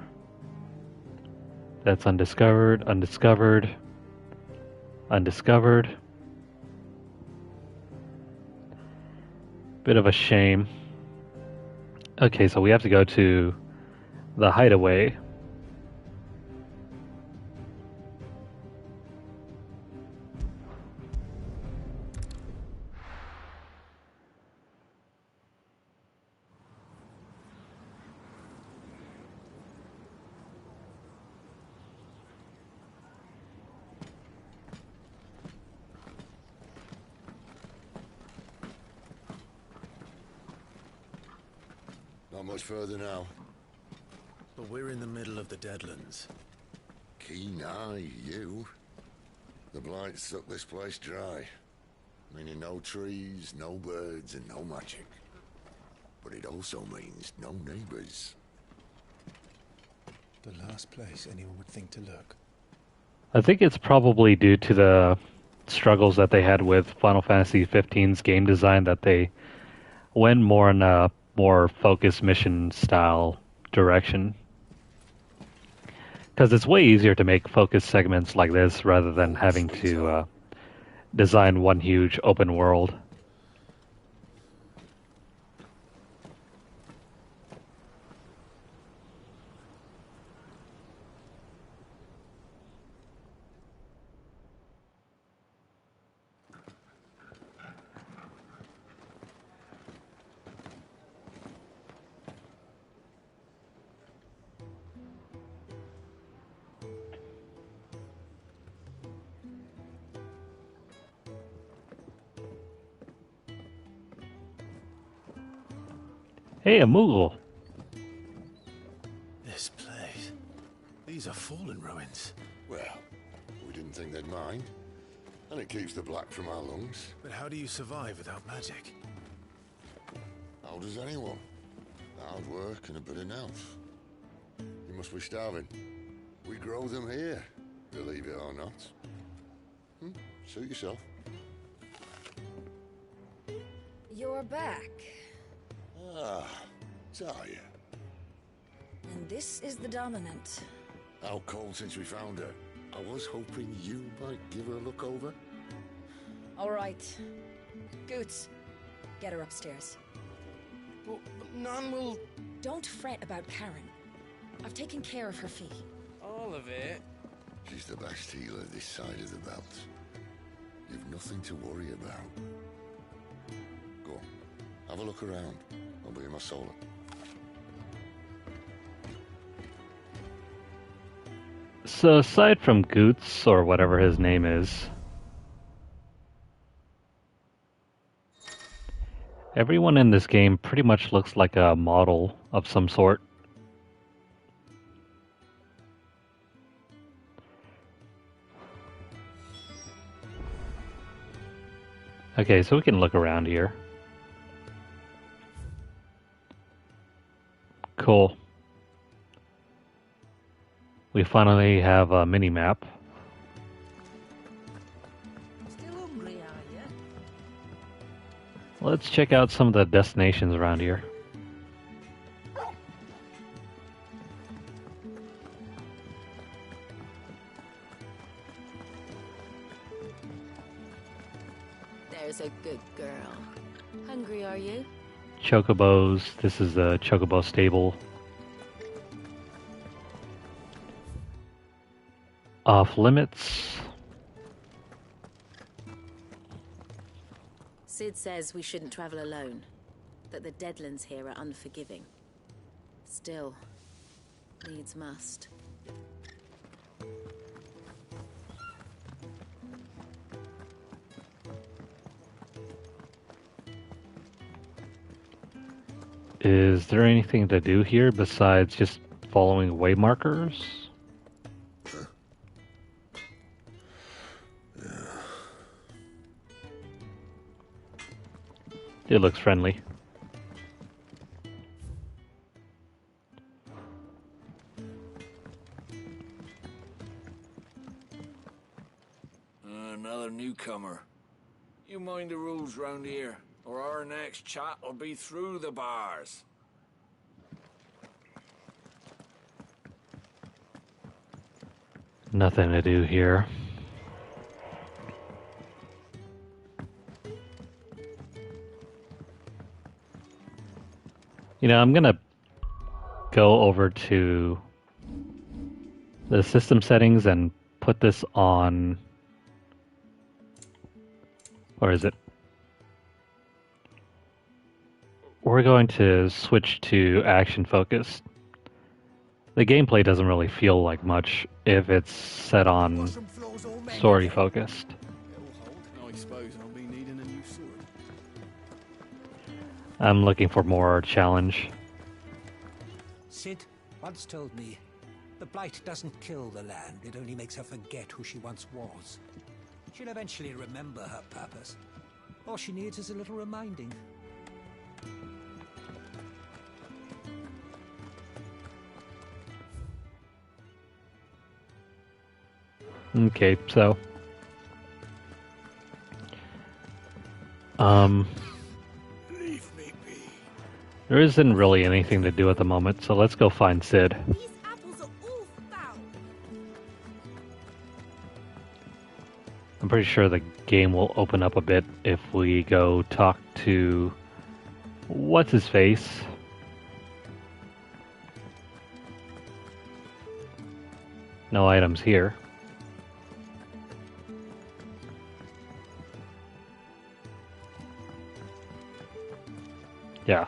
That's undiscovered, undiscovered. undiscovered. Bit of a shame. Okay, so we have to go to the hideaway. Not much further now. But we're in the middle of the Deadlands. Keen eye, you. The blight sucked this place dry. Meaning no trees, no birds, and no magic. But it also means no neighbors. The last place anyone would think to look. I think it's probably due to the struggles that they had with Final Fantasy XV's game design that they went more in a more focused mission style direction. Because it's way easier to make focused segments like this rather than having to design one huge open world. Hey, a Moogle. This place. These are fallen ruins. Well, we didn't think they'd mind. And it keeps the black from our lungs. But how do you survive without magic? How does anyone? Hard work and a bit of nerve. You must be starving. We grow them here, believe it or not. Suit yourself. You're back. Ah, Talia. And this is the Dominant. How cold since we found her. I was hoping you might give her a look over. All right. Goots, get her upstairs. Well, none will... Don't fret about Karen. I've taken care of her fee. All of it? She's the best healer this side of the belt. You've nothing to worry about. Go on, have a look around. I'll be in my solar. So aside from Goots, or whatever his name is, everyone in this game pretty much looks like a model of some sort. Okay, so we can look around here. Cool. We finally have a mini-map. Still hungry, are you? Let's check out some of the destinations around here. There's a good girl. Hungry, are you? Chocobos. This is the Chocobo stable. Off limits. Sid says we shouldn't travel alone. That the Deadlands here are unforgiving. Still, needs must. Is there anything to do here besides just following way markers? It looks friendly. Another newcomer. You mind the rules round here, or our next chat will be through the bars. Nothing to do here. You know, I'm gonna go over to the system settings and put this on, or is it? We're going to switch to action focused. The gameplay doesn't really feel like much if it's set on story focused. I suppose I'll be needing a new sword. I'm looking for more challenge. Sid once told me, the blight doesn't kill the land, it only makes her forget who she once was. She'll eventually remember her purpose. All she needs is a little reminding. Okay, so there isn't really anything to do at the moment, so let's go find Sid. I'm pretty sure the game will open up a bit if we go talk to what's his face. No items here. Yeah,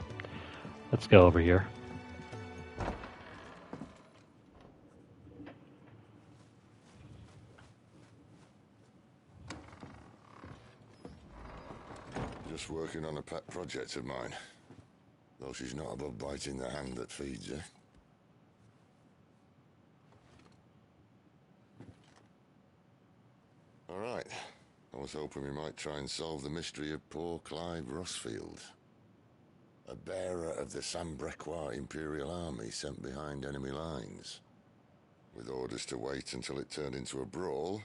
let's go over here. Just working on a pet project of mine. Though she's not above biting the hand that feeds her. Alright. I was hoping we might try and solve the mystery of poor Clive Rossfield. A bearer of the Sambrequois Imperial Army sent behind enemy lines. With orders to wait until it turned into a brawl,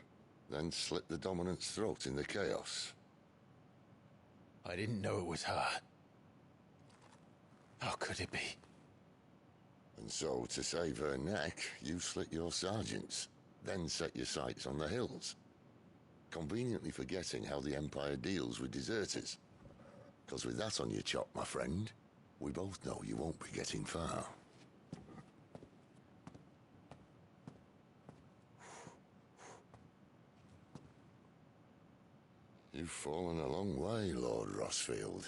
then slit the dominant's throat in the chaos. I didn't know it was her. How could it be? And so, to save her neck, you slit your sergeants, then set your sights on the hills. Conveniently forgetting how the Empire deals with deserters. Because with that on your chop, my friend, we both know you won't be getting far. You've fallen a long way, Lord Rossfield.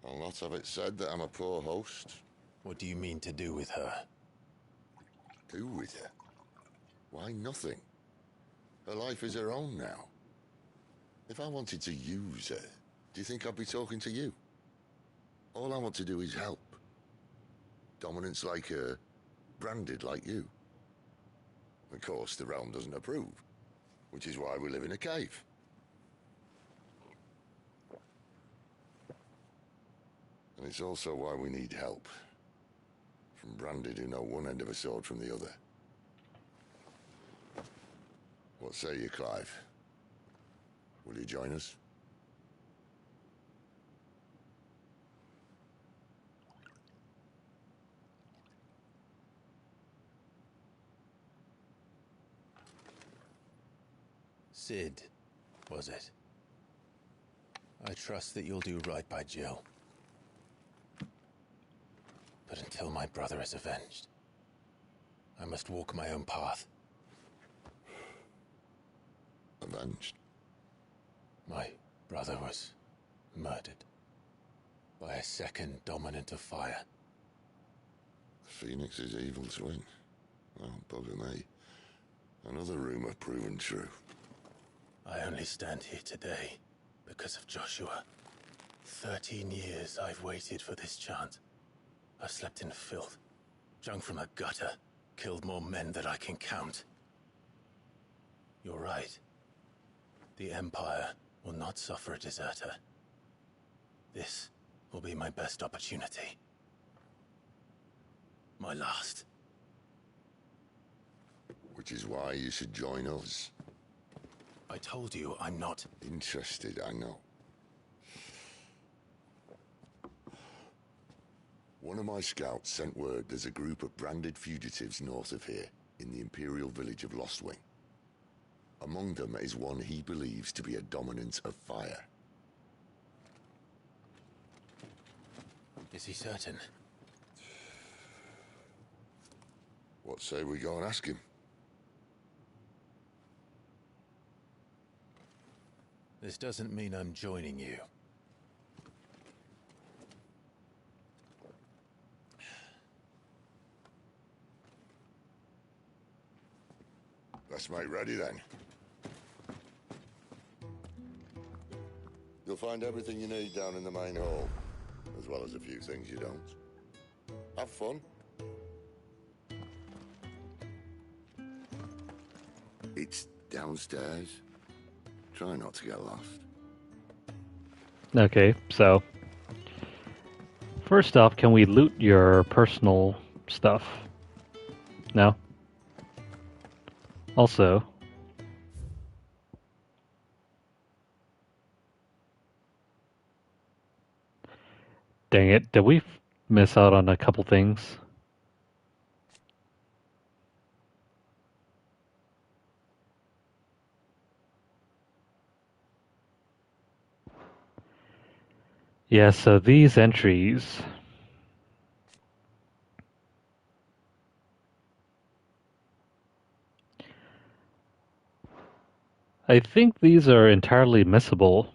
I'll not have it said that I'm a poor host. What do you mean to do with her? Do with her? Why, nothing. Her life is her own now. If I wanted to use her, do you think I'd be talking to you? All I want to do is help. Dominants like her, branded like you. Of course, the realm doesn't approve, which is why we live in a cave. And it's also why we need help. From branded who know one end of a sword from the other. What say you, Clive? Will you join us? Sid, was it? I trust that you'll do right by Jill. But until my brother is avenged, I must walk my own path. Avenged? My brother was murdered by a second dominant of fire. Phoenix's evil twin. Well, bugger me. Another rumor proven true. I only stand here today because of Joshua. 13 years I've waited for this chance. I've slept in filth, drunk from a gutter, killed more men than I can count. You're right. The Empire will not suffer a deserter. This will be my best opportunity. My last. Which is why you should join us. I told you I'm not interested, I know. One of my scouts sent word there's a group of branded fugitives north of here, in the Imperial village of Lostwing. Among them is one he believes to be a dominant of fire. Is he certain? What say we go and ask him? This doesn't mean I'm joining you. Let's make ready then. You'll find everything you need down in the main hall, as well as a few things you don't. Have fun. It's downstairs. Try not to get lost. Okay, so first off, can we loot your personal stuff? No? Also, dang it, did we miss out on a couple things? Yeah, so these entries, I think these are entirely missable.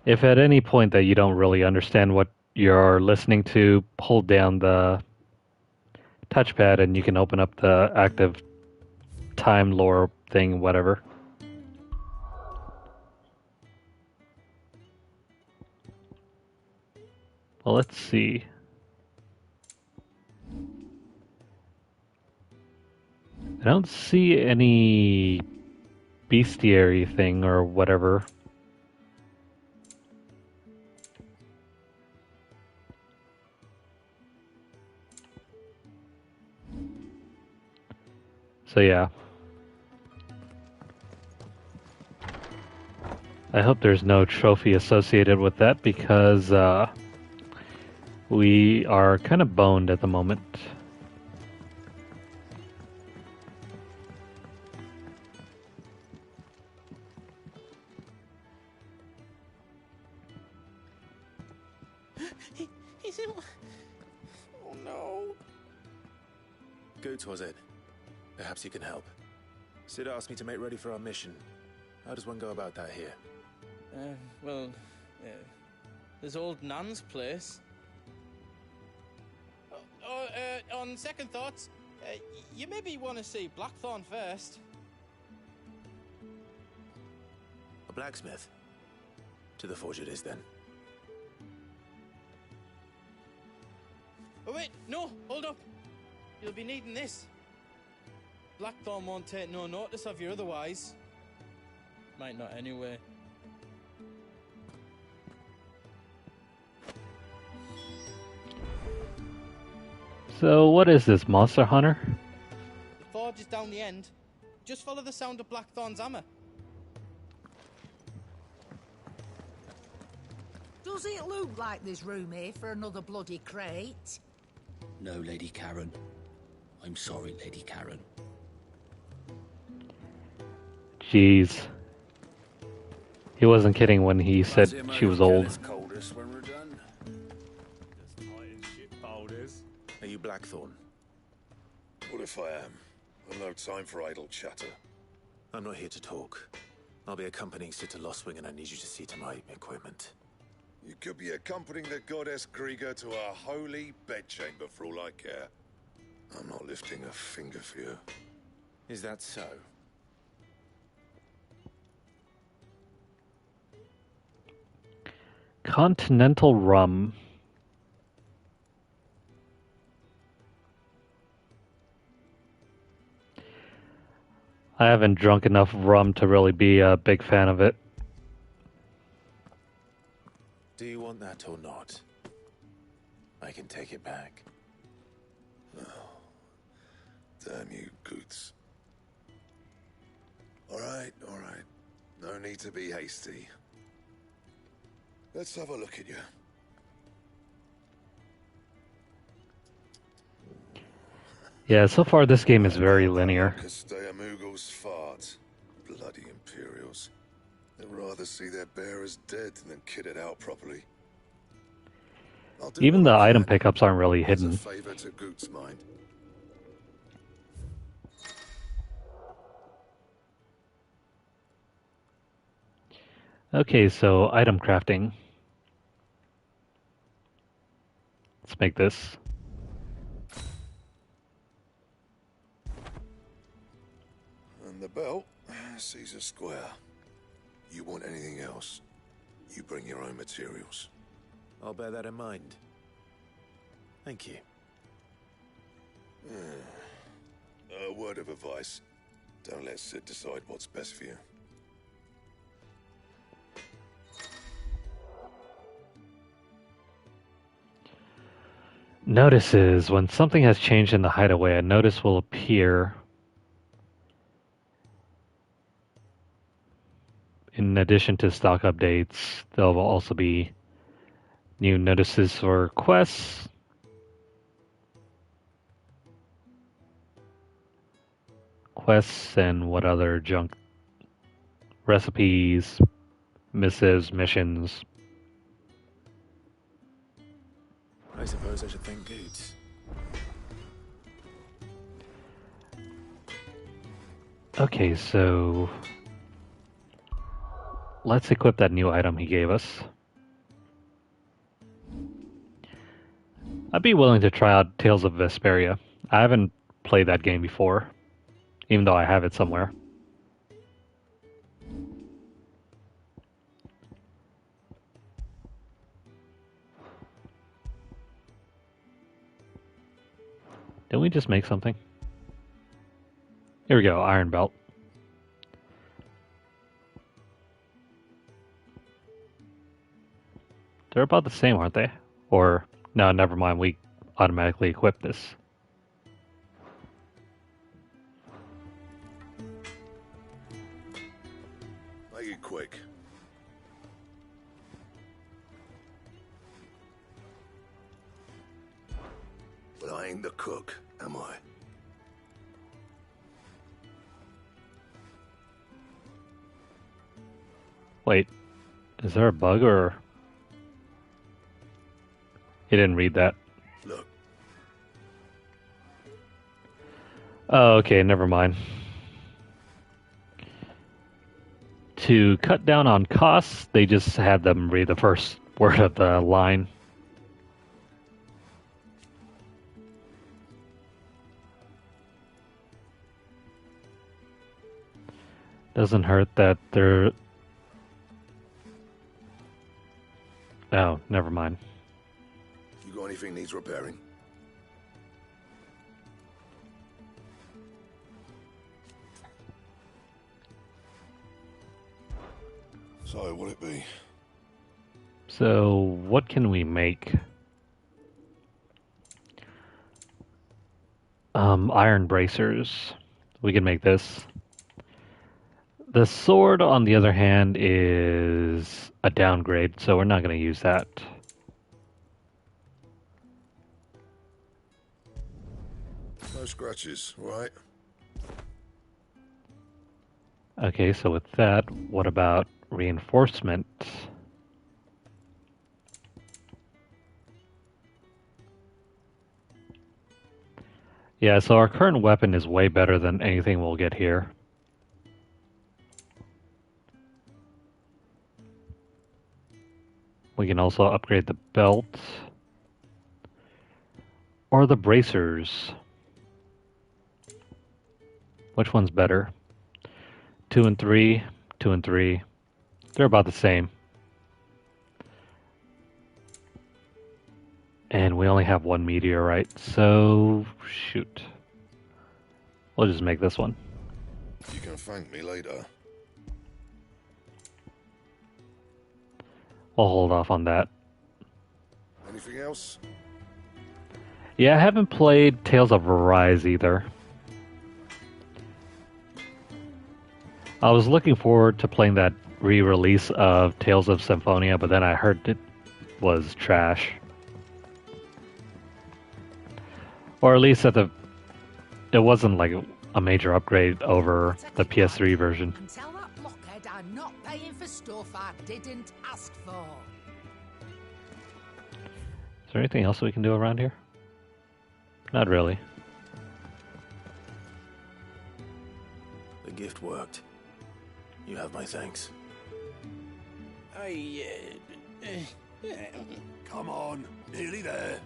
If at any point that you don't really understand what you're listening to, hold down the touchpad and you can open up the active time lore thing, whatever. Well, let's see. I don't see any bestiary thing or whatever. So yeah. I hope there's no trophy associated with that because we are kind of boned at the moment. He's in... Oh no. Goats was it? Perhaps you can help. Sid asked me to make ready for our mission. How does one go about that here? There's old Nan's place. On second thoughts, you maybe want to see Blackthorn first. A blacksmith? To the forge it is then. Oh wait, no, hold up. You'll be needing this. Blackthorn won't take no notice of you otherwise. Might not anyway. So what is this, Monster Hunter? The forge is down the end. Just follow the sound of Blackthorn's hammer. Does it look like there's room here for another bloody crate? No, Lady Karen. I'm sorry, Lady Karen. Jeez. He wasn't kidding when he said she was old. When we're done. Are you Blackthorn? What if I am? I've no time for idle chatter. I'm not here to talk. I'll be accompanying Sid to Lostwing and I need you to see to my equipment. You could be accompanying the goddess Krieger to a holy bedchamber for all I care. I'm not lifting a finger for you. Is that so? Continental rum. I haven't drunk enough rum to really be a big fan of it. Do you want that or not? I can take it back. Oh, damn you, Goots. All right. all right. No need to be hasty. Let's have a look at you. Yeah, so far this game is very linear. Moogel's fart. Bloody Imperials. They'd rather see their bearers dead than kitted out properly. Even the item pickups aren't really hidden. Favor to Goot's mind. Okay, so item crafting. Let's make this. And the belt, Caesar Square. You want anything else? You bring your own materials. I'll bear that in mind. Thank you. A word of advice. Don't let Sid decide what's best for you. Notices. When something has changed in the hideaway, a notice will appear. In addition to stock updates, there will also be new notices for quests. Quests and what other junk. Recipes, missives, missions. I suppose I should thank Goots. Okay, so let's equip that new item he gave us. I'd be willing to try out Tales of Vesperia. I haven't played that game before, even though I have it somewhere. Didn't we just make something? Here we go, iron belt. They're about the same, aren't they? Or, no, never mind, we automatically equip this. Make it quick. But I ain't the cook, am I? Wait, is there a bug or... He didn't read that. Look. Oh, okay, never mind. To cut down on costs, they just had them read the first word of the line. Doesn't hurt that they're... Oh, never mind. You got anything needs repairing? So, what'll it be? So, what can we make? Iron bracers. We can make this. The sword, on the other hand, is a downgrade, so we're not going to use that. No scratches, right? Okay, so with that, what about reinforcement? Yeah, so our current weapon is way better than anything we'll get here. We can also upgrade the belt. Or the bracers. Which one's better? 2 and 3, 2 and 3. They're about the same. And we only have one meteorite, so shoot. We'll just make this one. You can thank me later. We'll hold off on that. Anything else? Yeah, I haven't played Tales of Arise either. I was looking forward to playing that re-release of Tales of Symphonia, but then I heard it was trash. Or at least it wasn't like a major upgrade over the PS3 version. And tell that blockhead I'm not paying for stuff I didn't ask for. Is there anything else we can do around here? Not really. The gift worked. You have my thanks. Come on, nearly there.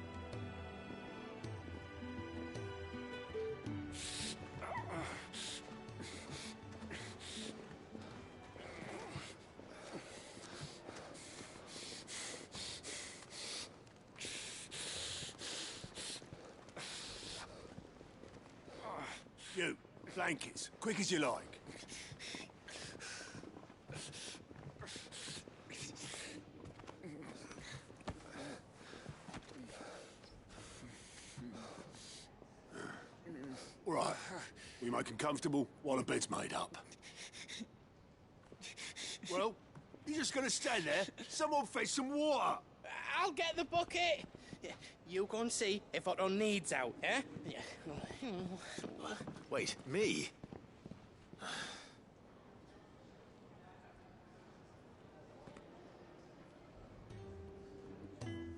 You, blankets, quick as you like. All right, we make them comfortable while the bed's made up. Well, you're just gonna stand there? Someone fetch some water. I'll get the bucket. You go and see if Otto needs out, eh? Wait, me?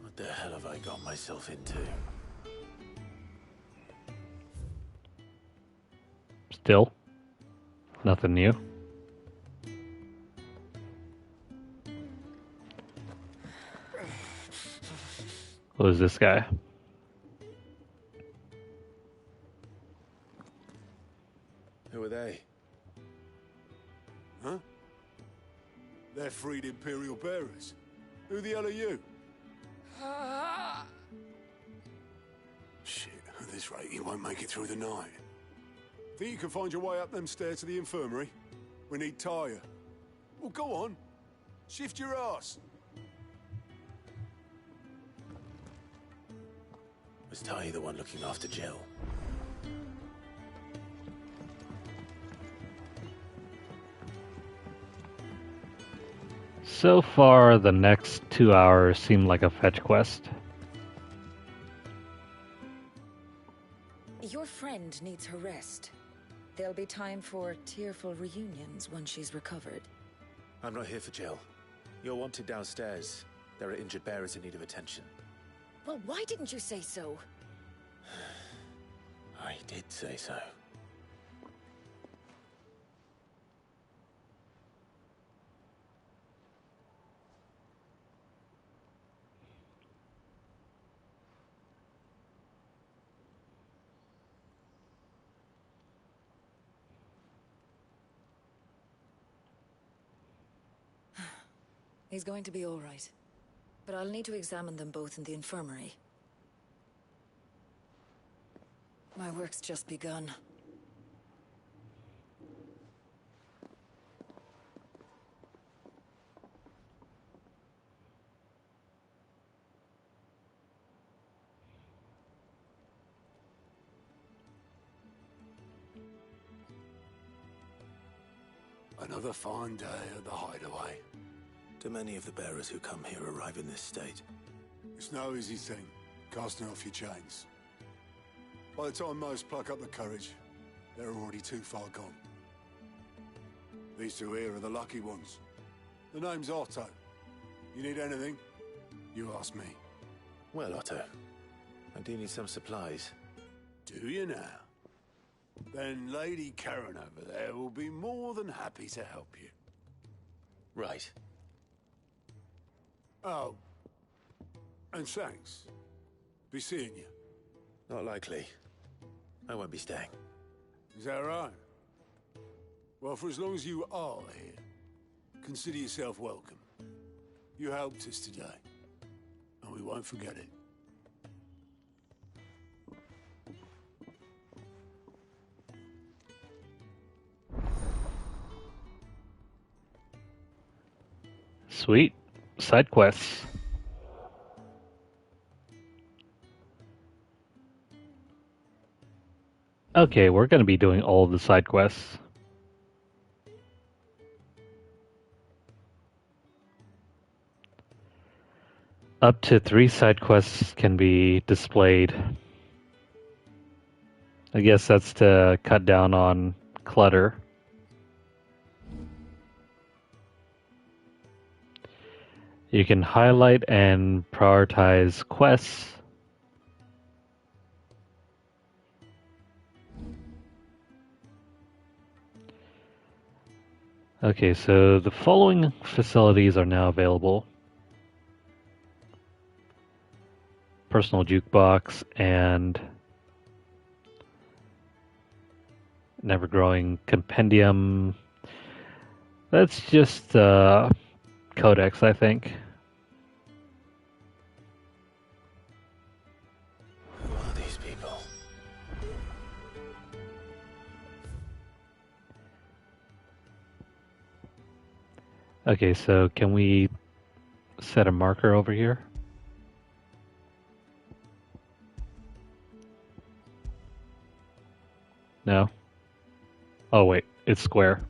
What the hell have I got myself into? Still, nothing new. Who is this guy? Who are they? Huh? They're freed Imperial bearers. Who the hell are you? Shit, at this rate, you won't make it through the night. Think you can find your way up them stairs to the infirmary? We need Tyre. Well, go on. Shift your ass. Was Ty the one looking after Jill? So far, the next 2 hours seem like a fetch quest. Your friend needs her rest. There'll be time for tearful reunions once she's recovered. I'm not here for Jill. You're wanted downstairs. There are injured bearers in need of attention. Well, why didn't you say so? I did say so. He's going to be all right. But I'll need to examine them both in the infirmary. My work's just begun. Another fine day at the hideaway. Do many of the bearers who come here arrive in this state? It's no easy thing, casting off your chains. By the time most pluck up the courage, they're already too far gone. These two here are the lucky ones. The name's Otto. You need anything, you ask me. Well, Otto, I do need some supplies. Do you now? Then Lady Karen over there will be more than happy to help you. Right. Oh. And thanks. Be seeing you. Not likely. I won't be staying. Is that right? Well, for as long as you are here, consider yourself welcome. You helped us today, and we won't forget it. Sweet. Side quests. Okay, we're going to be doing all of the side quests. Up to 3 side quests can be displayed. I guess that's to cut down on clutter. You can highlight and prioritize quests. Okay, so the following facilities are now available. Personal jukebox and never-growing compendium. That's just codex, I think. Who are these people? Okay, so can we set a marker over here? No? Oh wait, it's square.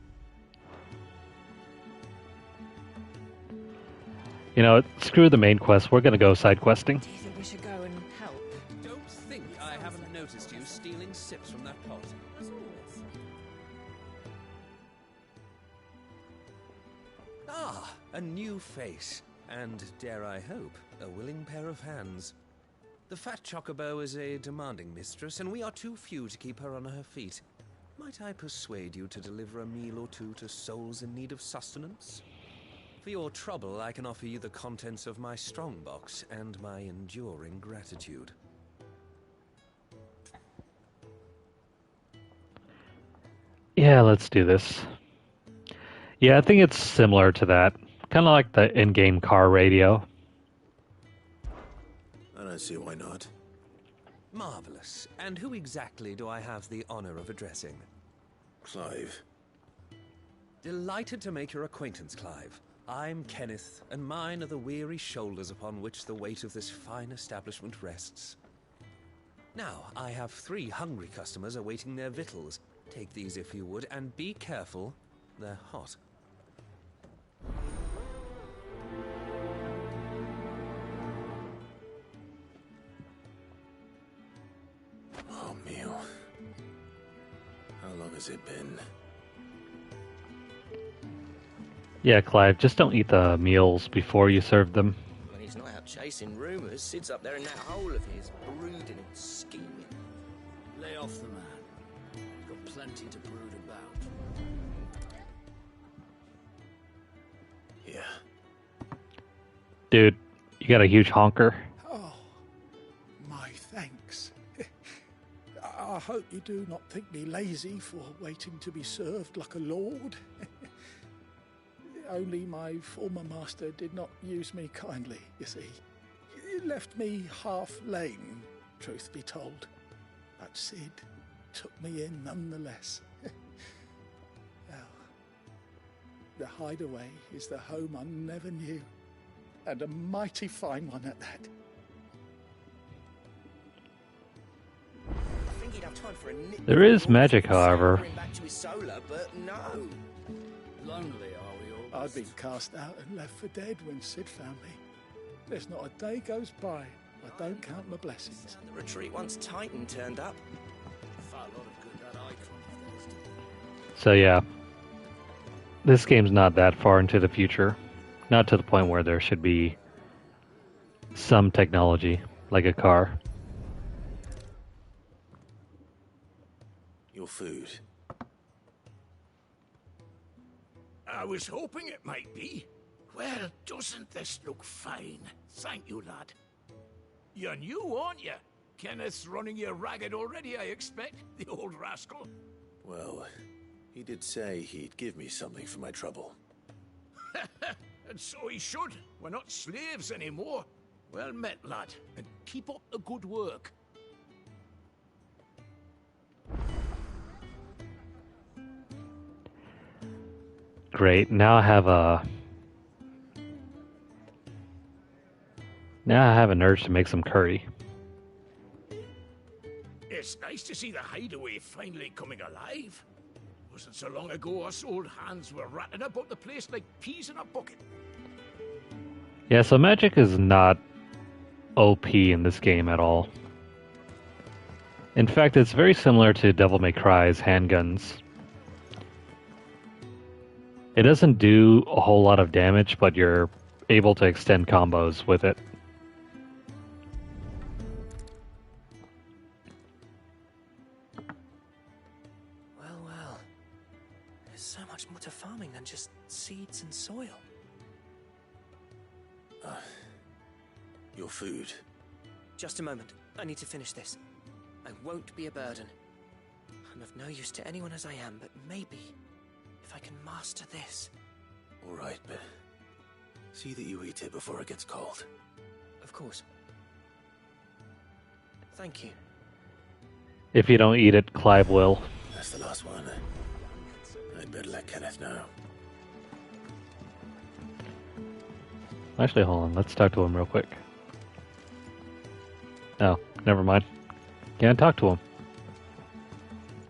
You know, screw the main quest, we're gonna go side questing. Do you think we should go and help? Don't think I haven't noticed you stealing sips from that pot. Ah, a new face. And, dare I hope, a willing pair of hands. The fat chocobo is a demanding mistress, and we are too few to keep her on her feet. Might I persuade you to deliver a meal or two to souls in need of sustenance? For your trouble, I can offer you the contents of my strongbox and my enduring gratitude. Yeah, let's do this. Yeah, I think it's similar to that. Kind of like the in-game car radio. I don't see why not. Marvelous. And who exactly do I have the honor of addressing? Clive. Delighted to make your acquaintance, Clive. I'm Kenneth, and mine are the weary shoulders upon which the weight of this fine establishment rests. Now, I have 3 hungry customers awaiting their victuals. Take these if you would, and be careful, they're hot. Oh, meal. How long has it been? Yeah, Clive, just don't eat the meals before you serve them. When he's not out chasing rumours, sits up there in that hole of his, brooding and scheming. Lay off the man. He's got plenty to brood about. Yeah. Dude, you got a huge honker. Oh, my thanks. I hope you do not think me lazy for waiting to be served like a lord. Only my former master did not use me kindly, you see. He left me half lame, truth be told. But Sid took me in nonetheless. Well, the hideaway is the home I never knew, and a mighty fine one at that. I think he'd have time for a nip. There is magic, however. Back to his solar, but no. Lonely, are we all? I'd been cast out and left for dead when Sid found me. There's not a day goes by I don't count my blessings. The retreat once Titan turned up. Far a lot of good that icon of theirs did. So yeah, this game's not that far into the future. Not to the point where there should be some technology, like a car. Your food. I was hoping it might be. Well, doesn't this look fine? Thank you, lad. You're new, aren't you? Kenneth's running you ragged already, I expect, the old rascal. Well, he did say he'd give me something for my trouble. And so he should. We're not slaves anymore. Well met, lad, and keep up the good work. Great, now I have an urge to make some curry. It's nice to see the hideaway finally coming alive. Wasn't so long ago us old hands were ratting about the place like peas in a bucket. Yeah, so magic is not OP in this game at all. In fact, it's very similar to Devil May Cry's handguns. It doesn't do a whole lot of damage, but you're able to extend combos with it. Well, well. There's so much more to farming than just seeds and soil. Your food. Just a moment. I need to finish this. I won't be a burden. I'm of no use to anyone as I am, but maybe if I can master this. All right, but see that you eat it before it gets cold. Of course. Thank you. If you don't eat it, Clive will. That's the last one. I'd better let Kenneth know. Actually, hold on. Let's talk to him real quick. Oh, never mind. Can't talk to him.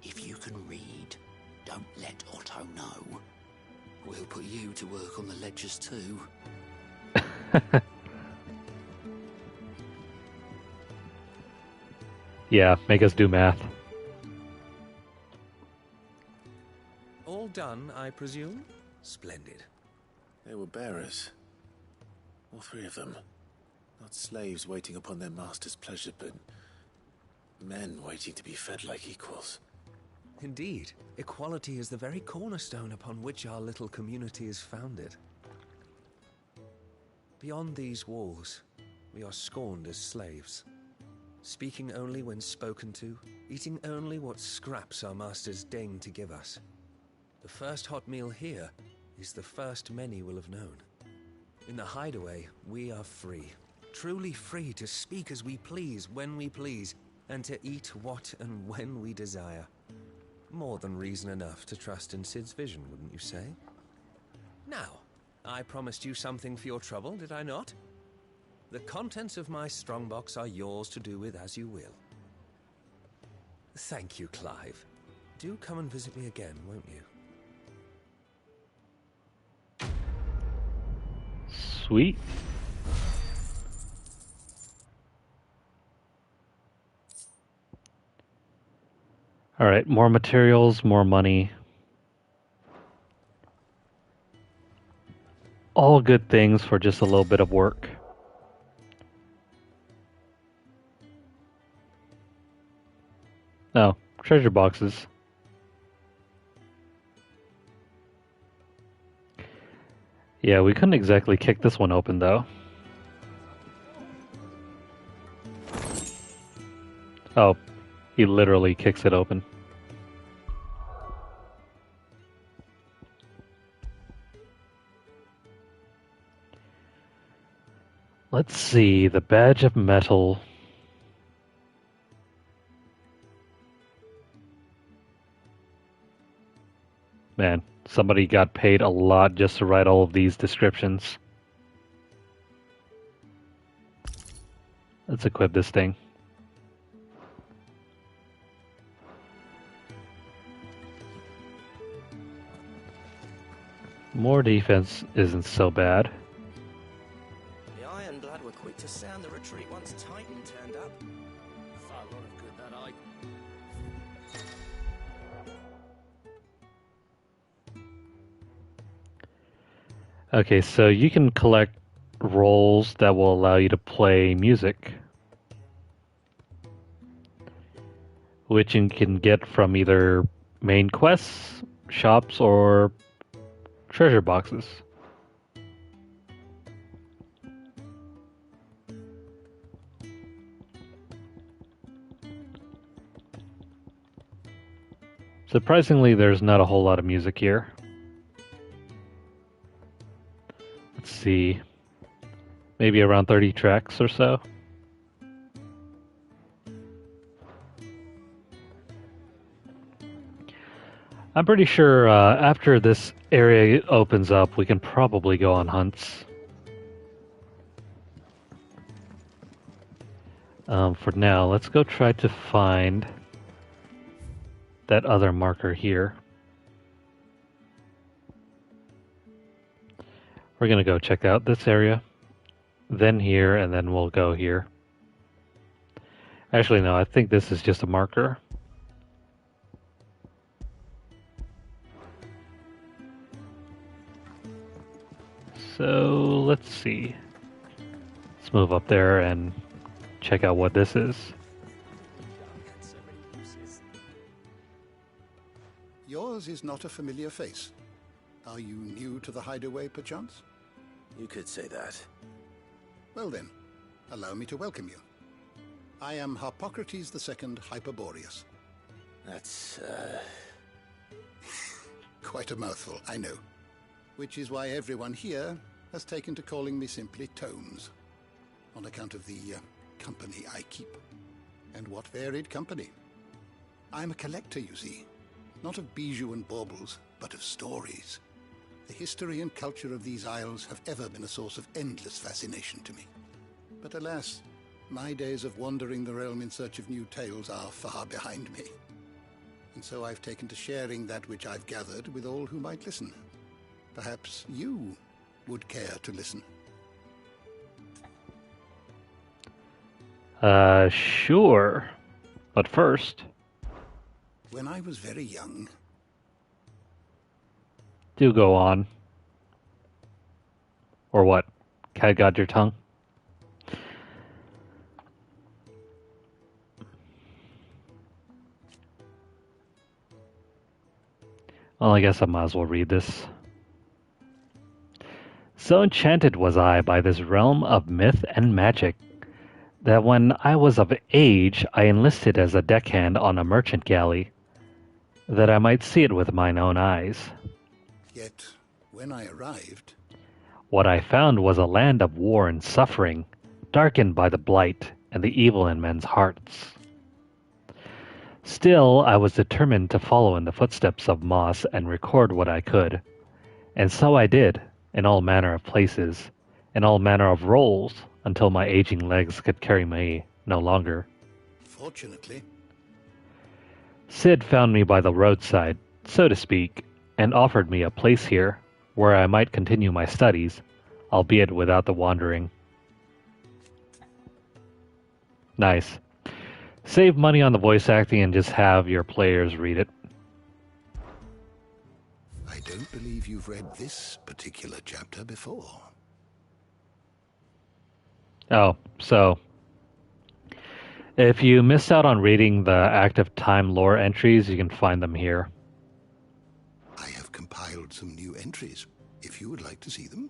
If you can read, don't let Otto know. We'll put you to work on the ledgers too. Yeah, make us do math. All done, I presume? Splendid. They were bearers. All three of them. Not slaves waiting upon their master's pleasure, but men waiting to be fed like equals. Indeed. Equality is the very cornerstone upon which our little community is founded. Beyond these walls, we are scorned as slaves. Speaking only when spoken to, eating only what scraps our masters deign to give us. The first hot meal here is the first many will have known. In the hideaway, we are free. Truly free to speak as we please, when we please, and to eat what and when we desire. More than reason enough to trust in Cid's vision, wouldn't you say? Now, I promised you something for your trouble, did I not? The contents of my strongbox are yours to do with as you will. Thank you, Clive. Do come and visit me again, won't you? Sweet. Alright, more materials, more money. All good things for just a little bit of work. No, treasure boxes. Yeah, we couldn't exactly kick this one open though. Oh, he literally kicks it open. Let's see, the badge of metal. Man, somebody got paid a lot just to write all of these descriptions. Let's equip this thing. More defense isn't so bad. The Iron Blood were quick to sound the retreat once Titan turned up. Far lot of good that I. Okay, so you can collect roles that will allow you to play music, which you can get from either main quests, shops, or treasure boxes. Surprisingly, there's not a whole lot of music here. Let's see, maybe around 30 tracks or so. I'm pretty sure after this area opens up, we can probably go on hunts. For now, let's go try to find that other marker here. We're gonna go check out this area, then here, and then we'll go here. Actually, no, I think this is just a marker. So, let's see. Let's move up there and check out what this is. Yours is not a familiar face. Are you new to the hideaway, perchance? You could say that. Well then, allow me to welcome you. I am Harpocrates II Hyperboreus. That's, Quite a mouthful, I know. Which is why everyone here has taken to calling me simply Tomes, on account of the company I keep. And what varied company. I'm a collector, you see. Not of bijou and baubles, but of stories. The history and culture of these isles have ever been a source of endless fascination to me. But alas, my days of wandering the realm in search of new tales are far behind me. And so I've taken to sharing that which I've gathered with all who might listen. Perhaps you would care to listen. Sure. But first... When I was very young... Do go on. Or what? Cat got your tongue? Well, I guess I might as well read this. So enchanted was I by this realm of myth and magic, that when I was of age I enlisted as a deckhand on a merchant galley, that I might see it with mine own eyes. Yet, when I arrived... What I found was a land of war and suffering, darkened by the blight and the evil in men's hearts. Still, I was determined to follow in the footsteps of Moss and record what I could. And so I did, in all manner of places, in all manner of roles, until my aging legs could carry me no longer. Fortunately. Sid found me by the roadside, so to speak, and offered me a place here, where I might continue my studies, albeit without the wandering. Nice. Save money on the voice acting and just have your players read it. I don't believe you've read this particular chapter before. Oh, so... If you missed out on reading the active time lore entries, you can find them here. I have compiled some new entries, if you would like to see them.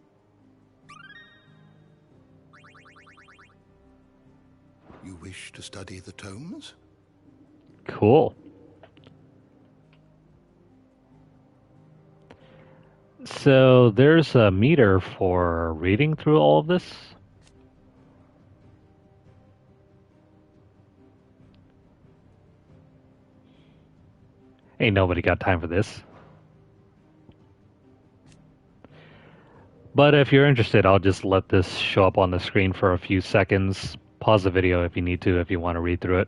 You wish to study the tomes? Cool. So there's a meter for reading through all of this. Ain't nobody got time for this. But if you're interested, I'll just let this show up on the screen for a few seconds. Pause the video if you need to, if you want to read through it.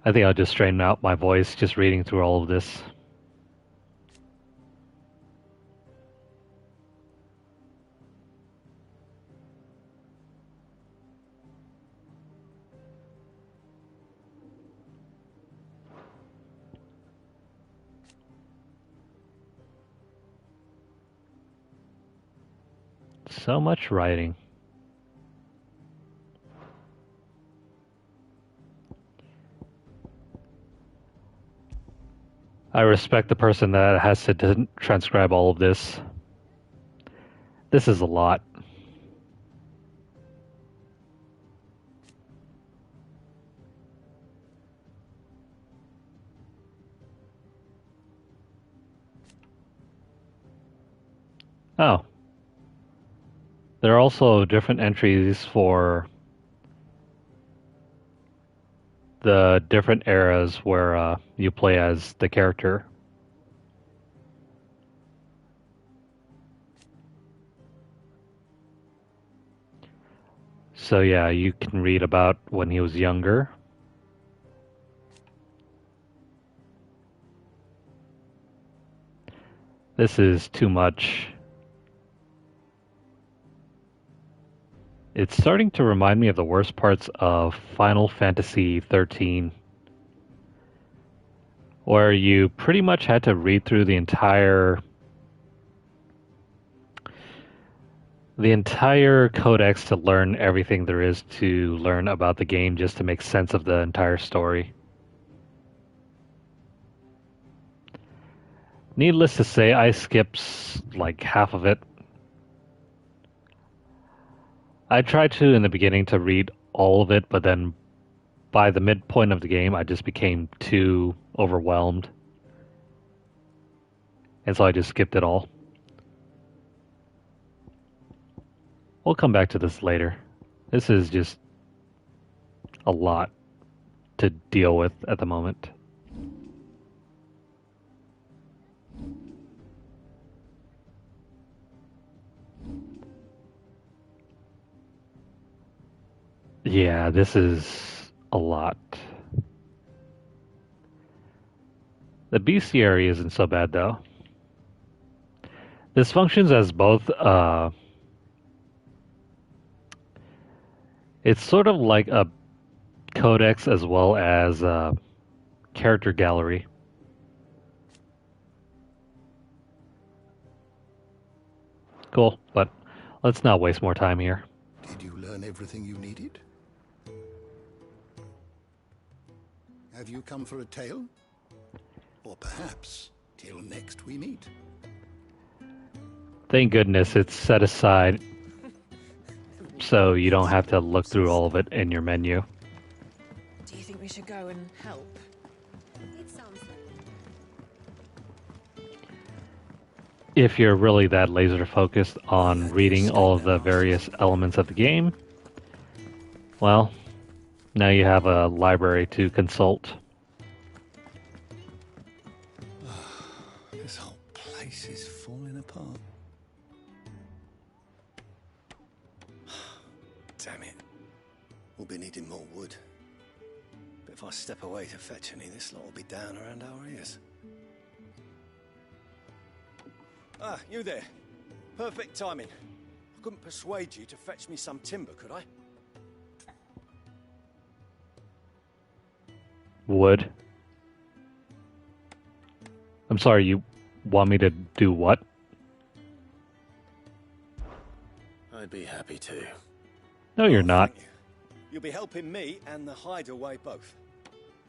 I think I'll just straighten out my voice just reading through all of this. So much writing. I respect the person that has to transcribe all of this. This is a lot. Oh. There are also different entries for the different eras where you play as the character. So yeah, you can read about when he was younger. This is too much. It's starting to remind me of the worst parts of Final Fantasy 13, where you pretty much had to read through the entire codex to learn everything there is to learn about the game just to make sense of the entire story. Needless to say, I skipped like half of it. I tried to in the beginning to read all of it, but then by the midpoint of the game, I just became too overwhelmed. And so I just skipped it all. We'll come back to this later. This is just a lot to deal with at the moment. Yeah, this is a lot. The bestiary isn't so bad though. This functions as both it's sort of like a codex as well as a character gallery. Cool, but let's not waste more time here. Did you learn everything you needed? Have you come for a tale? Or perhaps till next we meet? Thank goodness it's set aside so you don't have to look through all of it in your menu. Do you think we should go and help? It sounds like If you're really that laser focused on reading all of the various elements of the game, well, now you have a library to consult. This whole place is falling apart. Damn it. We'll be needing more wood. But if I step away to fetch any, this lot will be down around our ears. Ah, you there. Perfect timing. I couldn't persuade you to fetch me some timber, could I? Wood. I'm sorry, you want me to do what? I'd be happy to. No, you're not. You'll be helping me and the hideaway both.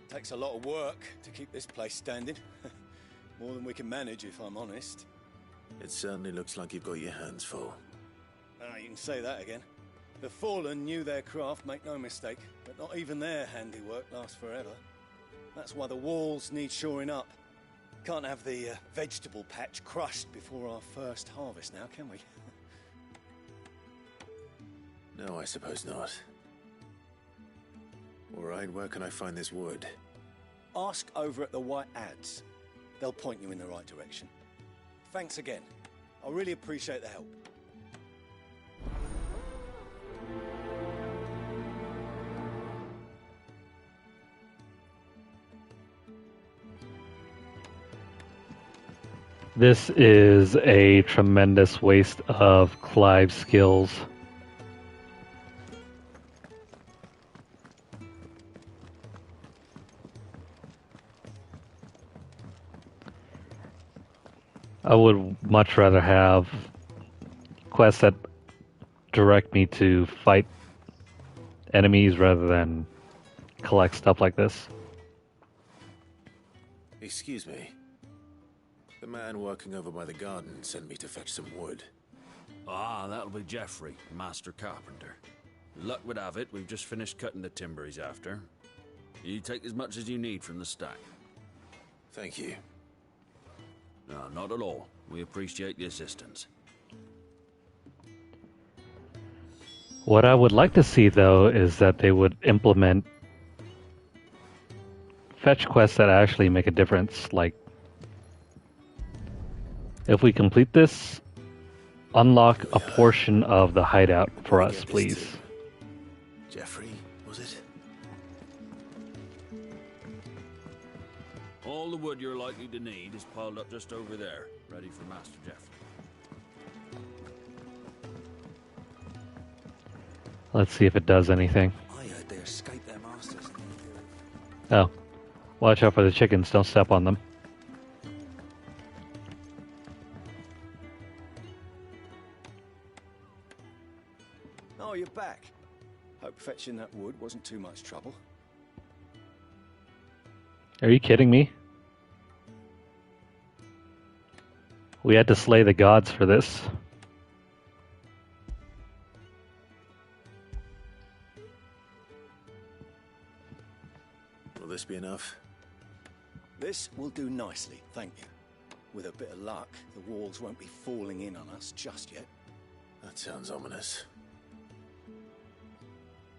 Takes a lot of work to keep this place standing. More than we can manage, if I'm honest. It certainly looks like you've got your hands full. Ah, you can say that again. The Fallen knew their craft, make no mistake, but not even their handiwork lasts forever. That's why the walls need shoring up. Can't have the vegetable patch crushed before our first harvest now, can we? No, I suppose not. All right, where can I find this wood? Ask over at the White Ads. They'll point you in the right direction. Thanks again. I really appreciate the help. This is a tremendous waste of Clive's skills. I would much rather have quests that direct me to fight enemies rather than collect stuff like this. Excuse me. The man working over by the garden sent me to fetch some wood. Ah, that'll be Geoffrey, master carpenter. Luck would have it, we've just finished cutting the timber he's after. You take as much as you need from the stack. Thank you. No, not at all. We appreciate the assistance. What I would like to see, though, is that they would implement fetch quests that actually make a difference. Like, if we complete this, unlock a portion of the hideout for us, please. Geoffrey, was it? All the wood you're likely to need is piled up just over there, ready for Master Geoffrey. Let's see if it does anything. I heard they escaped their masters. Oh. Watch out for the chickens, don't step on them. Oh, you're back. Hope fetching that wood wasn't too much trouble. Are you kidding me? We had to slay the gods for this. Will this be enough? This will do nicely, thank you. With a bit of luck, the walls won't be falling in on us just yet. That sounds ominous.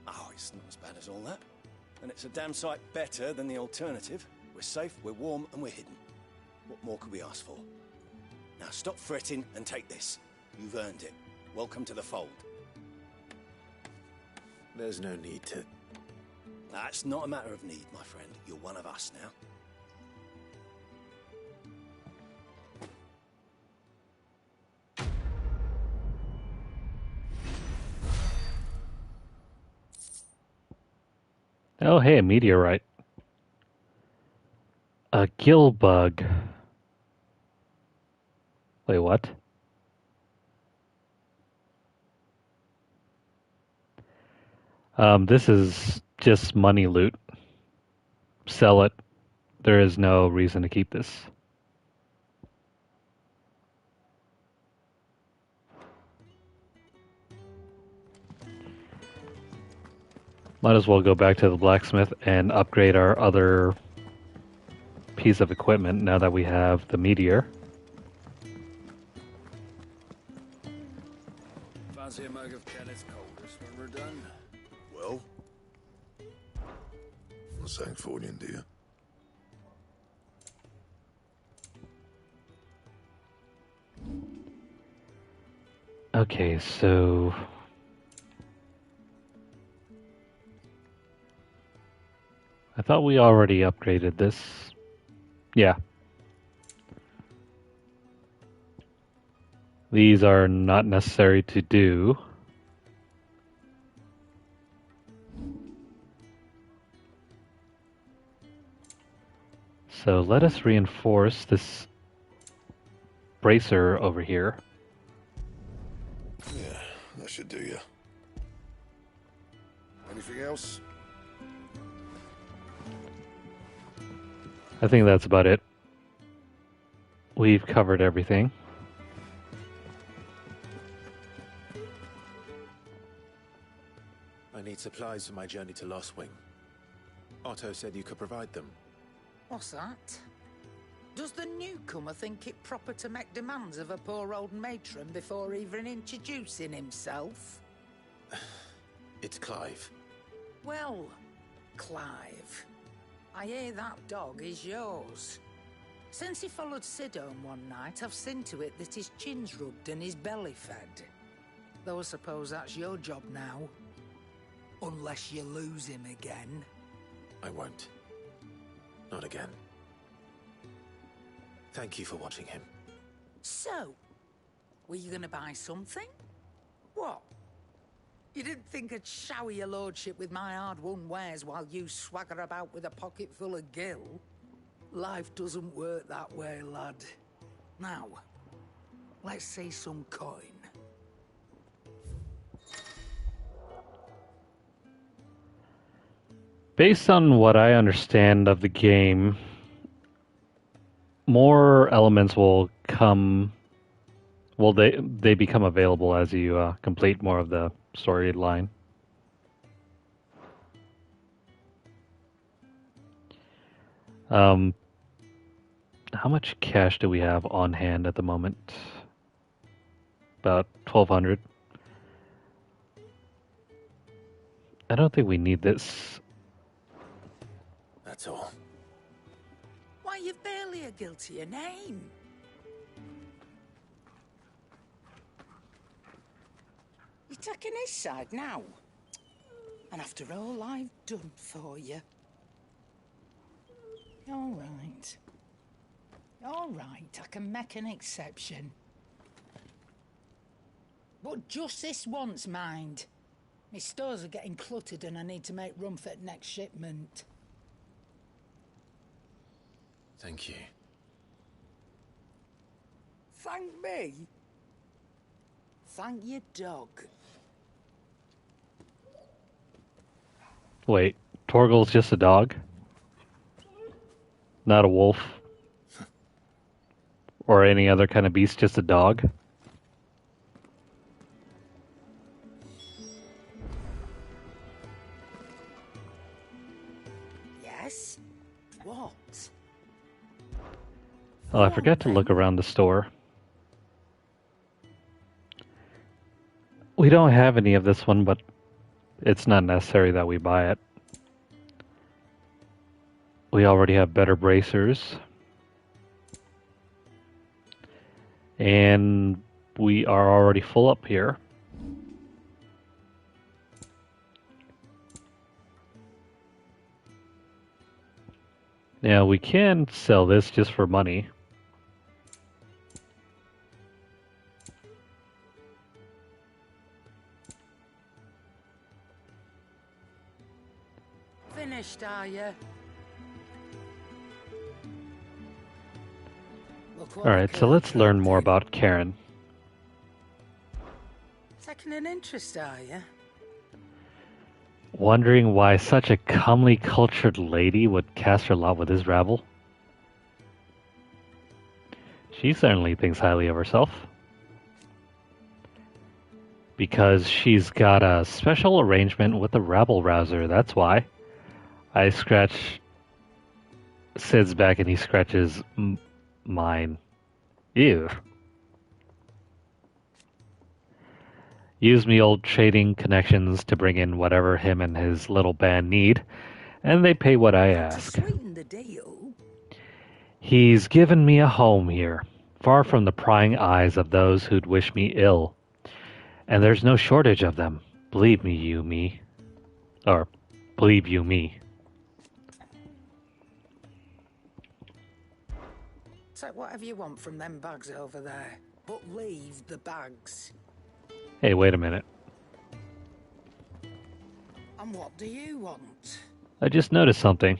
Oh, it's not as bad as all that. And it's a damn sight better than the alternative. We're safe, we're warm, and we're hidden. What more could we ask for? Now stop fretting and take this. You've earned it. Welcome to the fold. There's no need to... That's not a matter of need, my friend. You're one of us now. Oh, hey, a meteorite. A gill bug. Wait, what? This is just money loot. Sell it. There is no reason to keep this. Might as well go back to the blacksmith and upgrade our other piece of equipment now that we have the meteor. Fancy a mug of Kenneth Coldest when we're done? Well? A Sancfordian, do you? Okay, so... I thought we already upgraded this. Yeah. These are not necessary to do. So let us reinforce this bracer over here. Yeah, that should do you. Anything else? I think that's about it. We've covered everything. I need supplies for my journey to Lost Wing. Otto said you could provide them. What's that? Does the newcomer think it proper to make demands of a poor old matron before even introducing himself? It's Clive. Well, Clive, I hear that dog is yours. Since he followed Sid home one night, I've seen to it that his chin's rubbed and his belly fed. Though I suppose that's your job now. Unless you lose him again. I won't. Not again. Thank you for watching him. So, were you gonna buy something? What? You didn't think I'd shower your lordship with my hard-won wares while you swagger about with a pocket full of gil? Life doesn't work that way, lad. Now, let's see some coin. Based on what I understand of the game, more elements will come. Well, they become available as you complete more of the storyline. How much cash do we have on hand at the moment? About 1,200. I don't think we need this. That's all. Why, you've barely a gil to your name. You're taking his side now. And after all I've done for you. All right. All right, I can make an exception. But just this once, mind. My stores are getting cluttered and I need to make room for the next shipment. Thank you. Thank me? Thank your dog. Wait, Torgal's just a dog? Not a wolf? Or any other kind of beast, just a dog? Yes? What? Oh, I forgot to look around the store. We don't have any of this one, but it's not necessary that we buy it. We already have better bracers. And we are already full up here. Now we can sell this just for money. Finished, are you? Alright, so let's learn more about Karen. Taking an interest, are you? Wondering why such a comely, cultured lady would cast her lot with this rabble? She certainly thinks highly of herself. Because she's got a special arrangement with the rabble-rouser, that's why. I scratch Sid's back and he scratches mine. Ew. Use me old trading connections to bring in whatever him and his little band need, and they pay what I ask. Sweeten the deal. He's given me a home here, far from the prying eyes of those who'd wish me ill. And there's no shortage of them, believe you me. Take whatever you want from them bags over there, but leave the bags. Hey, wait a minute. And what do you want? I just noticed something.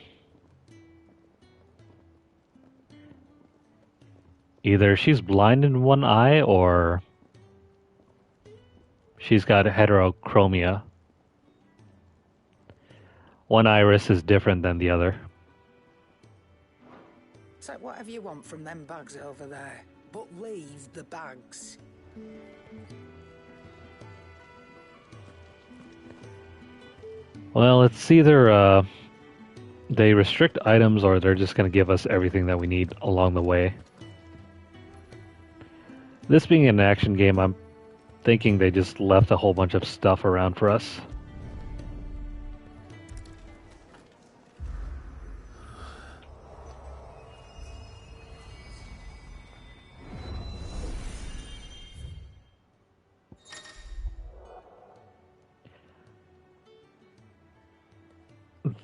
Either she's blind in one eye, or she's got heterochromia. One iris is different than the other. Take whatever you want from them bags over there, but leave the bags. Well, it's either they restrict items or they're just going to give us everything that we need along the way. This being an action game, I'm thinking they just left a whole bunch of stuff around for us.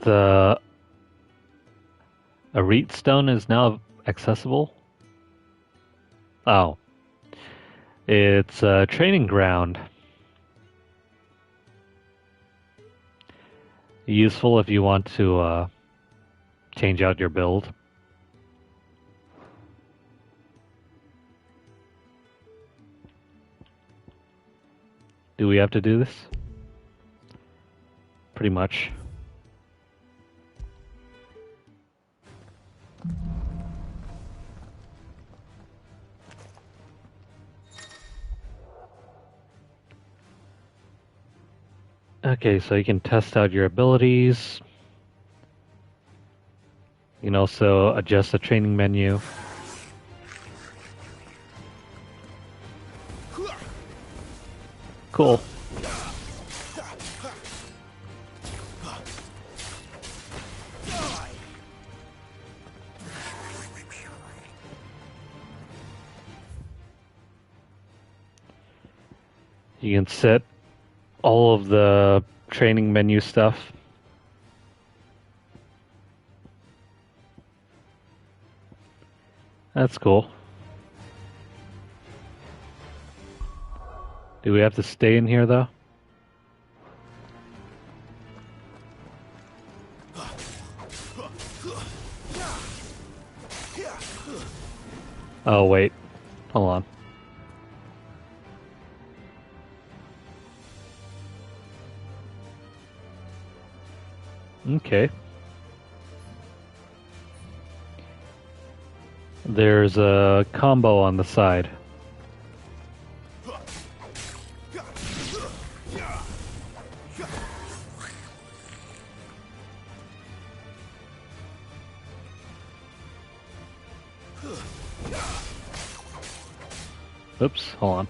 The Arete Stone is now accessible. Oh. It's a training ground. Useful if you want to change out your build. Do we have to do this? Pretty much. Okay, so you can test out your abilities. You can also adjust the training menu. Cool. You can set all of the training menu stuff. That's cool. Do we have to stay in here though? Oh, wait. Hold on. Okay. There's a combo on the side. Oops, hold on.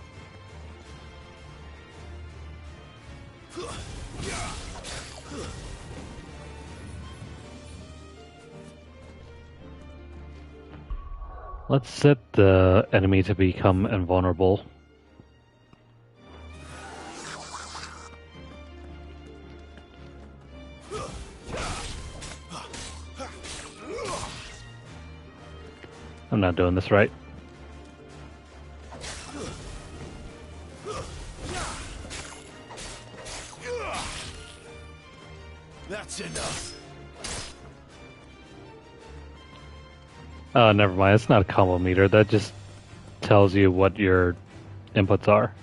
Let's set the enemy to become invulnerable. I'm not doing this right. That's enough. Oh, never mind. It's not a combo meter. That just tells you what your inputs are.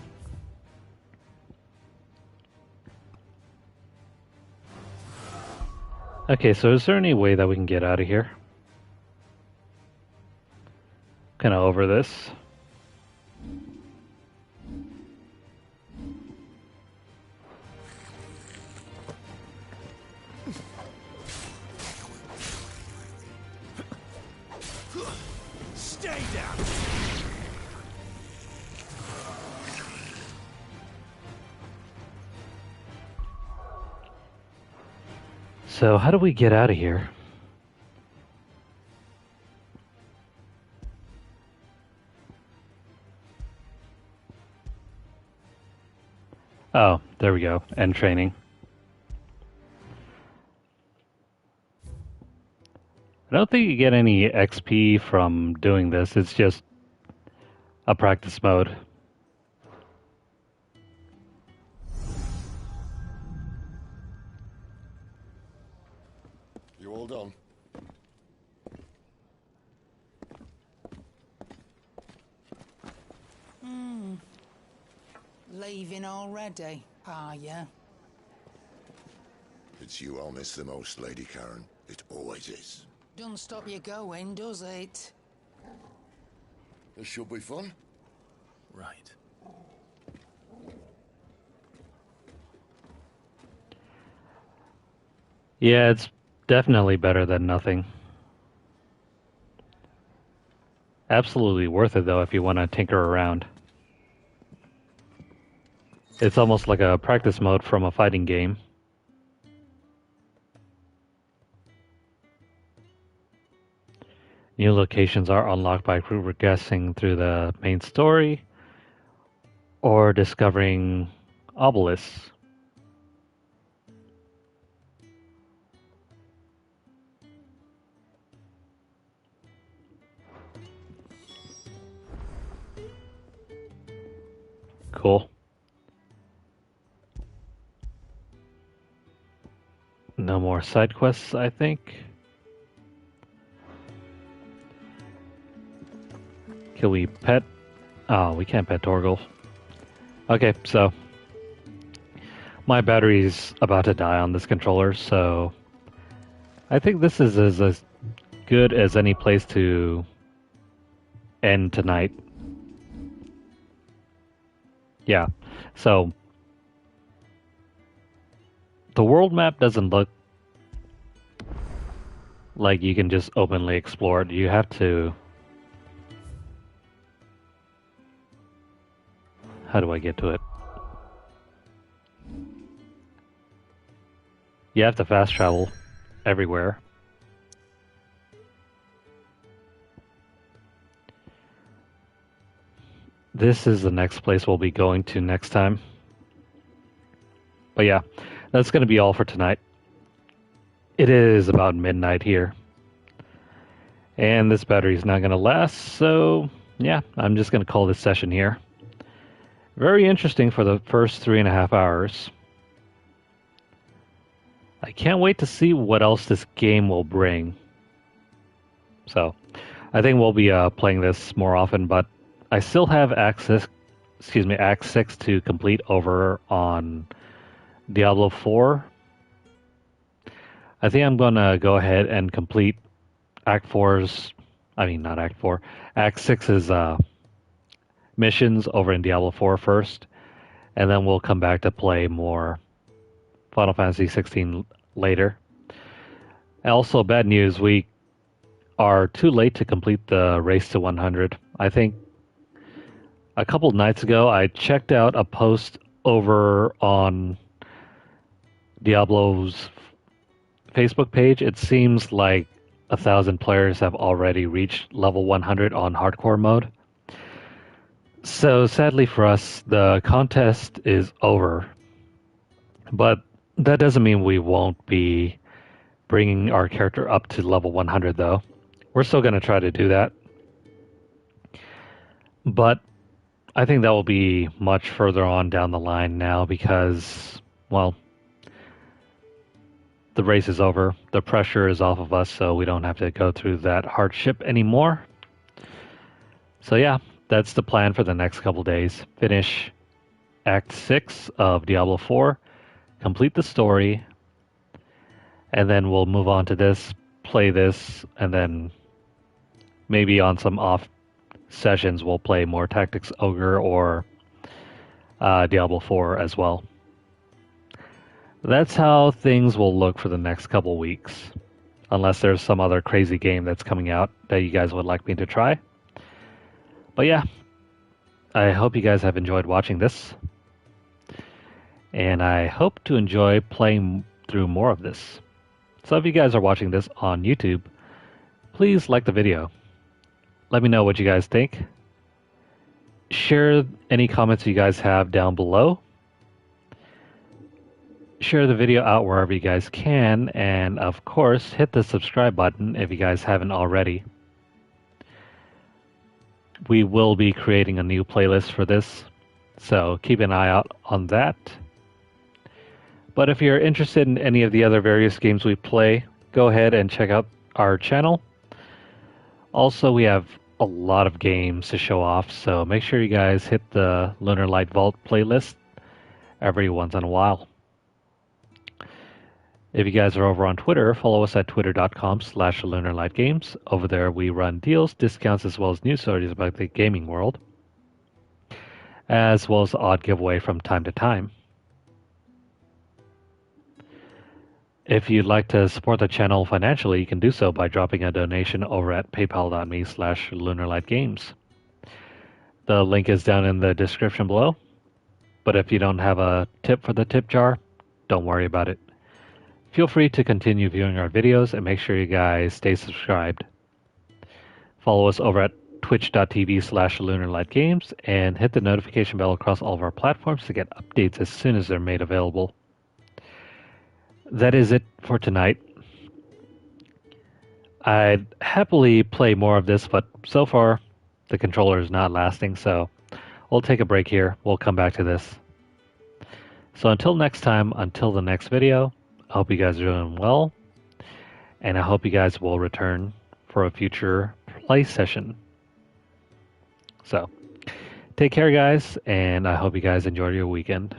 Okay, so is there any way that we can get out of here? Kind of over this. Stay down. So how do we get out of here? Oh, there we go. End training. I don't think you get any XP from doing this. It's just a practice mode. You all done? Leaving already, are ya? It's you I'll miss the most, Lady Karen. It always is. Don't stop you going, does it? This should be fun. Right. Yeah, it's definitely better than nothing. Absolutely worth it, though, if you want to tinker around. It's almost like a practice mode from a fighting game. New locations are unlocked by progressing through the main story or discovering obelisks. Cool. No more side quests, I think. Can we pet? Oh, we can't pet Torgal. Okay, so my battery's about to die on this controller, so I think this is as good as any place to end tonight. Yeah, so the world map doesn't look like you can just openly explore it. You have to... How do I get to it? You have to fast travel everywhere. This is the next place we'll be going to next time. But yeah, that's going to be all for tonight. It is about midnight here. And this battery is not going to last, so yeah, I'm just going to call this session here. Very interesting for the first 3.5 hours. I can't wait to see what else this game will bring. So, I think we'll be playing this more often, but I still have Act 6 to complete over on Diablo 4. I think I'm going to go ahead and complete Act 6's missions over in Diablo 4 first, and then we'll come back to play more Final Fantasy 16 later. Also, bad news, we are too late to complete the race to 100. I think a couple nights ago I checked out a post over on Diablo's Facebook page. It seems like 1,000 players have already reached level 100 on hardcore mode. So sadly for us, the contest is over. But that doesn't mean we won't be bringing our character up to level 100 though. We're still going to try to do that. But I think that will be much further on down the line now because, well, the race is over. The pressure is off of us, so we don't have to go through that hardship anymore. So yeah, that's the plan for the next couple days. Finish Act 6 of Diablo 4, complete the story, and then we'll move on to this, play this, and then maybe on some off sessions we'll play more Tactics Ogre or Diablo 4 as well. That's how things will look for the next couple weeks. Unless there's some other crazy game that's coming out that you guys would like me to try. But yeah, I hope you guys have enjoyed watching this. And I hope to enjoy playing through more of this. So if you guys are watching this on YouTube, please like the video. Let me know what you guys think. Share any comments you guys have down below. Share the video out wherever you guys can, and of course hit the subscribe button if you guys haven't already. We will be creating a new playlist for this, so keep an eye out on that. But if you're interested in any of the other various games we play, go ahead and check out our channel. Also, we have a lot of games to show off, so make sure you guys hit the Lunarlight Vault playlist every once in a while. If you guys are over on Twitter, follow us at twitter.com/LunarlightGames. Over there we run deals, discounts, as well as news stories about the gaming world, as well as odd giveaway from time to time. If you'd like to support the channel financially, you can do so by dropping a donation over at paypal.me/LunarlightGames. The link is down in the description below, but if you don't have a tip for the tip jar, don't worry about it. Feel free to continue viewing our videos and make sure you guys stay subscribed. Follow us over at twitch.tv/LunarlightGames and hit the notification bell across all of our platforms to get updates as soon as they're made available. That is it for tonight. I'd happily play more of this, but so far the controller is not lasting, so we'll take a break here. We'll come back to this. So until next time, until the next video, I hope you guys are doing well, and I hope you guys will return for a future play session. So, take care guys, and I hope you guys enjoy your weekend.